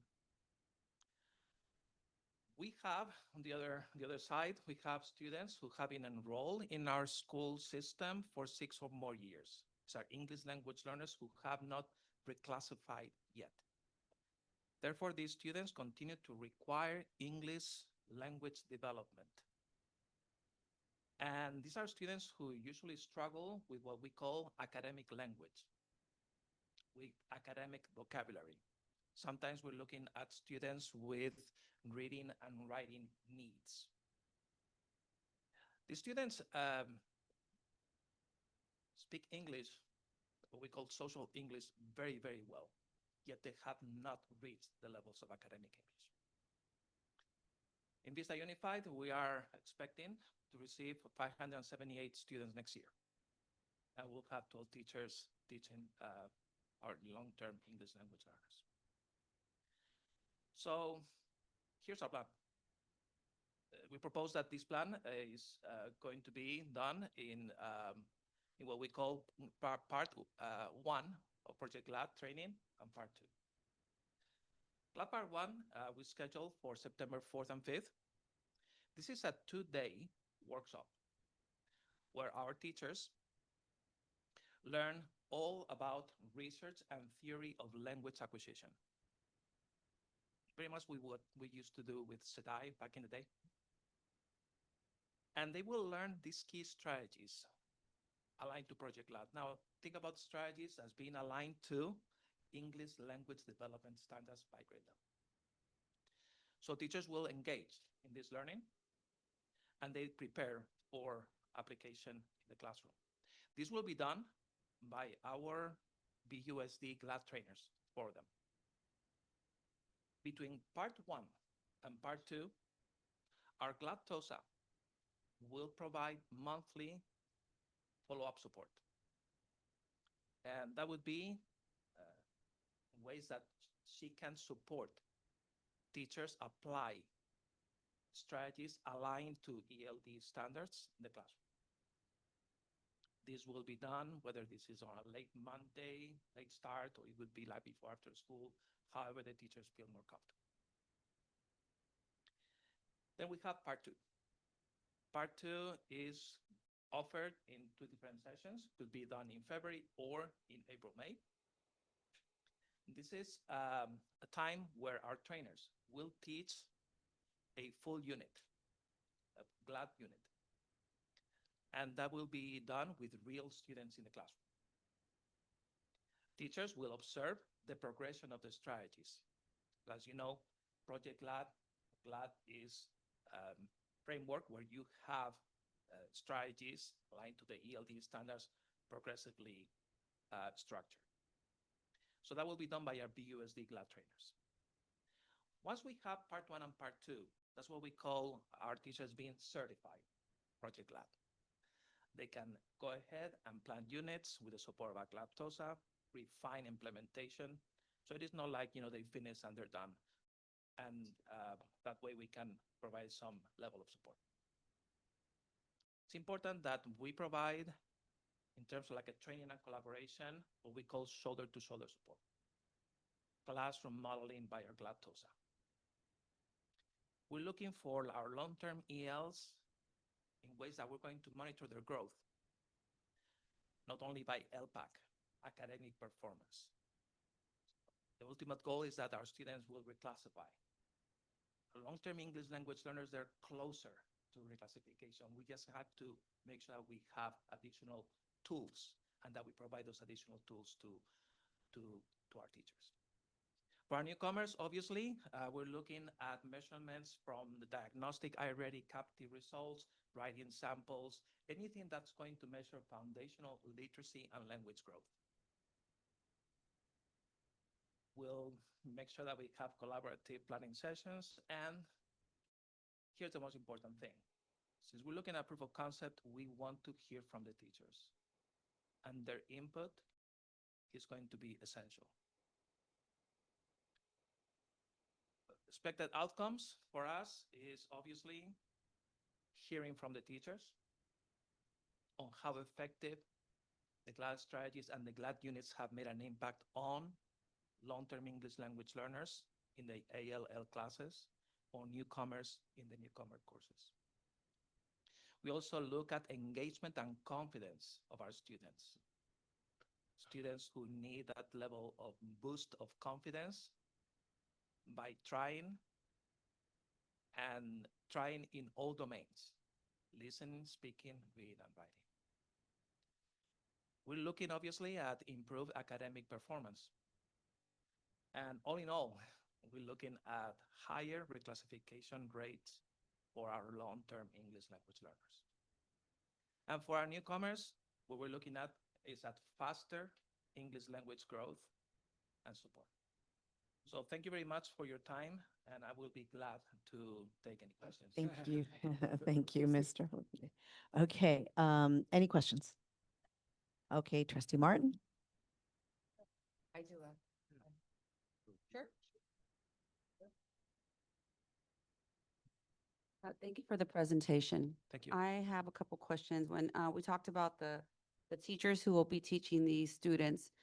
We have, on the other side, we have students who have been enrolled in our school system for 6 or more years. These are English language learners who have not reclassified yet. Therefore, these students continue to require English language development. And these are students who usually struggle with what we call academic language, with academic vocabulary. Sometimes we're looking at students with reading and writing needs. The students speak English, what we call social English, very, very well, yet they have not reached the levels of academic English. In Vista Unified, we are expecting to receive 578 students next year. And we'll have 12 teachers teaching our long-term English language learners. So here's our plan. We propose that this plan is going to be done in what we call part 1 of Project GLAD training and part 2. GLAD part 1 we scheduled for September 4th and 5th. This is a 2-day workshop where our teachers learn all about research and theory of language acquisition. Very much what we used to do with SEDAI back in the day. And they will learn these key strategies aligned to Project GLAD. Now, think about strategies as being aligned to English language development standards by grade level. So teachers will engage in this learning and they prepare for application in the classroom. This will be done by our BUSD GLAD trainers for them. Between part 1 and part 2, our GLAD TOSA will provide monthly follow-up support. And that would be ways that she can support teachers apply strategies aligned to ELD standards in the classroom. This will be done whether this is on a late Monday, late start, or it would be like before after school, however the teachers feel more comfortable. Then we have part 2. Part 2 is offered in 2 different sessions, could be done in February or in April, May. This is a time where our trainers will teach a full unit, a GLAD unit. And that will be done with real students in the classroom. Teachers will observe the progression of the strategies. As you know, Project GLAD is a framework where you have strategies aligned to the ELD standards progressively structured. So that will be done by our BUSD GLAD trainers. Once we have part 1 and part 2, that's what we call our teachers being certified, Project GLAD. They can go ahead and plan units with the support of our GLAD TOSA, refine implementation. So it is not like, they finish and they're done. And that way we can provide some level of support. It's important that we provide, in terms of like a training and collaboration, what we call shoulder-to-shoulder support. Classroom modeling by our GLAD TOSA. We're looking for our long-term ELs in ways that we're going to monitor their growth, not only by LPAC, academic performance. The ultimate goal is that our students will reclassify. Long-term English language learners, they're closer to reclassification. We just have to make sure that we have additional tools and that we provide those additional tools to, to our teachers. For our newcomers, obviously, we're looking at measurements from the diagnostic I-ready CAPTI results, writing samples, anything that's going to measure foundational literacy and language growth. We'll make sure that we have collaborative planning sessions. And here's the most important thing. Since we're looking at proof of concept, we want to hear from the teachers. And their input is going to be essential. Expected outcomes for us is obviously hearing from the teachers on how effective the GLAD strategies and the GLAD units have made an impact on long-term English language learners in the ALL classes or newcomers in the newcomer courses. We also look at engagement and confidence of our students. Students who need that level of boost of confidence by trying in all domains, listening, speaking, reading, and writing. We're looking obviously at improved academic performance. And all in all, we're looking at higher reclassification rates for our long-term English language learners. And for our newcomers, what we're looking at is at faster English language growth and support. So thank you very much for your time, and I will be glad to take any questions. Thank you. Thank you, Mr. Hope. Okay, any questions? Okay, Trustee Martin? I do. Sure. Thank you for the presentation. Thank you. I have a couple questions. When we talked about the teachers who will be teaching these students,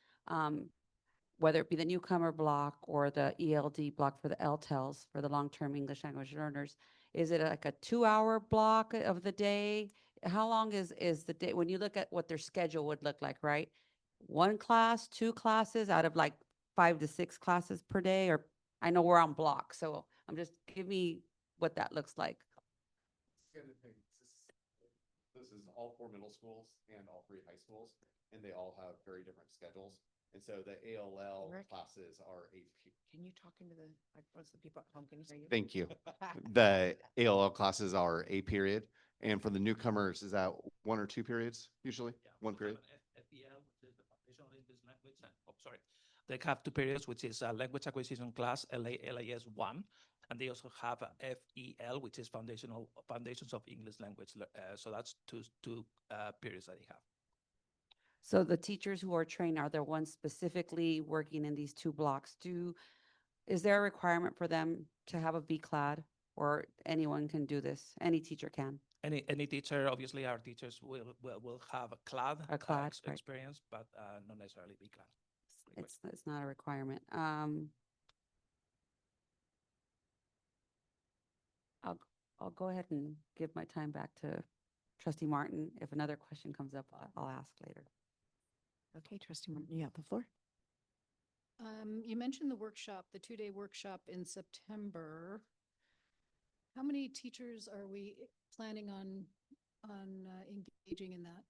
whether it be the newcomer block or the ELD block for the LTELs, for the long-term English language learners, is it like a 2-hour block of the day? How long is the day, when you look at what their schedule would look like, right? 1 class, 2 classes out of like 5 to 6 classes per day? Or I know we're on block, so I'm just, give me what that looks like. This is all 4 middle schools and all 3 high schools, and they all have very different schedules. And so the ALL Rick? classes are Can you talk into the microphone so the people at home can hear you? Thank you. The ALL classes are a period, and for the newcomers, is that 1 or 2 periods usually? Yeah, 1 we have period. an FEL, which is the foundational English language. Sorry. They have 2 periods, which is a language acquisition class, LAS 1, and they also have a FEL, which is foundations of English language. So that's two periods that they have. So the teachers who are trained, are there ones specifically working in these 2 blocks? Is there a requirement for them to have a BCLAD, or anyone can do this? Any teacher can? Any teacher, obviously our teachers will have a CLAD, right. experience, but not necessarily BCLAD. It's not a requirement. I'll go ahead and give my time back to Trustee Martin. If another question comes up, I'll ask later. Okay, Trustee Martin, you have the floor. You mentioned the workshop, the 2-day workshop in September. How many teachers are we planning on engaging in that?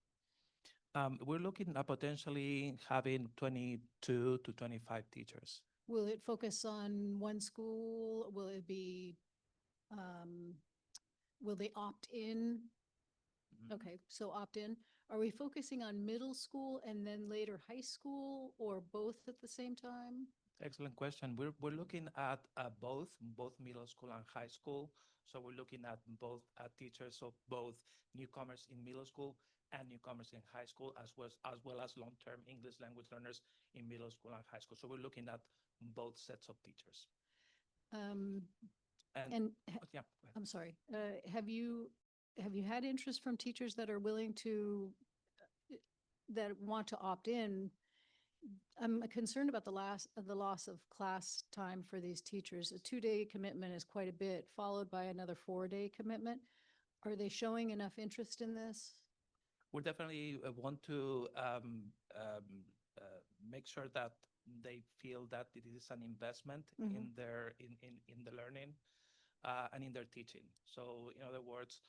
We're looking at potentially having 22 to 25 teachers. Will it focus on one school? Will it be, will they opt in? Okay, so opt in. Are we focusing on middle school and then later high school, or both at the same time? Excellent question. We're looking at both middle school and high school. So we're looking at both teachers of both newcomers in middle school and newcomers in high school, as well as long-term English language learners in middle school and high school. So we're looking at both sets of teachers. Yeah, I'm sorry. Have you had interest from teachers that are willing to, that want to opt in? I'm concerned about the loss of class time for these teachers. A 2-day commitment is quite a bit, followed by another 4-day commitment. Are they showing enough interest in this? We definitely want to make sure that they feel that it is an investment in their in the learning and in their teaching. So in other words,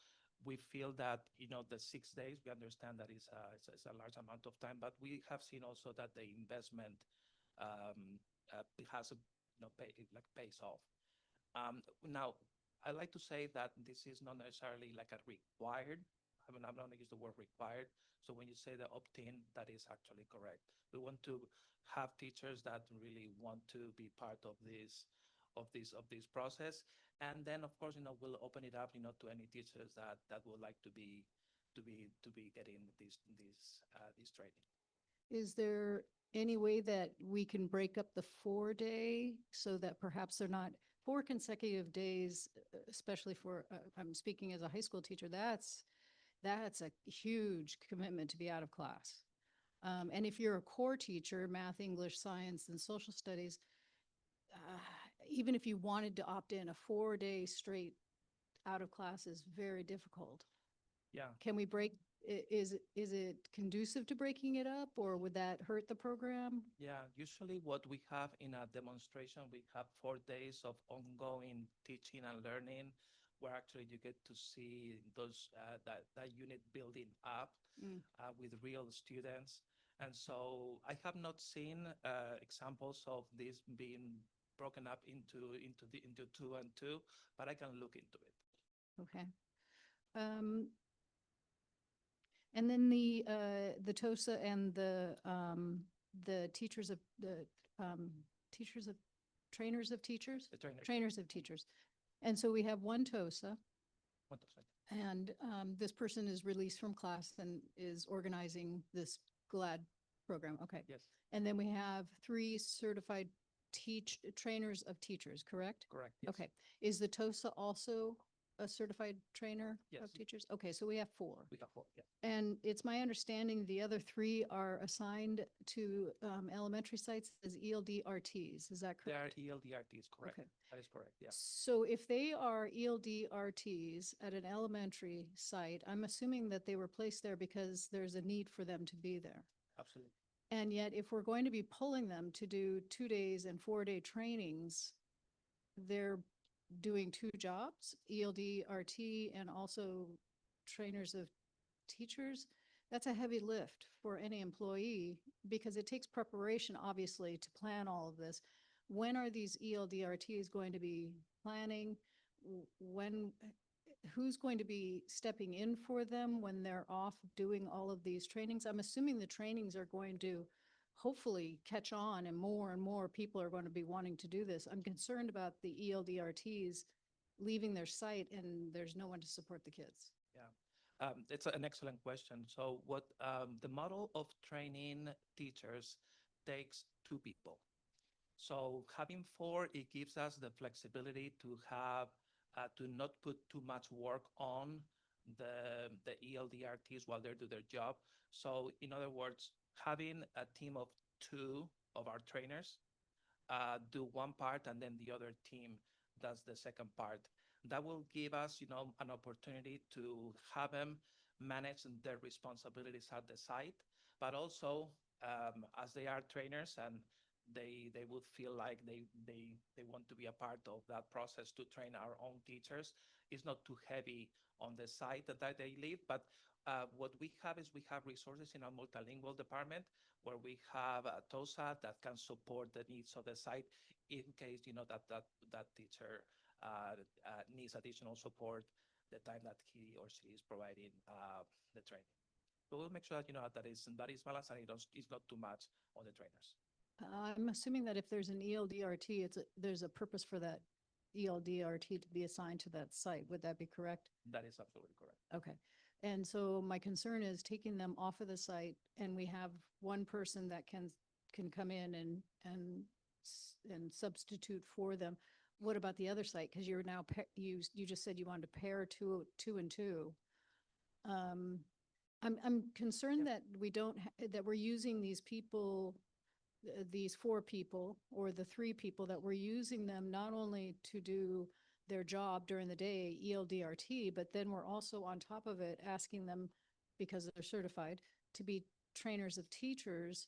We feel that, the 6 days, we understand that it's a large amount of time, but we have seen also that the investment it has pays off. Now, I like to say that this is not necessarily like a required. I'm not going to use the word required. So when you say the opt-in, that is actually correct. We want to have teachers that really want to be part of this process, and then of course, we'll open it up, to any teachers that would like to be getting this training. Is there any way that we can break up the 4-day so that perhaps they're not 4 consecutive days, especially for, I'm speaking as a high school teacher, that's a huge commitment to be out of class. And if you're a core teacher, math, English, science, and social studies, even if you wanted to opt in, a 4-day straight out of class is very difficult. Yeah. Can we break, is it conducive to breaking it up, or would that hurt the program? Yeah, usually what we have in a demonstration, we have 4 days of ongoing teaching and learning, where actually you get to see that unit building up with real students. And so I have not seen examples of this being broken up into 2 and 2, but I can look into it. Okay. And then the TOSA and the teachers of trainers of teachers? The trainers. Trainers of teachers. And so we have one TOSA, What does that? and this person is released from class and is organizing this GLAD program. Okay. Yes. And then we have 3 certified trainers of teachers, correct? Correct. Yes. Okay. Is the TOSA also a certified trainer Yes. of teachers? Okay, so we have 4. We have 4. Yeah. And it's my understanding the other 3 are assigned to elementary sites as ELDRTs. Is that They correct? are ELDRTs, correct. Okay. That is correct. Yeah. So if they are ELDRTs at an elementary site, I'm assuming that they were placed there because there's a need for them to be there. Absolutely. And yet, if we're going to be pulling them to do 2 days and 4-day trainings, they're doing 2 jobs, ELDRT and also trainers of teachers. That's a heavy lift for any employee because it takes preparation, obviously, to plan all of this. When are these ELDRTs going to be planning? Who's going to be stepping in for them when they're off doing all of these trainings? I'm assuming the trainings are going to hopefully catch on and more people are going to be wanting to do this. I'm concerned about the ELDRTs leaving their site and there's no one to support the kids. Yeah. It's an excellent question. So what the model of training teachers takes 2 people. So having 4, it gives us the flexibility to have to not put too much work on the ELDRTs while they do their job. So in other words, having a team of 2 of our trainers do one part and then the other team does the second part. That will give us, an opportunity to have them manage their responsibilities at the site, but also as they are trainers and they would feel like they want to be a part of that process to train our own teachers. It's not too heavy on the site that they live, but what we have is we have resources in our multilingual department where we have a TOSA that can support the needs of the site in case that teacher needs additional support the time that he or she is providing the training. So we'll make sure that that is balanced and it's not too much on the trainers. I'm assuming that if there's an ELDRT, there's a purpose for that ELDRT to be assigned to that site. Would that be correct? That is absolutely correct. Okay. And so my concern is taking them off of the site and we have one person that can come in and substitute for them. What about the other site? Because you're now, you just said you wanted to pair two and two. I'm concerned that that we're using these people, these 4 people or the 3 people, that we're using them not only to do their job during the day, ELDRT, but then we're also on top of it asking them, because they're certified, to be trainers of teachers.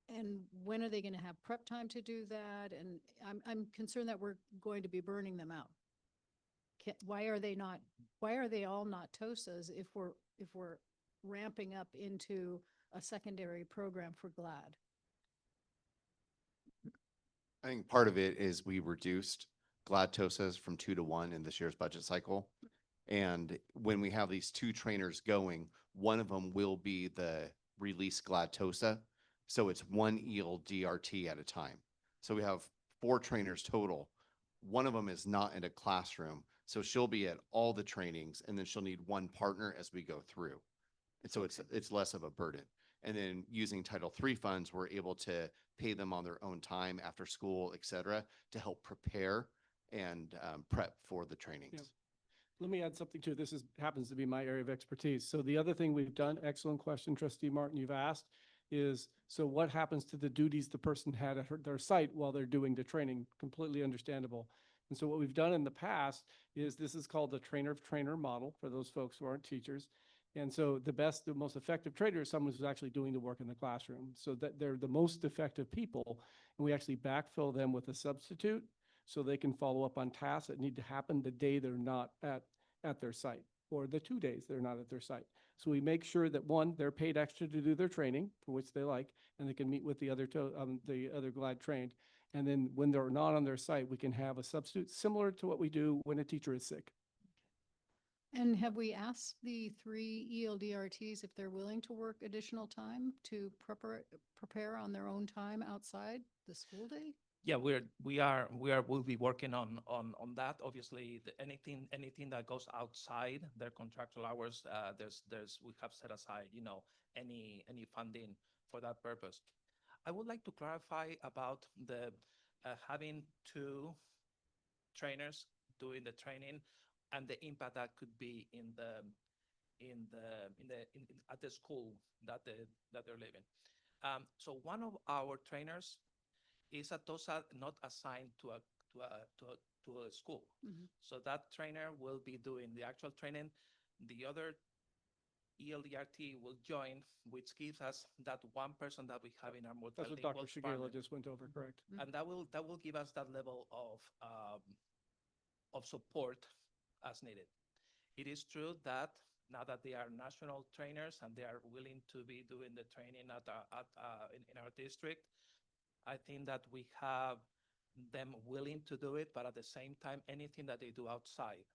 And when are they going to have prep time to do that? And I'm concerned that we're going to be burning them out. why are they not, why are they all not TOSAs if we're ramping up into a secondary program for GLAD? I think part of it is we reduced GLAD TOSAs from 2 to 1 in this year's budget cycle. And when we have these 2 trainers going, one of them will be the release GLAD TOSA. So it's 1 ELDRT at a time. So we have 4 trainers total. One of them is not in a classroom. So she'll be at all the trainings, and then she'll need 1 partner as we go through. And so it's less of a burden. And then using Title III funds, we're able to pay them on their own time after school, et cetera, to help prepare and prep for the trainings. Yeah. Let me add something too. This happens to be my area of expertise. So the other thing we've done, excellent question, Trustee Martin, you've asked, is so what happens to the duties the person had at their site while they're doing the training? Completely understandable. And so what we've done in the past is this is called the trainer of trainer model for those folks who aren't teachers. And so the most effective trainer is someone who's actually doing the work in the classroom, so that they're the most effective people. And we actually backfill them with a substitute so they can follow up on tasks that need to happen the day they're not at their site, or the 2 days they're not at their site. So we make sure that 1, they're paid extra to do their training, for which they like, and they can meet with the other GLAD trained. And then when they're not on their site, we can have a substitute similar to what we do when a teacher is sick. And have we asked the 3 ELDRTs if they're willing to work additional time to prepare on their own time outside the school day? Yeah, we'll be working on that. Obviously, anything that goes outside their contractual hours, we have set aside, any funding for that purpose. I would like to clarify about the having 2 trainers doing the training and the impact that could be at the school that they're living. So one of our trainers is a TOSA not assigned to a school. So that trainer will be doing the actual training. The other ELDRT will join, which gives us that 1 person that we have in our That's what Dr. Shigella just went over, correct? And that will give us that level of support as needed. It is true that now that they are national trainers and they are willing to be doing the training in our district, I think that we have them willing to do it, but at the same time, anything that they do outside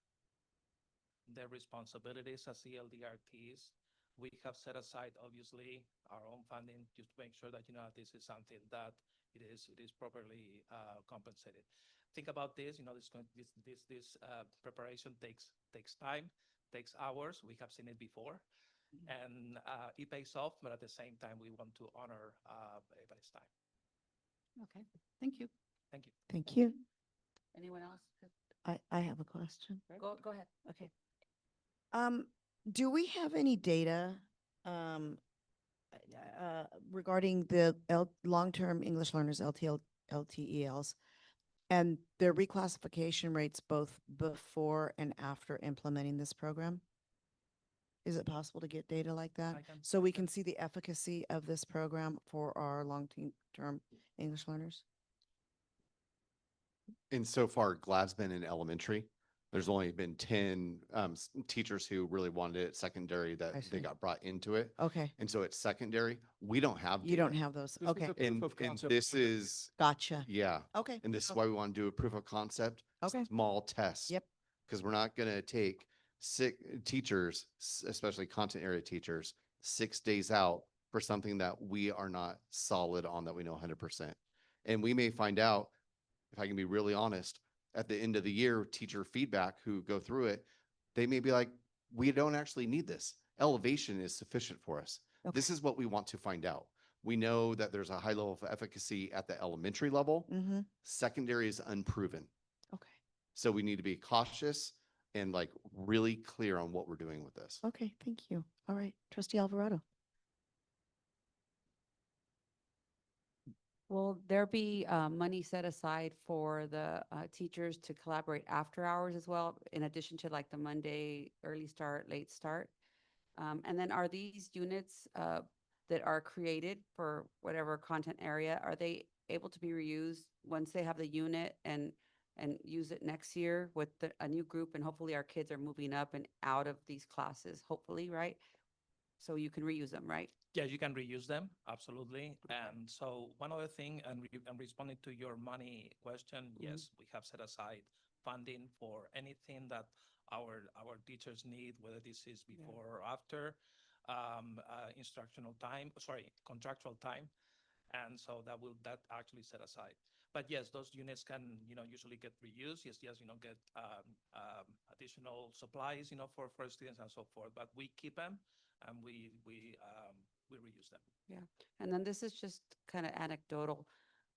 their responsibilities as ELDRTs, we have set aside, obviously, our own funding just to make sure that, this is something that it is properly compensated. Think about this, this preparation takes time, takes hours. We have seen it before, and it pays off, but at the same time, we want to honor everybody's time. Okay, thank you. Thank you. Thank you. Anyone else? I have a question. Go ahead. Okay. Do we have any data regarding the long-term English learners, LTELs, and their reclassification rates both before and after implementing this program? Is it possible to get data like that? So we can see the efficacy of this program for our long-term English learners? And so far, GLAD's been in elementary. There's only been 10 teachers who really wanted it secondary that they got brought into it. Okay. And so it's secondary. We don't have You data. don't have those. This was Okay. a proof And of concept. this is, Gotcha. yeah. Okay. And this is why we want to do a proof of concept. Okay. Small test. Yep. Because we're not going to take teachers, especially content area teachers, 6 days out for something that we are not solid on, that we know 100%. And we may find out, if I can be really honest, at the end of the year, teacher feedback who go through it, they may be like, we don't actually need this. Elevation is sufficient for us. Okay. This is what we want to find out. We know that there's a high level of efficacy at the elementary level. Mm-hmm. Secondary is unproven. Okay. So we need to be cautious and like really clear on what we're doing with this. Okay. Thank you. All right. Trustee Alvarado. Will there be money set aside for the teachers to collaborate after hours as well, in addition to like the Monday early start, late start? And then are these units that are created for whatever content area, are they able to be reused once they have the unit and and use it next year with a new group, and hopefully our kids are moving up and out of these classes, hopefully, right? So you can reuse them, right? Yeah, you can reuse them, absolutely. And so one other thing, and responding to your money question, yes, we have set aside funding for anything that our teachers need, whether this is before or after instructional time, sorry, contractual time. And so that actually set aside. But yes, those units can, usually get reused. Yes, get additional supplies, for students and so forth. But we keep them and we reuse them. Yeah. And then this is just kind of anecdotal.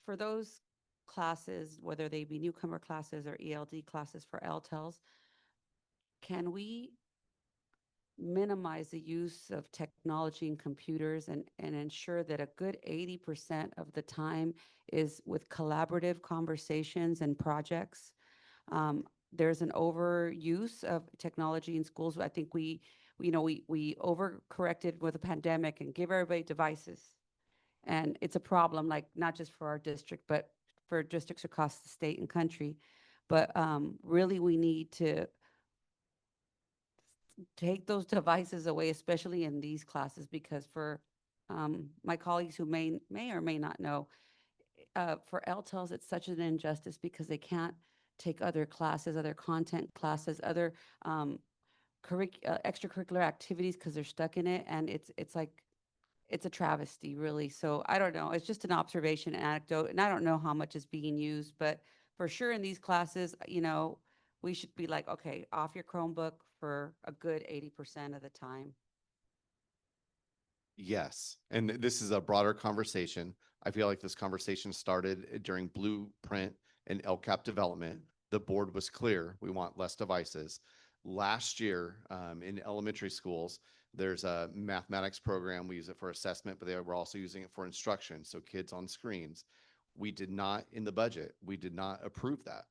For those classes, whether they be newcomer classes or ELD classes for LTELs, can we minimize the use of technology and computers and ensure that a good 80% of the time is with collaborative conversations and projects? There's an overuse of technology in schools. I think we overcorrected with the pandemic and give everybody devices. And it's a problem, like not just for our district, but for districts across the state and country. But really, we need to take those devices away, especially in these classes, because for my colleagues who may or may not know, for LTELs, it's such an injustice because they can't take other classes, other content classes, other extracurricular activities because they're stuck in it, and it's like it's a travesty, really. So I don't know. It's just an observation, anecdote, and I don't know how much is being used, but for sure in these classes, we should be like, okay, off your Chromebook for a good 80% of the time. Yes, and this is a broader conversation. I feel like this conversation started during Blueprint and LCAP development. The board was clear, we want less devices. Last year, in elementary schools, there's a mathematics program. We use it for assessment, but they were also using it for instruction, so kids on screens. We did not, in the budget, we did not approve that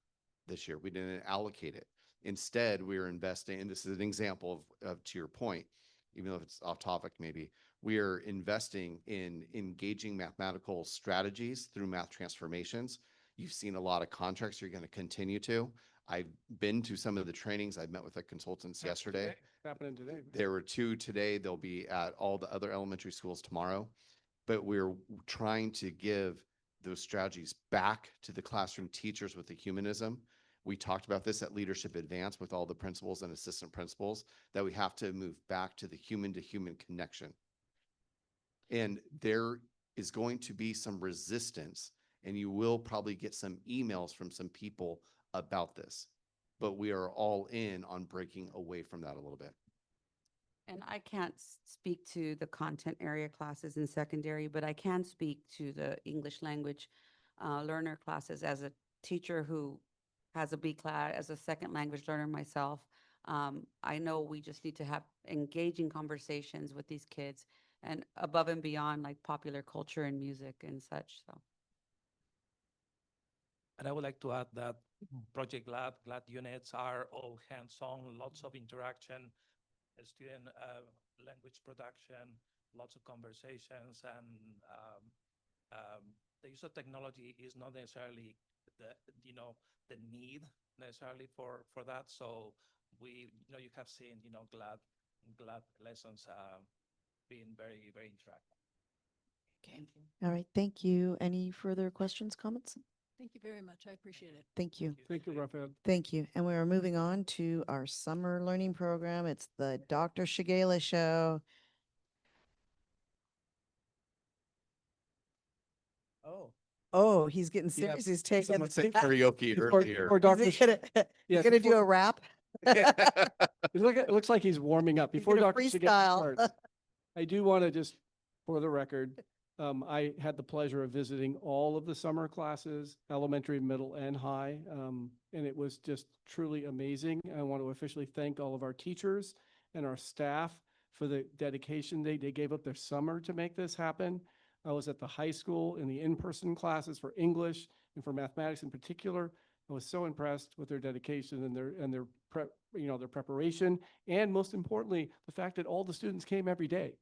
this year. We didn't allocate it. Instead, we are investing, and this is an example of to your point, even though it's off topic maybe, we are investing in engaging mathematical strategies through math transformations. You've seen a lot of contracts. You're going to continue to. I've been to some of the trainings. I've met with the consultants yesterday. Happening today. There were 2 today. They'll be at all the other elementary schools tomorrow. But we're trying to give those strategies back to the classroom teachers with the humanism. We talked about this at Leadership Advance with all the principals and assistant principals, that we have to move back to the human connection. And there is going to be some resistance, and you will probably get some emails from some people about this, but we are all in on breaking away from that a little bit. And I can't speak to the content area classes in secondary, but I can speak to the English language learner classes as a teacher who has a B class, as a second language learner myself. I know we just need to have engaging conversations with these kids and above and beyond like popular culture and music and such. So. And I would like to add that Project GLAD units are all hands-on, lots of interaction, student language production, lots of conversations, and the use of technology is not necessarily the need necessarily for that. So we, you have seen, GLAD lessons being very, very interactive. Okay. All right. Thank you. Any further questions, comments? Thank you very much. I appreciate it. Thank you. Thank you, Rafael. Thank you. And we are moving on to our summer learning program. It's the Dr. Shigela Show. Oh, he's getting Yeah, serious. He's taking someone said karaoke Before- earlier. before Dr. He's gonna, Yeah, he's gonna do before- a rap. It looks like he's warming up. He's Before gonna Dr. Shigella freestyle. starts, I do want to just, for the record, I had the pleasure of visiting all of the summer classes, elementary, middle, and high, and it was just truly amazing. I want to officially thank all of our teachers and our staff for the dedication they gave up their summer to make this happen. I was at the high school in the in-person classes for English and for mathematics in particular. I was so impressed with their dedication and their preparation, and most importantly, the fact that all the students came every day.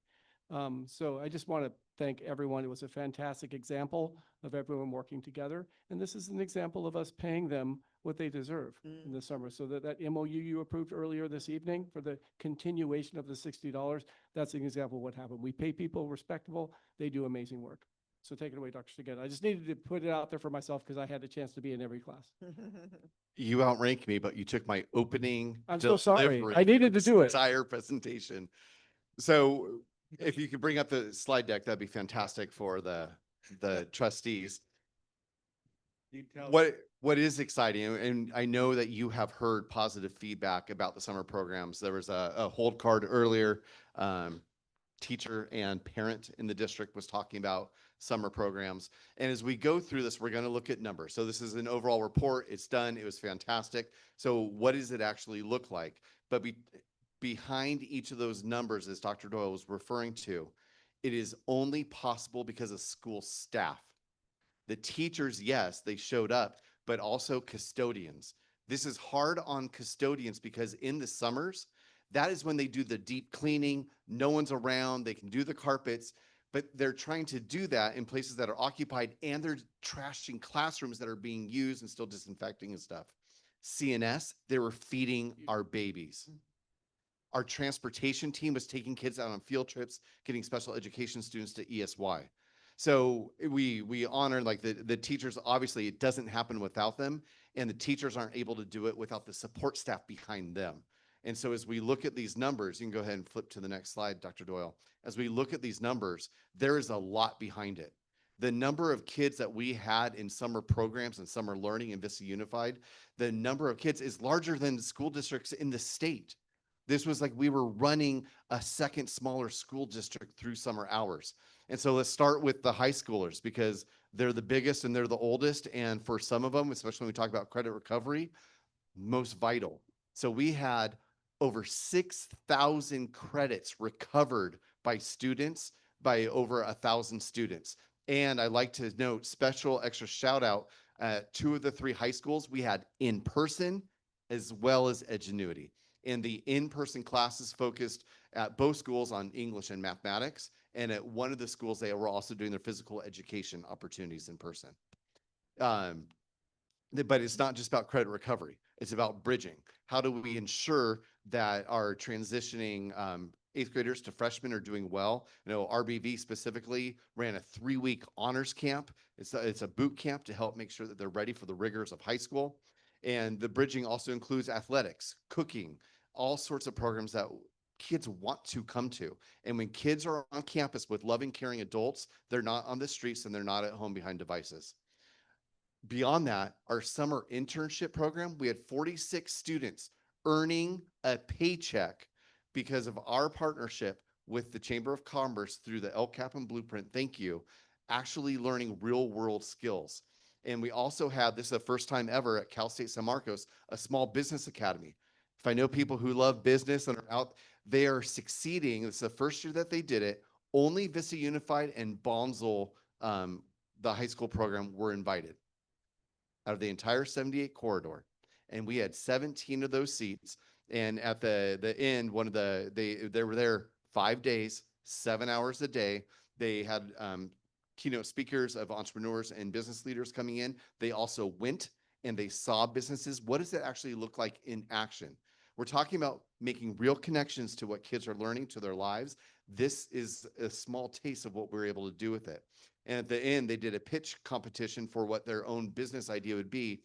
So I just want to thank everyone. It was a fantastic example of everyone working together. And this is an example of us paying them what they deserve in the summer. So that MOU you approved earlier this evening for the continuation of the $60, that's an example of what happened. We pay people respectable. They do amazing work. So take it away, Dr. Stigett. I just needed to put it out there for myself because I had the chance to be in every class. You outrank me, but you took my opening. I'm so sorry. delivery I needed to of do it. this entire presentation. So if you could bring up the slide deck, that'd be fantastic for the trustees. What is exciting, and I know that you have heard positive feedback about the summer programs. There was a hold card earlier. Teacher and parent in the district was talking about summer programs. And as we go through this, we're going to look at numbers. So this is an overall report. It's done. It was fantastic. So what does it actually look like? But behind each of those numbers, as Dr. Doyle was referring to, it is only possible because of school staff. The teachers, yes, they showed up, but also custodians. This is hard on custodians because in the summers, that is when they do the deep cleaning. No one's around. They can do the carpets, but they're trying to do that in places that are occupied, and they're trashing classrooms that are being used and still disinfecting and stuff. CNS, they were feeding our babies. Our transportation team was taking kids out on field trips, getting special education students to ESY. So we honor like the teachers. Obviously, it doesn't happen without them, and the teachers aren't able to do it without the support staff behind them. And so as we look at these numbers, you can go ahead and flip to the next slide, Dr. Doyle. As we look at these numbers, there is a lot behind it. The number of kids that we had in summer programs and summer learning in Vista Unified, the number of kids is larger than the school districts in the state. This was like we were running a second smaller school district through summer hours. And so let's start with the high schoolers because they're the biggest and they're the oldest. And for some of them, especially when we talk about credit recovery, most vital. So we had over 6,000 credits recovered by students, by over 1,000 students. And I like to note special extra shout out at 2 of the 3 high schools, we had in-person as well as Edgenuity. And the in-person classes focused at both schools on English and mathematics. And at one of the schools, they were also doing their physical education opportunities in person. But it's not just about credit recovery. It's about bridging. How do we ensure that our transitioning 8th graders to freshmen are doing well? You know, RBV specifically ran a 3-week honors camp. It's a boot camp to help make sure that they're ready for the rigors of high school. And the bridging also includes athletics, cooking, all sorts of programs that kids want to come to. And when kids are on campus with loving, caring adults, they're not on the streets and they're not at home behind devices. Beyond that, our summer internship program, we had 46 students earning a paycheck because of our partnership with the Chamber of Commerce through the LCAP and Blueprint, thank you, actually learning real world skills. And we also had, this is the first time ever at Cal State San Marcos, a small business academy. If I know people who love business and are out, they are succeeding. It's the first year that they did it. Only Vista Unified and Bonsall, the high school program, were invited out of the entire 78 corridor. And we had 17 of those seats. And at the end, they were there 5 days, 7 hours a day. They had keynote speakers of entrepreneurs and business leaders coming in. They also went and they saw businesses. What does it actually look like in action? We're talking about making real connections to what kids are learning to their lives. This is a small taste of what we're able to do with it. And at the end, they did a pitch competition for what their own business idea would be.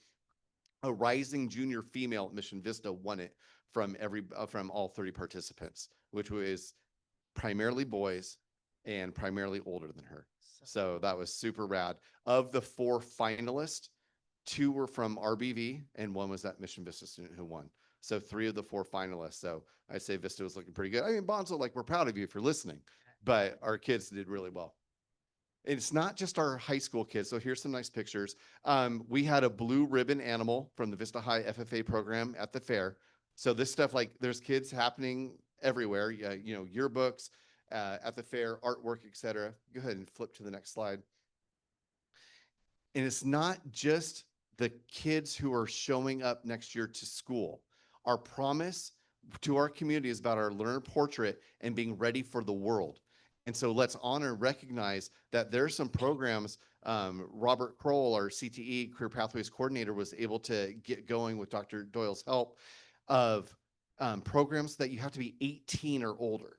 A rising junior female at Mission Vista won it from all 30 participants, which was primarily boys and primarily older than her. So that was super rad. Of the 4 finalists, 2 were from RBV and 1 was that Mission Vista student who won. So 3 of the 4 finalists. So I'd say Vista was looking pretty good. I mean, Bonzo, like, we're proud of you for listening, but our kids did really well. It's not just our high school kids. So here's some nice pictures. We had a blue ribbon animal from the Vista High FFA program at the fair. So this stuff, like, there's kids happening everywhere, you know, yearbooks at the fair, artwork, etc. Go ahead and flip to the next slide. And it's not just the kids who are showing up next year to school. Our promise to our community is about our learner portrait and being ready for the world. And so let's honor and recognize that there's some programs. Robert Kroll, our CTE Career Pathways Coordinator, was able to get going with Dr. Doyle's help of programs that you have to be 18 or older.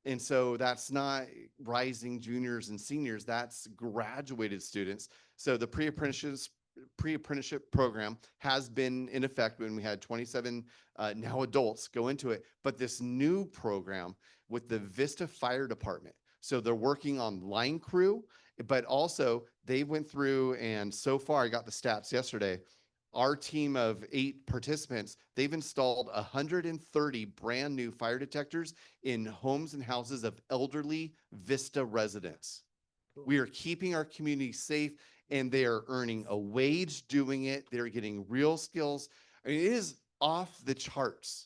And so that's not rising juniors and seniors, that's graduated students. So the pre-apprenticeship program has been in effect when we had 27 now adults go into it. But this new program with the Vista Fire Department, so they're working on line crew, but also they went through, and so far I got the stats yesterday, our team of 8 participants, they've installed 130 brand new fire detectors in homes and houses of elderly Vista residents. We are keeping our community safe, and they are earning a wage doing it. They're getting real skills. I mean, it is off the charts.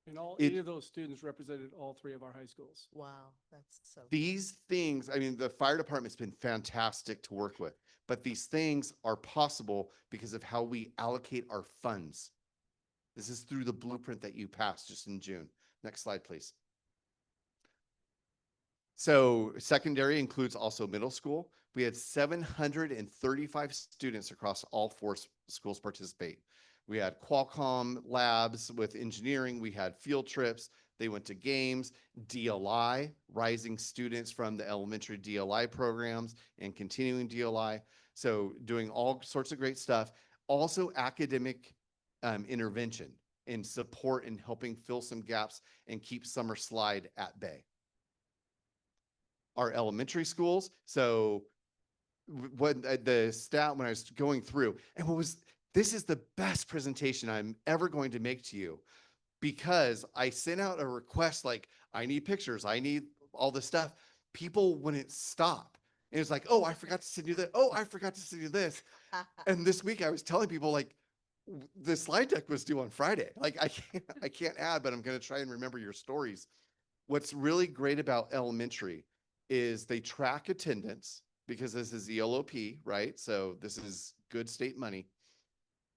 And all 8 of those students represented all 3 of our high schools. Wow, that's so. These things, I mean, the fire department's been fantastic to work with, but these things are possible because of how we allocate our funds. This is through the blueprint that you passed just in June. Next slide, please. So secondary includes also middle school. We had 735 students across all 4 schools participate. We had Qualcomm labs with engineering. We had field trips. They went to games, DLI, rising students from the elementary DLI programs and continuing DLI. So doing all sorts of great stuff. Also academic intervention and support in helping fill some gaps and keep summer slide at bay. Our elementary schools. So what the stat when I was going through, and this is the best presentation I'm ever going to make to you, because I sent out a request like, I need pictures, I need all this stuff. People wouldn't stop. And it's like, oh, I forgot to send you that. Oh, I forgot to send you this. And this week I was telling people like, the slide deck was due on Friday. Like I can't add, but I'm going to try and remember your stories. What's really great about elementary is they track attendance, because this is ELOP, right? So this is good state money.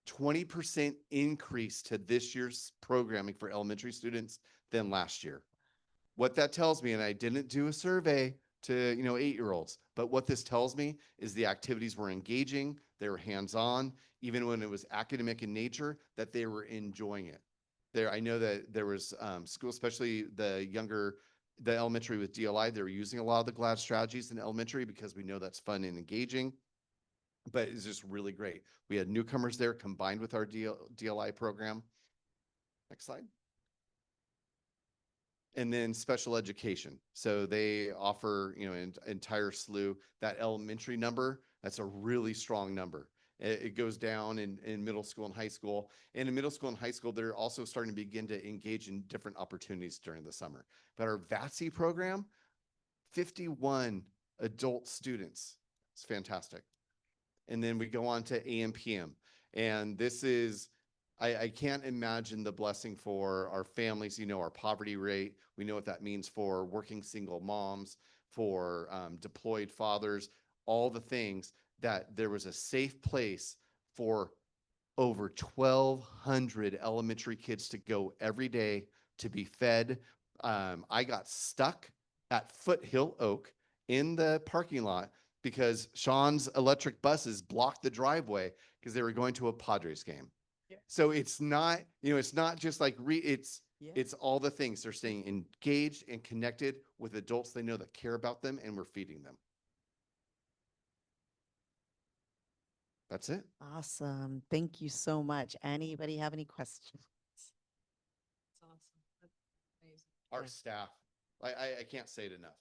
20% increase to this year's programming for elementary students than last year. What that tells me, and I didn't do a survey to 8-year-olds, but what this tells me is the activities were engaging, they were hands-on, even when it was academic in nature, that they were enjoying it. I know that there was school, especially the elementary with DLI, they were using a lot of the GLAD strategies in elementary because we know that's fun and engaging, but it's just really great. We had newcomers there combined with our DLI program. Next slide. And then special education. So they offer, an entire slew. That elementary number, that's a really strong number. It goes down in middle school and high school. And in middle school and high school, they're also starting to begin to engage in different opportunities during the summer. But our VATSI program, 51 adult students. It's fantastic. And then we go on to AMPM. And this is, I can't imagine the blessing for our families, our poverty rate. We know what that means for working single moms, for deployed fathers, all the things, that there was a safe place for over 1,200 elementary kids to go every day to be fed. I got stuck at Foothill Oak in the parking lot because Sean's electric buses blocked the driveway because they were going to a Padres game. Yeah. So it's not, it's not just like it's all the things. They're staying engaged and connected with adults they know that care about them, and we're feeding them. That's it. Awesome. Thank you so much. Anybody have any questions? It's awesome. That's amazing. Our staff, I can't say it enough.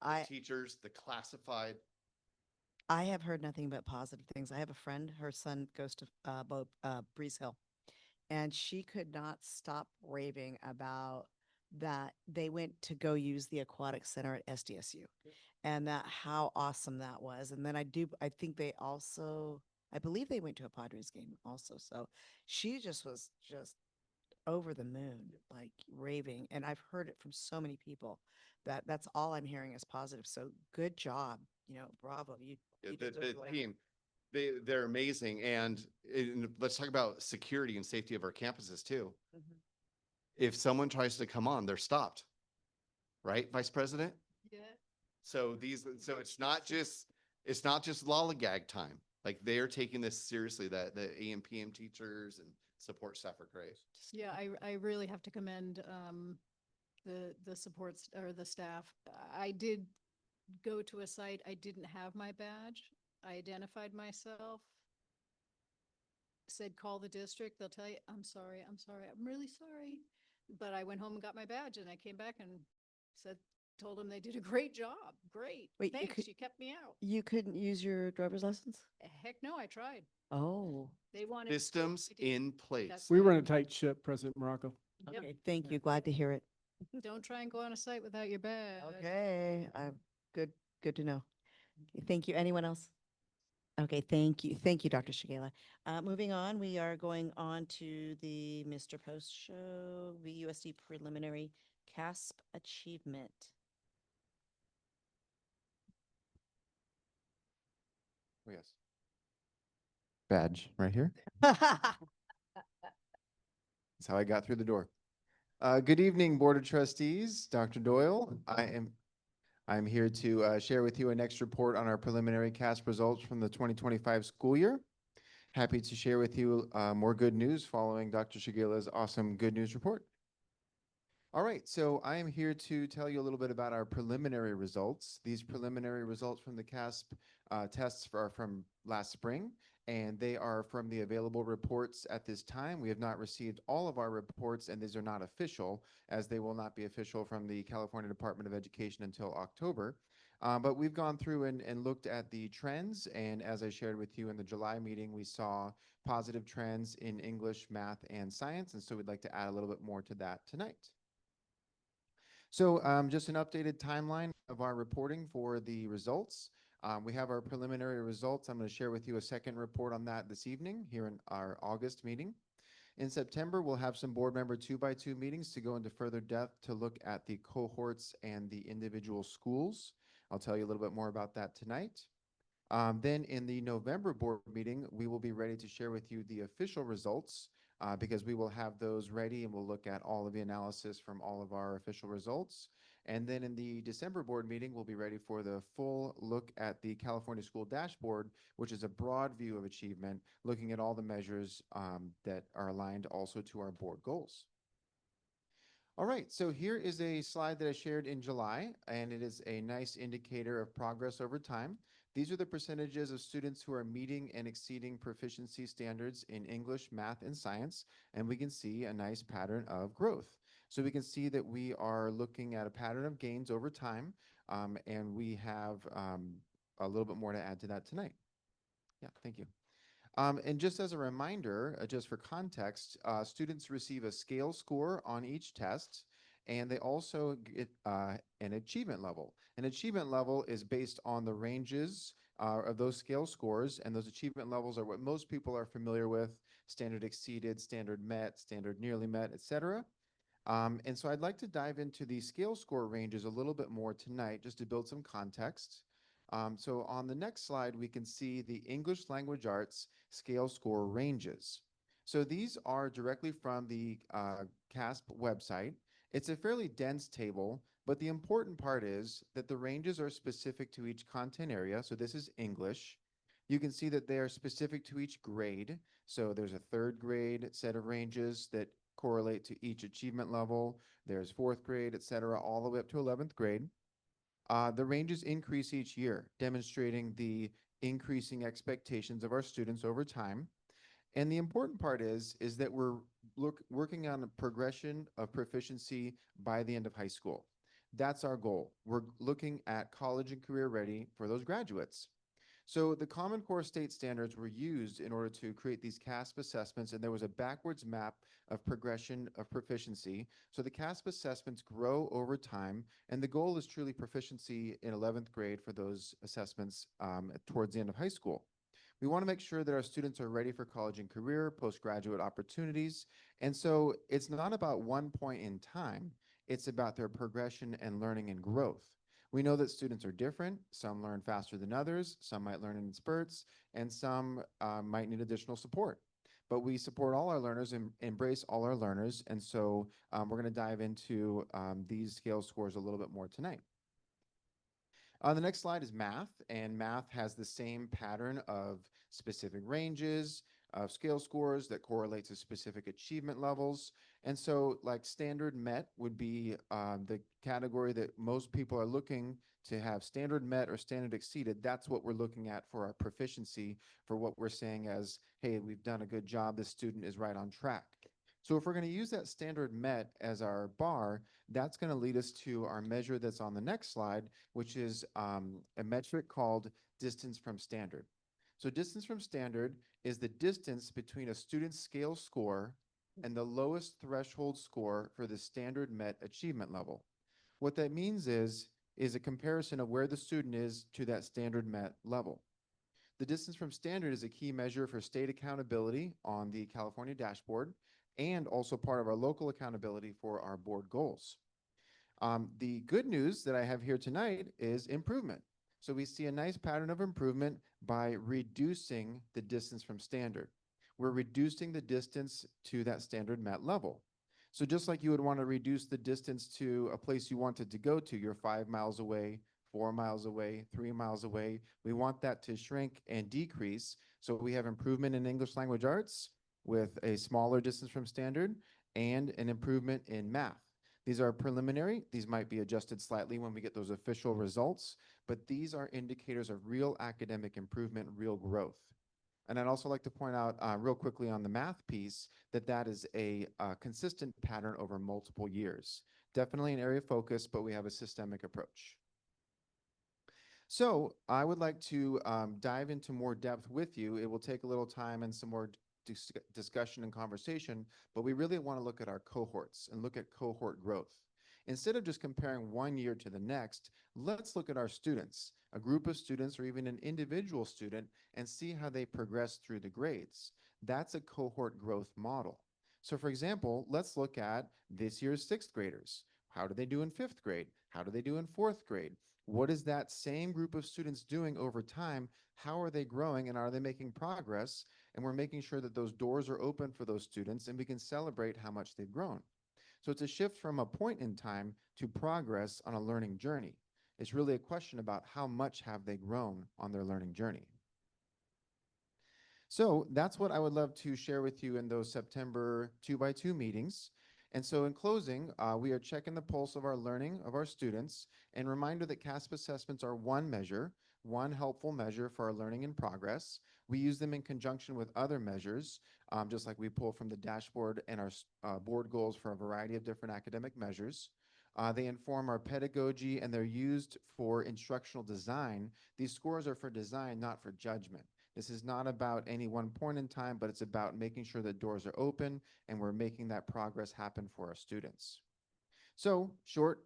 The teachers, the classified. I have heard nothing but positive things. I have a friend, her son goes to Breeze Hill, and she could not stop raving about that. They went to go use the aquatic center at SDSU, and that how awesome that was. And then I think they also, I believe they went to a Padres game also. So she just was just over the moon, like raving. And I've heard it from so many people that's all I'm hearing is positive. So good job, bravo. You The team, they're amazing. And let's talk about security and safety of our campuses too. Mm-hmm. If someone tries to come on, they're stopped, right, Vice President? So it's not just lollygag time. Like they're taking this seriously, that the AM PM teachers and support staff are great. Yeah, I really have to commend the supports or the staff. I did go to a site, I didn't have my badge. I identified myself, said, call the district. They'll tell you, I'm sorry, I'm really sorry. But I went home and got my badge and I came back and said, told them they did a great job. Great. Wait, Thanks. You kept me out. You couldn't use your driver's license? Heck no, I tried. Oh. They wanted. Systems in place. That's We right. run a tight ship, President Morocco. Yep. Okay, thank you. Glad to hear it. Don't try and go on a site without your badge. Okay, good to know. Thank you. Anyone else? Okay, thank you. Thank you, Dr. Shigela. Moving on, we are going on to the Mr. Post Show, VUSD preliminary CASP achievement. Oh, yes. Badge right here. That's how I got through the door. Good evening, Board of Trustees, Dr. Doyle. I'm here to share with you a next report on our preliminary CASP results from the 2025 school year. Happy to share with you more good news following Dr. Shigela's awesome good news report. All right, so I am here to tell you a little bit about our preliminary results. These preliminary results from the CASP tests are from last spring, and they are from the available reports at this time. We have not received all of our reports, and these are not official, as they will not be official from the California Department of Education until October. But we've gone through and looked at the trends, and as I shared with you in the July meeting, we saw positive trends in English, math, and science, and so we'd like to add a little bit more to that tonight. So just an updated timeline of our reporting for the results. We have our preliminary results. I'm going to share with you a second report on that this evening here in our August meeting. In September, we'll have some board member 2x2 meetings to go into further depth to look at the cohorts and the individual schools. I'll tell you a little bit more about that tonight. Then in the November board meeting, we will be ready to share with you the official results because we will have those ready and we'll look at all of the analysis from all of our official results. And then in the December board meeting, we'll be ready for the full look at the California School Dashboard, which is a broad view of achievement, looking at all the measures that are aligned also to our board goals. All right, so here is a slide that I shared in July, and it is a nice indicator of progress over time. These are the percentages of students who are meeting and exceeding proficiency standards in English, math, and science, and we can see a nice pattern of growth. So we can see that we are looking at a pattern of gains over time, and we have a little bit more to add to that tonight. Yeah, thank you. And just as a reminder, just for context, students receive a scale score on each test, and they also get an achievement level. An achievement level is based on the ranges of those scale scores, and those achievement levels are what most people are familiar with: standard exceeded, standard met, standard nearly met, etc. And so I'd like to dive into the scale score ranges a little bit more tonight, just to build some context. So on the next slide, we can see the English Language Arts scale score ranges. So these are directly from the CASP website. It's a fairly dense table, but the important part is that the ranges are specific to each content area. So this is English. You can see that they are specific to each grade. So there's a third grade set of ranges that correlate to each achievement level. There's fourth grade, et cetera, all the way up to 11th grade. The ranges increase each year, demonstrating the increasing expectations of our students over time. And the important part is that we're working on a progression of proficiency by the end of high school. That's our goal. We're looking at college and career ready for those graduates. So the Common Core state standards were used in order to create these CASP assessments, and there was a backwards map of progression of proficiency. So the CASP assessments grow over time, and the goal is truly proficiency in 11th grade for those assessments towards the end of high school. We want to make sure that our students are ready for college and career, postgraduate opportunities. And so it's not about one point in time, it's about their progression and learning and growth. We know that students are different. Some learn faster than others, some might learn in spurts, and some might need additional support. But we support all our learners and embrace all our learners. And so we're going to dive into these scale scores a little bit more tonight. The next slide is math, and math has the same pattern of specific ranges of scale scores that correlate to specific achievement levels. And so like standard met would be the category that most people are looking to have standard met or standard exceeded. That's what we're looking at for our proficiency, for what we're saying as, hey, we've done a good job, this student is right on track. So if we're going to use that standard met as our bar, that's going to lead us to our measure that's on the next slide, which is a metric called distance from standard. So distance from standard is the distance between a student's scale score and the lowest threshold score for the standard met achievement level. What that means is a comparison of where the student is to that standard met level. The distance from standard is a key measure for state accountability on the California dashboard and also part of our local accountability for our board goals. The good news that I have here tonight is improvement. So we see a nice pattern of improvement by reducing the distance from standard. We're reducing the distance to that standard met level. So just like you would want to reduce the distance to a place you wanted to go to, you're 5 miles away, 4 miles away, 3 miles away. We want that to shrink and decrease. So we have improvement in English language arts with a smaller distance from standard and an improvement in math. These are preliminary. These might be adjusted slightly when we get those official results, but these are indicators of real academic improvement, real growth. And I'd also like to point out real quickly on the math piece that is a consistent pattern over multiple years. Definitely an area of focus, but we have a systemic approach. So I would like to dive into more depth with you. It will take a little time and some more discussion and conversation, but we really want to look at our cohorts and look at cohort growth. Instead of just comparing one year to the next, let's look at our students, a group of students or even an individual student, and see how they progress through the grades. That's a cohort growth model. So for example, let's look at this year's 6th graders. How do they do in 5th grade? How do they do in 4th grade? What is that same group of students doing over time? How are they growing and are they making progress? And we're making sure that those doors are open for those students and we can celebrate how much they've grown. So it's a shift from a point in time to progress on a learning journey. It's really a question about how much have they grown on their learning journey. So that's what I would love to share with you in those September 2x2 meetings. And so in closing, we are checking the pulse of our learning of our students, and reminder that CASP assessments are one measure, one helpful measure for our learning and progress. We use them in conjunction with other measures, just like we pull from the dashboard and our board goals for a variety of different academic measures. They inform our pedagogy and they're used for instructional design. These scores are for design, not for judgment. This is not about any one point in time, but it's about making sure that doors are open and we're making that progress happen for our students. So short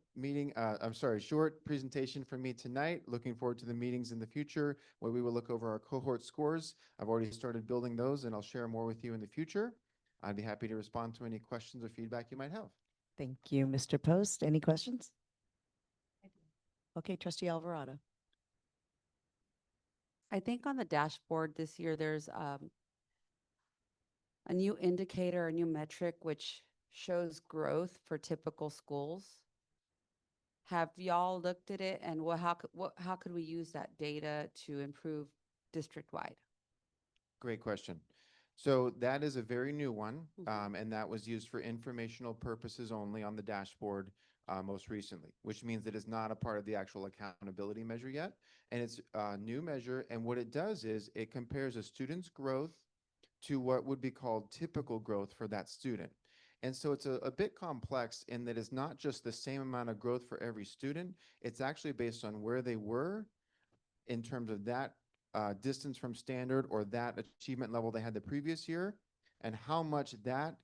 presentation from me tonight. Looking forward to the meetings in the future where we will look over our cohort scores. I've already started building those and I'll share more with you in the future. I'd be happy to respond to any questions or feedback you might have. Thank you, Mr. Post. Any questions? Okay, Trustee Alvarado. I think on the dashboard this year, there's a new indicator, a new metric, which shows growth for typical schools. Have y'all looked at it, and how could we use that data to improve district-wide? Great question. So that is a very new one, and that was used for informational purposes only on the dashboard most recently, which means it is not a part of the actual accountability measure yet. And it's a new measure, and what it does is it compares a student's growth to what would be called typical growth for that student. And so it's a bit complex in that it's not just the same amount of growth for every student. It's actually based on where they were in terms of that distance from standard or that achievement level they had the previous year, and how much that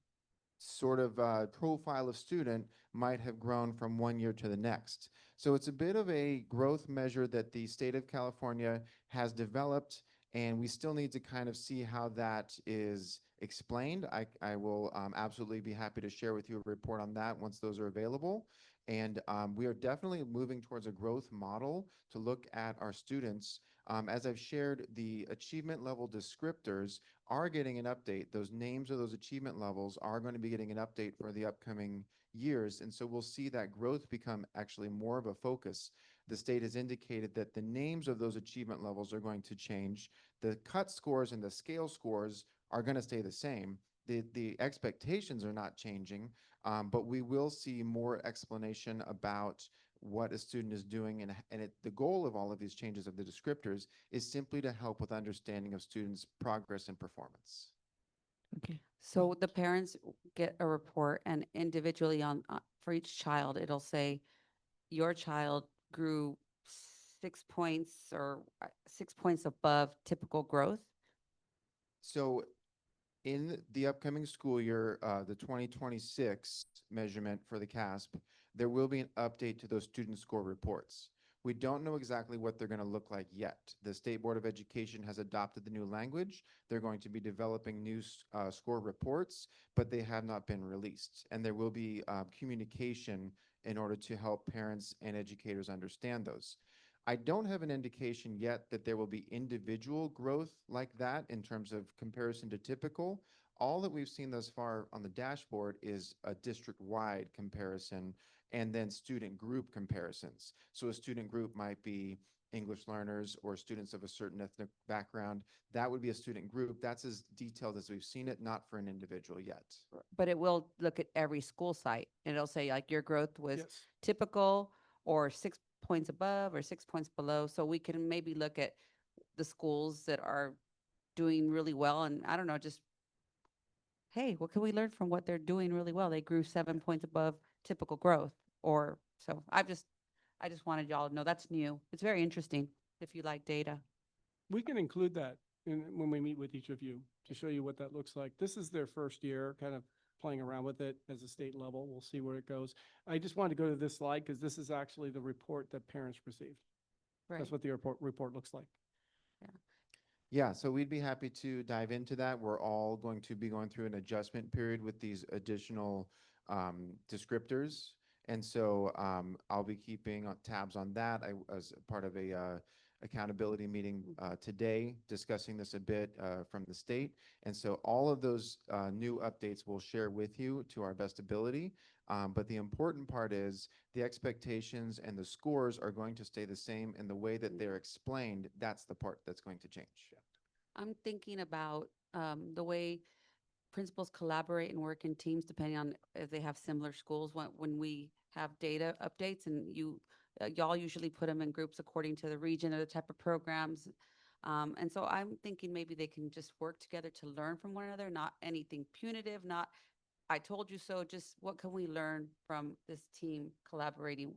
sort of profile of student might have grown from one year to the next. So it's a bit of a growth measure that the state of California has developed, and we still need to kind of see how that is explained. I will absolutely be happy to share with you a report on that once those are available. And we are definitely moving towards a growth model to look at our students. As I've shared, the achievement level descriptors are getting an update. Those names of those achievement levels are going to be getting an update for the upcoming years. And so we'll see that growth become actually more of a focus. the state has indicated that the names of those achievement levels are going to change. The cut scores and the scale scores are going to stay the same. The expectations are not changing, but we will see more explanation about what a student is doing, and the goal of all of these changes of the descriptors is simply to help with understanding of students' progress and performance. Okay. So the parents get a report, and individually for each child, it'll say your child grew 6 points or 6 points above typical growth. So in the upcoming school year, the 2026 measurement for the CASP, there will be an update to those student score reports. We don't know exactly what they're going to look like yet. The State Board of Education has adopted the new language. They're going to be developing new score reports, but they have not been released. And there will be communication in order to help parents and educators understand those. I don't have an indication yet that there will be individual growth like that in terms of comparison to typical. All that we've seen thus far on the dashboard is a district-wide comparison and then student group comparisons. So a student group might be English learners or students of a certain ethnic background. That would be a student group. That's as detailed as we've seen it, not for an individual yet. But it will look at every school site, and it'll say like your growth was Yes. typical or 6 points above or 6 points below. So we can maybe look at the schools that are doing really well, and I don't know, just, hey, what can we learn from what they're doing really well? They grew 7 points above typical growth. Or so I just wanted y'all to know that's new. It's very interesting if you like data. We can include that when we meet with each of you to show you what that looks like. This is their first year kind of playing around with it as a state level. We'll see where it goes. I just wanted to go to this slide because this is actually the report that parents received. Right. That's what the report looks like. Yeah, so we'd be happy to dive into that. We're all going to be going through an adjustment period with these additional descriptors. And so I'll be keeping tabs on that. I was part of a accountability meeting today discussing this a bit from the state. And so all of those new updates we'll share with you to our best ability. But the important part is the expectations and the scores are going to stay the same, and the way that they're explained, that's the part that's going to change. I'm thinking about the way principals collaborate and work in teams depending on if they have similar schools. When we have data updates, and y'all usually put them in groups according to the region or the type of programs. And so I'm thinking maybe they can just work together to learn from one another, not anything punitive, not I told you so, just what can we learn from this team collaborating?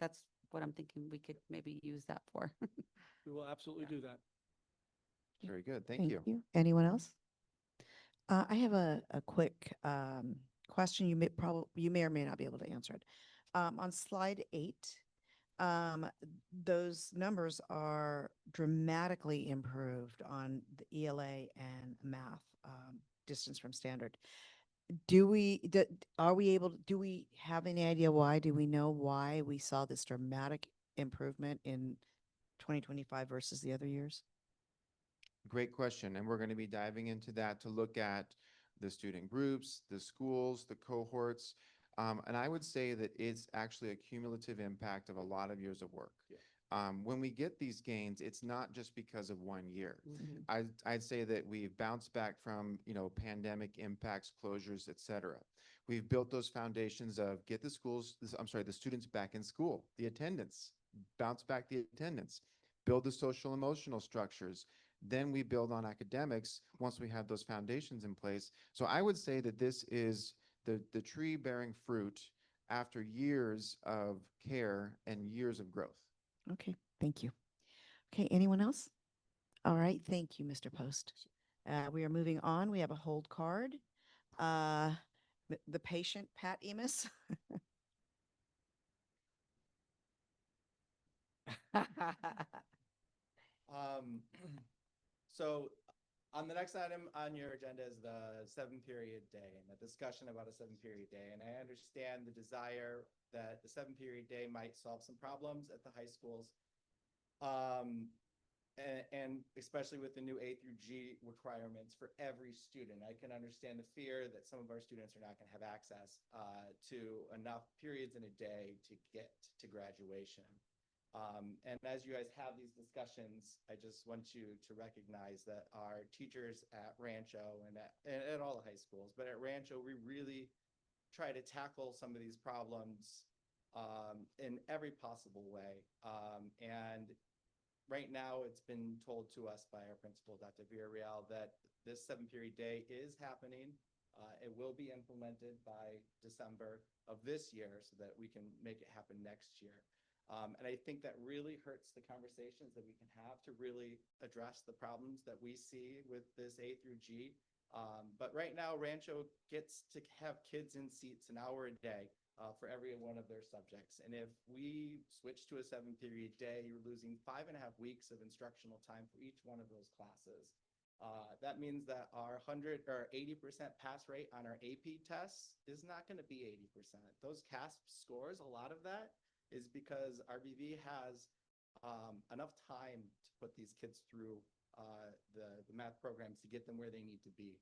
That's what I'm thinking we could maybe use that for. We will absolutely do that. Very good. Thank you. Anyone else? I have a quick question. You may or may not be able to answer it. On slide 8, those numbers are dramatically improved on the ELA and math distance from standard. Do we have any idea why? Do we know why we saw this dramatic improvement in 2025 versus the other years? Great question. And we're going to be diving into that to look at the student groups, the schools, the cohorts. And I would say that it's actually a cumulative impact of a lot of years of work. When we get these gains, it's not just because of one year. I'd say that we've bounced back from, pandemic impacts, closures, et cetera. We've built those foundations of get the students back in school, the attendance, bounce back the attendance, build the social emotional structures. Then we build on academics once we have those foundations in place. So I would say that this is the tree bearing fruit after years of care and years of growth. Okay, thank you. Okay, anyone else? All right, thank you, Mr. Post. We are moving on. We have a hold card. The patient, Pat Emus. So on the next item on your agenda is the 7-period day and the discussion about a 7-period day. And I understand the desire that the 7-period day might solve some problems at the high schools. And especially with the new A through G requirements for every student. I can understand the fear that some of our students are not going to have access to enough periods in a day to get to graduation. And as you guys have these discussions, I just want you to recognize that our teachers at Rancho and at all the high schools, but at Rancho, we really try to tackle some of these problems in every possible way. And right now, it's been told to us by our principal, Dr. Villarreal, that this 7-period day is happening. It will be implemented by December of this year so that we can make it happen next year. And I think that really hurts the conversations that we can have to really address the problems that we see with this A through G. But right now, Rancho gets to have kids in seats an hour a day for every one of their subjects. And if we switch to a 7-period day, you're losing 5.5 weeks of instructional time for each one of those classes. That means that our 100 or 80% pass rate on our AP tests is not going to be 80%. Those CASP scores, a lot of that is because RBV has enough time to put these kids through the math programs to get them where they need to be.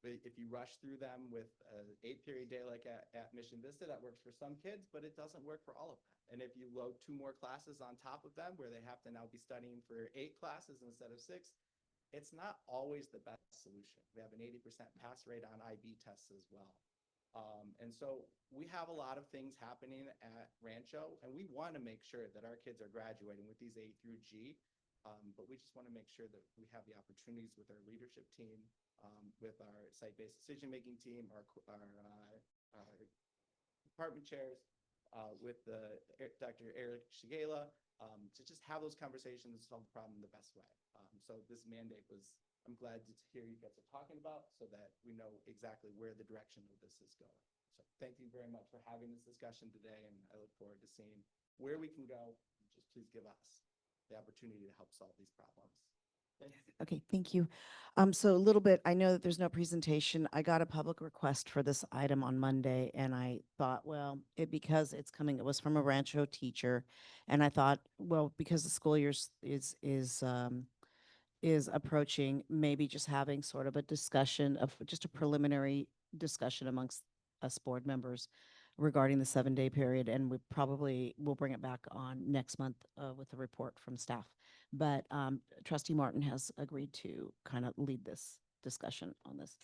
But if you rush through them with an 8-period day like at Mission Vista, that works for some kids, but it doesn't work for all of them. And if you load 2 more classes on top of them where they have to now be studying for 8 classes instead of 6, it's not always the best solution. We have an 80% pass rate on IB tests as well. And so we have a lot of things happening at Rancho, and we want to make sure that our kids are graduating with these A through G, but we just want to make sure that we have the opportunities with our leadership team, with our site-based decision-making team, our department chairs, with Dr. Eric Shigela, to just have those conversations and solve the problem the best way. So this mandate was, I'm glad to hear you guys are talking about so that we know exactly where the direction of this is going. So thank you very much for having this discussion today, and I look forward to seeing where we can go. Just please give us the opportunity to help solve these problems. Thank you. Okay, thank you. So a little bit, I know that there's no presentation. I got a public request for this item on Monday, and I thought, well, because it's coming, it was from a Rancho teacher, and I thought, well, because the school year is approaching, maybe just having sort of a discussion of just a preliminary discussion amongst us board members regarding the 7-day period, and we probably will bring it back on next month with a report from staff. But Trustee Martin has agreed to kind of lead this discussion on this.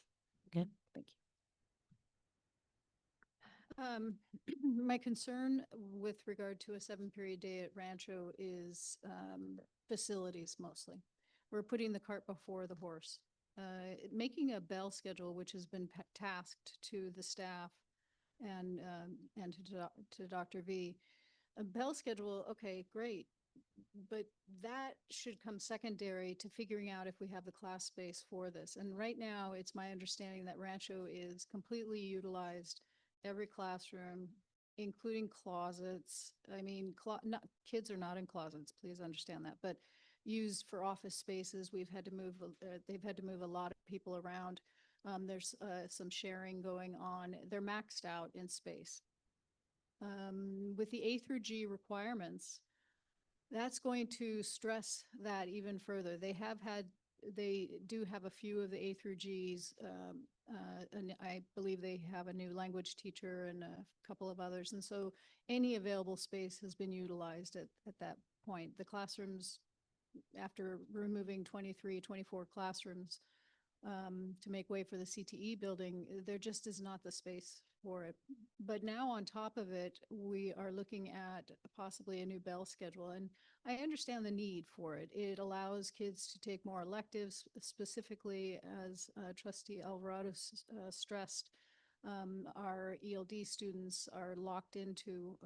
Okay, thank you. My concern with regard to a 7-period day at Rancho is facilities mostly. We're putting the cart before the horse. Making a bell schedule, which has been tasked to the staff and to Dr. V, a bell schedule, okay, great. But that should come secondary to figuring out if we have the class space for this. And right now, it's my understanding that Rancho is completely utilized, every classroom, including closets. I mean, kids are not in closets, please understand that, but used for office spaces. We've had to move, they've had to move a lot of people around. There's some sharing going on. They're maxed out in space. With the A through G requirements, that's going to stress that even further. They do have a few of the A through Gs, and I believe they have a new language teacher and a couple of others. And so any available space has been utilized at that point. The classrooms, after removing 23, 24 classrooms to make way for the CTE building, there just is not the space for it. But now on top of it, we are looking at possibly a new bell schedule. And I understand the need for it. It allows kids to take more electives, specifically as Trustee Alvarado stressed, our ELD students are locked into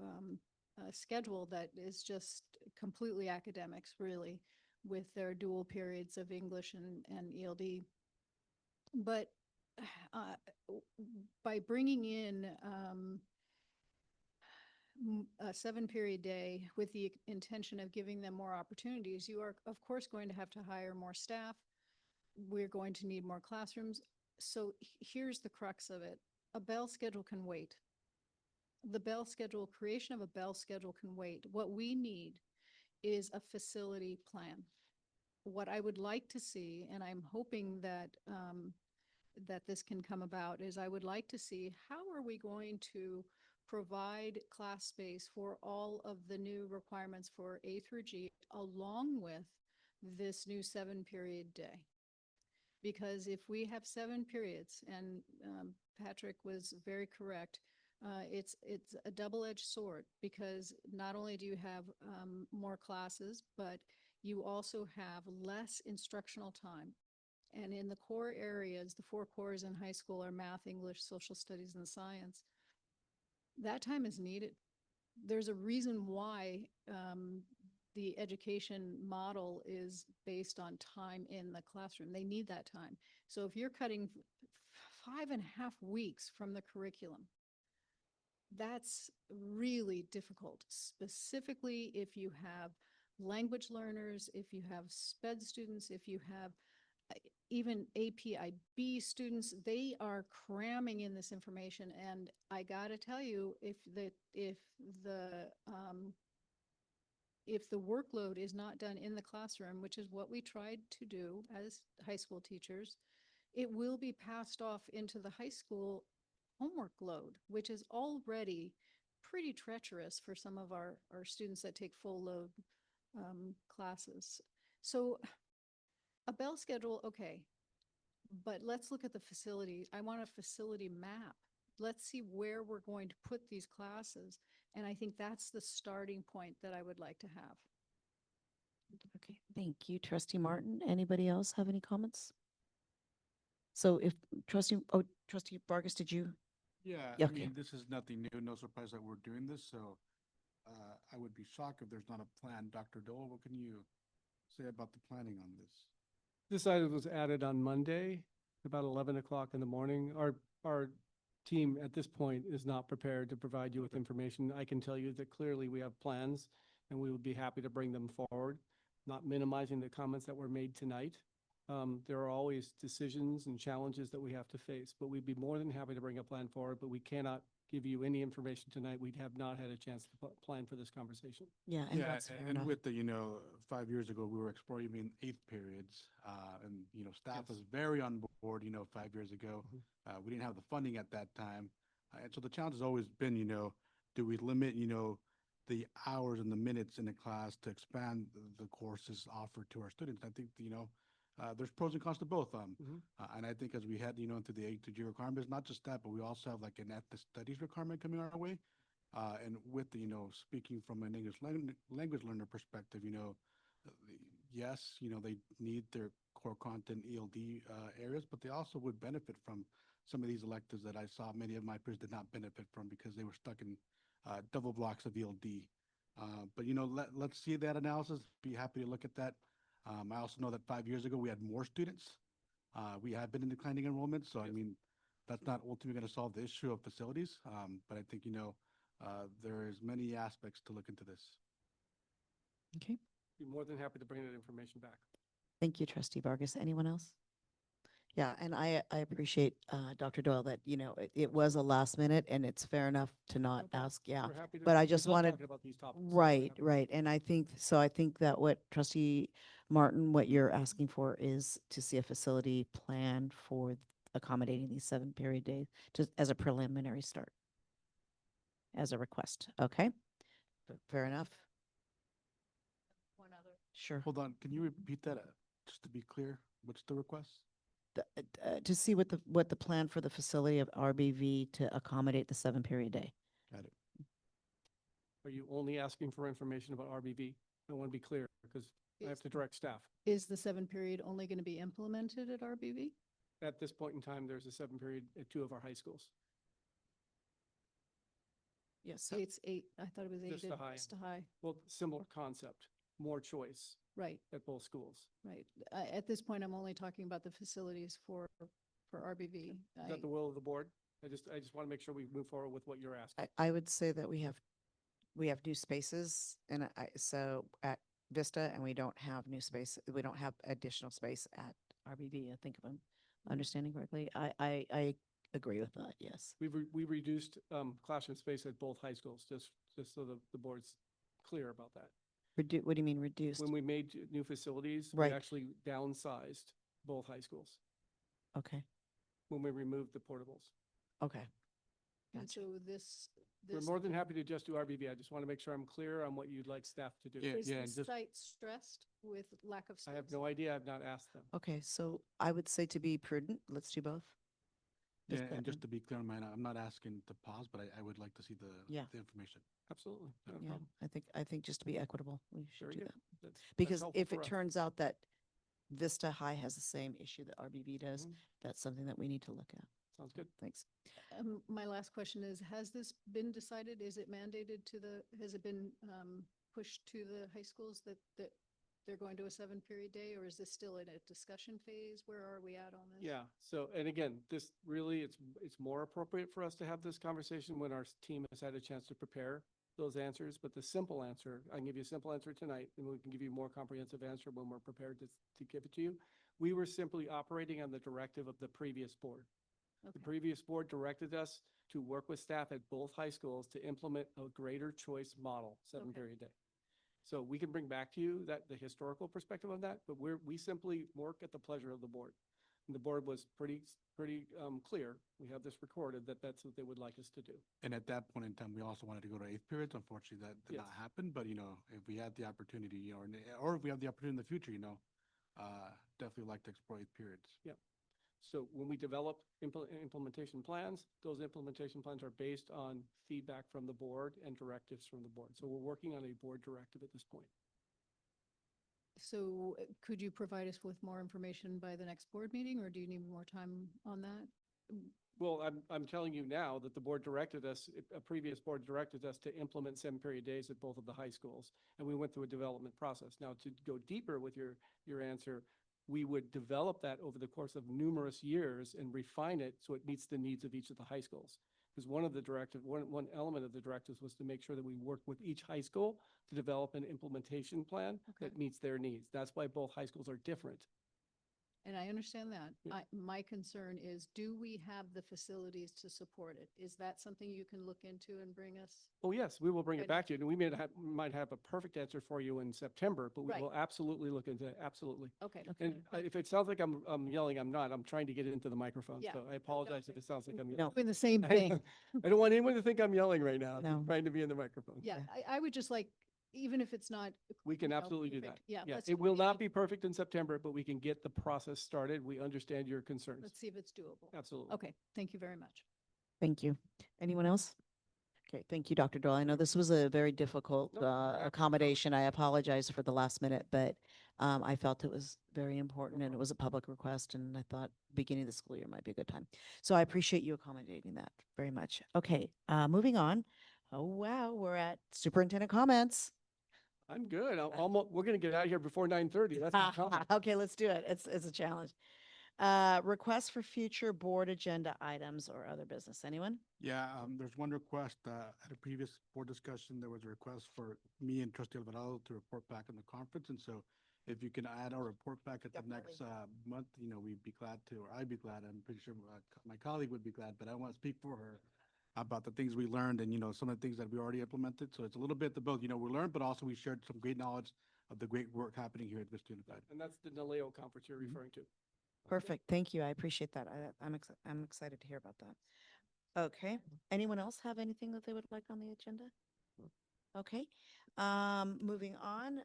a schedule that is just completely academics, really, with their dual periods of English and ELD. But by bringing in a 7-period day with the intention of giving them more opportunities, you are, of course, going to have to hire more staff. We're going to need more classrooms. So here's the crux of it. A bell schedule can wait. The bell schedule, creation of a bell schedule can wait. What we need is a facility plan. What I would like to see, and I'm hoping that that this can come about, is I would like to see how are we going to provide class space for all of the new requirements for A through G, along with this new 7-period day. Because if we have 7 periods, and Patrick was very correct, it's a double-edged sword, because not only do you have more classes, but you also have less instructional time. And in the core areas, the 4 cores in high school are math, English, social studies, and science. That time is needed. There's a reason why the education model is based on time in the classroom. They need that time. So if you're cutting 5.5 weeks from the curriculum, that's really difficult, specifically if you have language learners, if you have SPED students, if you have even APIB students. They are cramming in this information. And I gotta tell you, if the workload is not done in the classroom, which is what we tried to do as high school teachers, it will be passed off into the high school homework load, which is already pretty treacherous for some of our students that take full load classes. So a bell schedule, okay, but let's look at the facility. I want a facility map. Let's see where we're going to put these classes. And I think that's the starting point that I would like to have. Okay, thank you, Trustee Martin. Anybody else have any comments? So if Trustee Vargas, did you? Yeah, Yeah, I okay. mean, this is nothing new, no surprise that we're doing this, so I would be shocked if there's not a plan. Dr. Dole, what can you say about the planning on this? This item was added on Monday, about 11 o'clock in the morning. Our team at this point is not prepared to provide you with information. I can tell you that clearly we have plans, and we would be happy to bring them forward, not minimizing the comments that were made tonight. There are always decisions and challenges that we have to face, but we'd be more than happy to bring a plan forward, but we cannot give you any information tonight. We have not had a chance to plan for this conversation. Yeah, and that's fair and enough. with the, 5 years ago, we were exploring even 8th periods, and, staff was very on board, 5 years ago. We didn't have the funding at that time. And so the challenge has always been, do we limit, the hours and the minutes in the class to expand the courses offered to our students? I think, there's pros and cons to both. And I think as we head, into the A to G requirements, not just that, but we also have like an ethnic studies requirement coming our way. And with the, speaking from an English language learner perspective, yes, they need their core content ELD areas, but they also would benefit from some of these electives that I saw many of my peers did not benefit from because they were stuck in double blocks of ELD. But, let's see that analysis. Be happy to look at that. I also know that 5 years ago, we had more students. We have been in declining enrollment. So, I mean, that's not ultimately going to solve the issue of facilities. But I think, there is many aspects to look into this. Okay, Be more than happy to bring that information back. thank you, Trustee Vargas. Anyone else? Yeah, and I appreciate Dr. Doyle that, it was a last minute and it's fair enough to not problem. ask, yeah. We're happy to- But I we just love wanted, talking about these topics, so we're right, happy to- right. And I think that what Trustee Martin, what you're asking for is to see a facility plan for accommodating these 7-period days, just as a preliminary start. As a request, okay? Fair enough. One other. Sure. Hold on. Can you repeat that just to be clear? What's the request? To see what the plan for the facility of RBV to accommodate the 7-period day. Got it. Are you only asking for information about RBV? I want to be clear because I have to direct staff. Is the 7-period only going to be implemented at RBV? At this point in time, there's a 7-period at 2 of our high schools. Yes. It's 8. I thought it was 8 Vista at High. Vista High. Well, similar concept, more choice Right, at both schools. right. At this point, I'm only talking about the facilities for RBV. Is that the will of the board? I just want to make sure we move forward with what you're asking. I would say that we have new spaces and so at Vista, and we don't have new space. We don't have additional space at RBV. I think if I'm understanding correctly. I agree with that. Yes. We reduced classroom space at both high schools, just so the board's clear about that. What do you mean reduced? When we made new facilities, we Right. actually downsized both high schools Okay. when we removed the portables. Okay. And Gotcha. so We're this. more than happy to just do RBB. I just want to make sure I'm clear on what you'd like staff to do. Is Yeah, the and just- site stressed with lack of I have space? no idea. I've not asked them. Okay, so I would say to be prudent, let's do both. Yeah, Just that and just one. to be clear on mine, I'm not asking to pause, but I would like to see Yeah. the information. Absolutely. Not a Yeah, problem. I think just to be equitable, we should Very do good. that. That's Because helpful if for it us. turns out that Vista High has the same issue that RBB does, Mhm. that's something that we need to look at. Sounds good. Thanks. My last question is, has this been decided? Is it mandated has it been pushed to the high schools that they're going to a 7-period day, or is this still in a discussion phase? Where are we at on this? Yeah. So, and again, this really, it's more appropriate for us to have this conversation when our team has had a chance to prepare those answers. But the simple answer, I can give you a simple answer tonight, and we can give you a more comprehensive answer when we're prepared to give it to you. We were simply operating on the directive of the previous board. The Okay. previous board directed us to work with staff at both high schools to implement a greater choice model, 7-period day. So we can bring back to you the historical perspective of that, but we simply work at the pleasure of the board. And the board was pretty clear. We have this recorded that that's what they would like us to do. And at that point in time, we also wanted to go to 8th periods. Unfortunately, that did Yes. not happen. But, if we had the opportunity, or if we have the opportunity in the future, definitely like to explore 8th periods. Yep. So when we develop implementation plans, those implementation plans are based on feedback from the board and directives from the board. So we're working on a board directive at this point. So could you provide us with more information by the next board meeting, or do you need more time on that? Well, I'm telling you now that the board directed us, a previous board directed us to implement 7-period days at both of the high schools. And we went through a development process. Now, to go deeper with your answer, we would develop that over the course of numerous years and refine it so it meets the needs of each of the high schools. Because one element of the directives was to make sure that we work with each high school to develop an implementation plan that meets their needs. That's why both high schools are different. And I understand that. Yeah. My concern is, do we have the facilities to support it? Is that something you can look into and bring us? Oh, yes, we will bring it Good. back to you. And we might have a perfect answer for you in September, but we Right. will absolutely look into it. Absolutely. Okay. And if it sounds like I'm yelling, I'm not. I'm trying to get into the microphone. Yeah. So I apologize if it sounds like I'm No. yelling. Doing the same thing. I don't want anyone to think I'm yelling right now. I'm No. just trying to be in the microphone. Yeah, I would just like, even if it's not. We can you know, absolutely do that. perfect. Yeah. Yeah, let's it will see not if- be perfect in September, but we can get the process started. We understand your concerns. Let's see if it's doable. Absolutely. Okay, thank you very much. Thank you. Anyone else? Okay, thank you, Dr. Doyle. I know this was a very difficult Nope, happy to accommodation. I apologize for the last minute, but I felt it was very important and it was a public request, and I thought beginning of the school year might be a good time. So I appreciate you accommodating that very much. Okay, moving on. Oh, wow, we're at superintendent comments. I'm good. We're going to get out of here before 9:30. That's the challenge. Okay, let's do it. It's a challenge. Requests for future board agenda items or other business. Anyone? Yeah, there's one request. At a previous board discussion, there was a request for me and Trustee Alvarado to report back on the conference. And so if you can add our report back at the next month, we'd be glad to, or I'd be glad. I'm pretty sure my colleague would be glad, but I want to speak for her about the things we learned and, some of the things that we already implemented. So it's a little bit of both, we learned, but also we shared some great knowledge of the great work happening here at Vista Unified. And that's the NALEO conference you're Mm-hmm. referring to. Perfect. Thank you. I appreciate that. I'm excited to hear about that. Okay. Anyone else have anything that they would like on the agenda? Okay. Moving on,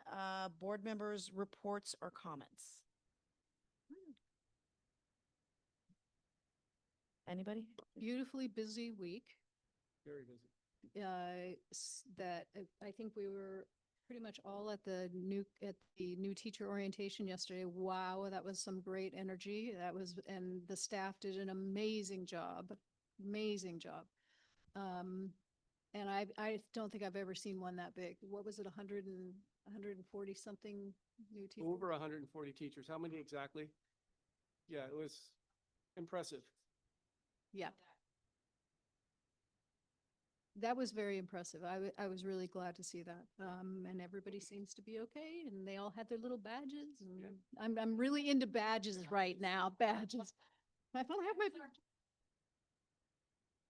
board members' reports or comments. Anybody? Beautifully busy week. Very busy. I think we were pretty much all at the new teacher orientation yesterday. Wow, that was some great energy. And the staff did an amazing job. And I don't think I've ever seen one that big. What was it, 140 something new teachers? Over 140 teachers. How many exactly? Yeah, it was impressive. Yeah. That was very impressive. I was really glad to see that. And everybody seems to be okay, and they all had their little badges, and I'm really into badges right now, badges. I don't have my badge.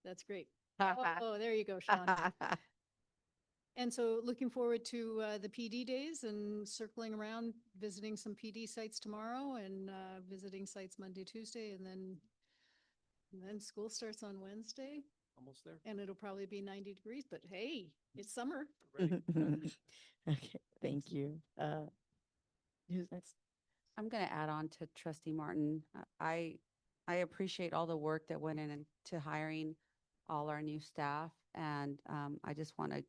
That's great. Oh, there you go, Sean. And so looking forward to the PD days and circling around, visiting some PD sites tomorrow and visiting sites Monday, Tuesday, and then school starts on Wednesday. almost there. And it'll probably be 90 degrees, but hey, it's summer. Ready. Okay, thank you. Who's next? I'm going to add on to Trustee Martin. I appreciate all the work that went into hiring all our new staff. And I just want to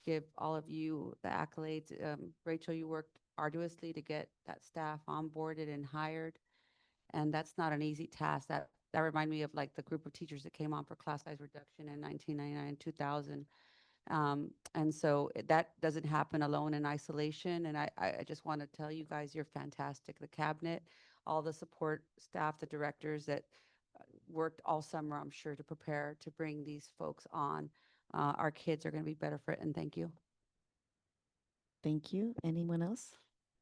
give all of you the accolades. Rachel, you worked arduously to get that staff onboarded and hired. And that's not an easy task. That reminded me of like the group of teachers that came on for class size reduction in 1999 and 2000. And so that doesn't happen alone in isolation. And I just want to tell you guys, you're fantastic. The cabinet, all the support staff, the directors that worked all summer, I'm sure, to prepare to bring these folks on. Our kids are going to be better for it. And thank you. Thank you. Anyone else?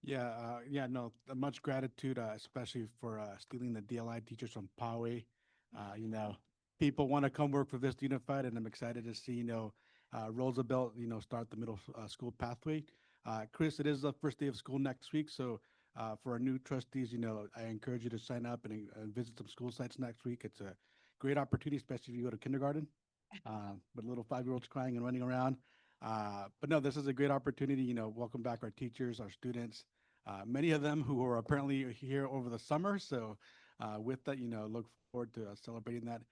Yeah, no, much gratitude, especially for stealing the DLI teachers from Poway. You know, people want to come work for Vista Unified, and I'm excited to see, Roosevelt, start the middle school pathway. Chris, it is the first day of school next week, so for our new trustees, I encourage you to sign up and visit some school sites next week. It's a great opportunity, especially if you go to kindergarten, with little 5-year-olds crying and running around. But no, this is a great opportunity. Welcome back our teachers, our students, many of them who are apparently here over the summer. So with that, look forward to celebrating that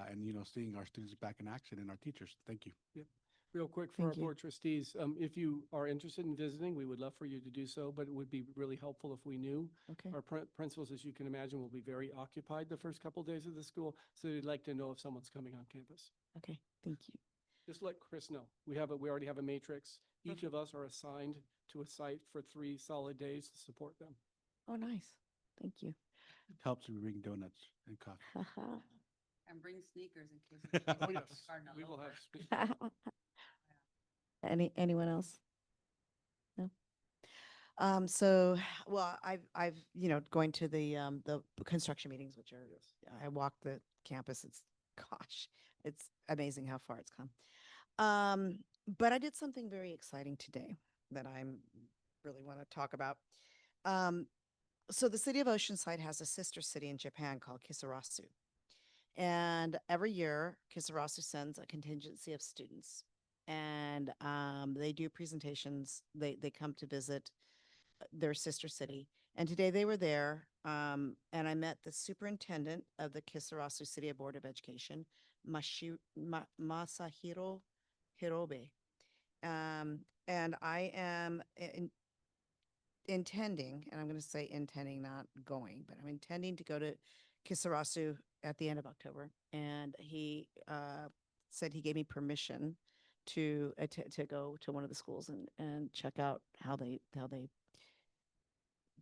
and, seeing our students back in action and our teachers. Thank you. Yep. Real quick for our board trustees, if you are interested in visiting, we would love for you to do so, but it would be really helpful if we knew. Okay. Our principals, as you can imagine, will be very occupied the first couple days of the school, so they'd like to know if someone's coming on campus. Okay, thank you. Just let Chris know. We already have a matrix. Each of us are assigned to a site for 3 solid days to support them. Oh, nice. Thank you. It helps we bring donuts and coffee. And bring sneakers in case. Oh, yes, we will have. Anyone else? No. So, well, I've going to the construction meetings, which are, I walked the campus. It's amazing how far it's come. But I did something very exciting today that I'm really want to talk about. So the city of Oceanside has a sister city in Japan called Kisarasu. And every year, Kisarasu sends a contingency of students, and they do presentations. They come to visit their sister city. And today they were there, and I met the superintendent of the Kisarasu City Board of Education, Masahiro Hirobe. And I am intending, and I'm going to say intending, not going, but I'm intending to go to Kisarasu at the end of October. And he said he gave me permission to go to one of the schools and check out how they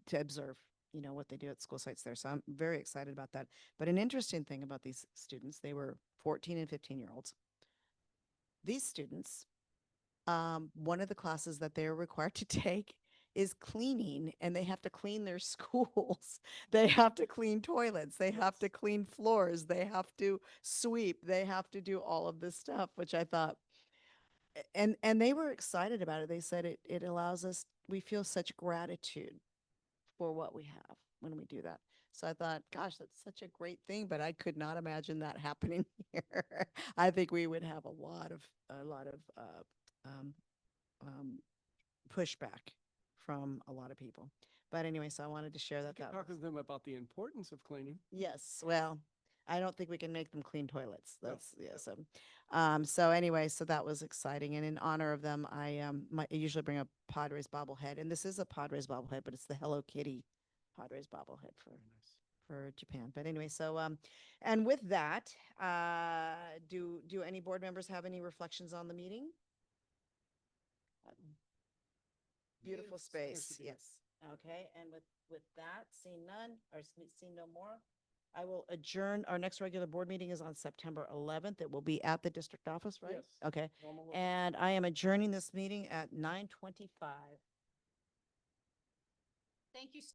to observe, what they do at school sites there. So I'm very excited about that. But an interesting thing about these students, they were 14 and 15-year-olds. These students, one of the classes that they're required to take is cleaning, and they have to clean their schools. They have to clean toilets. They have to clean floors. They have to sweep. They have to do all of this stuff, which I thought, and they were excited about it. They said it allows us, we feel such gratitude for what we have when we do that. So I thought, gosh, that's such a great thing, but I could not imagine that happening here. I think we would have a lot of pushback from a lot of people. But anyway, so I wanted to share that. Talk with them about the importance of cleaning. Yes, well, I don't think we can make them clean toilets. That's so anyway, so that was exciting. And in honor of them, I usually bring a Padres bobblehead, and this is a Padres bobblehead, but it's the Hello Kitty Padres bobblehead for Japan. But anyway, so and with that, do any board members have any reflections on the meeting? Beautiful space, yes. Okay, and with that, seeing none or seeing no more, I will adjourn. Our next regular board meeting is on September 11th. It will be at the district office, right? Yes. Okay. Normal And I am adjourning this meeting at 9:25. Thank you.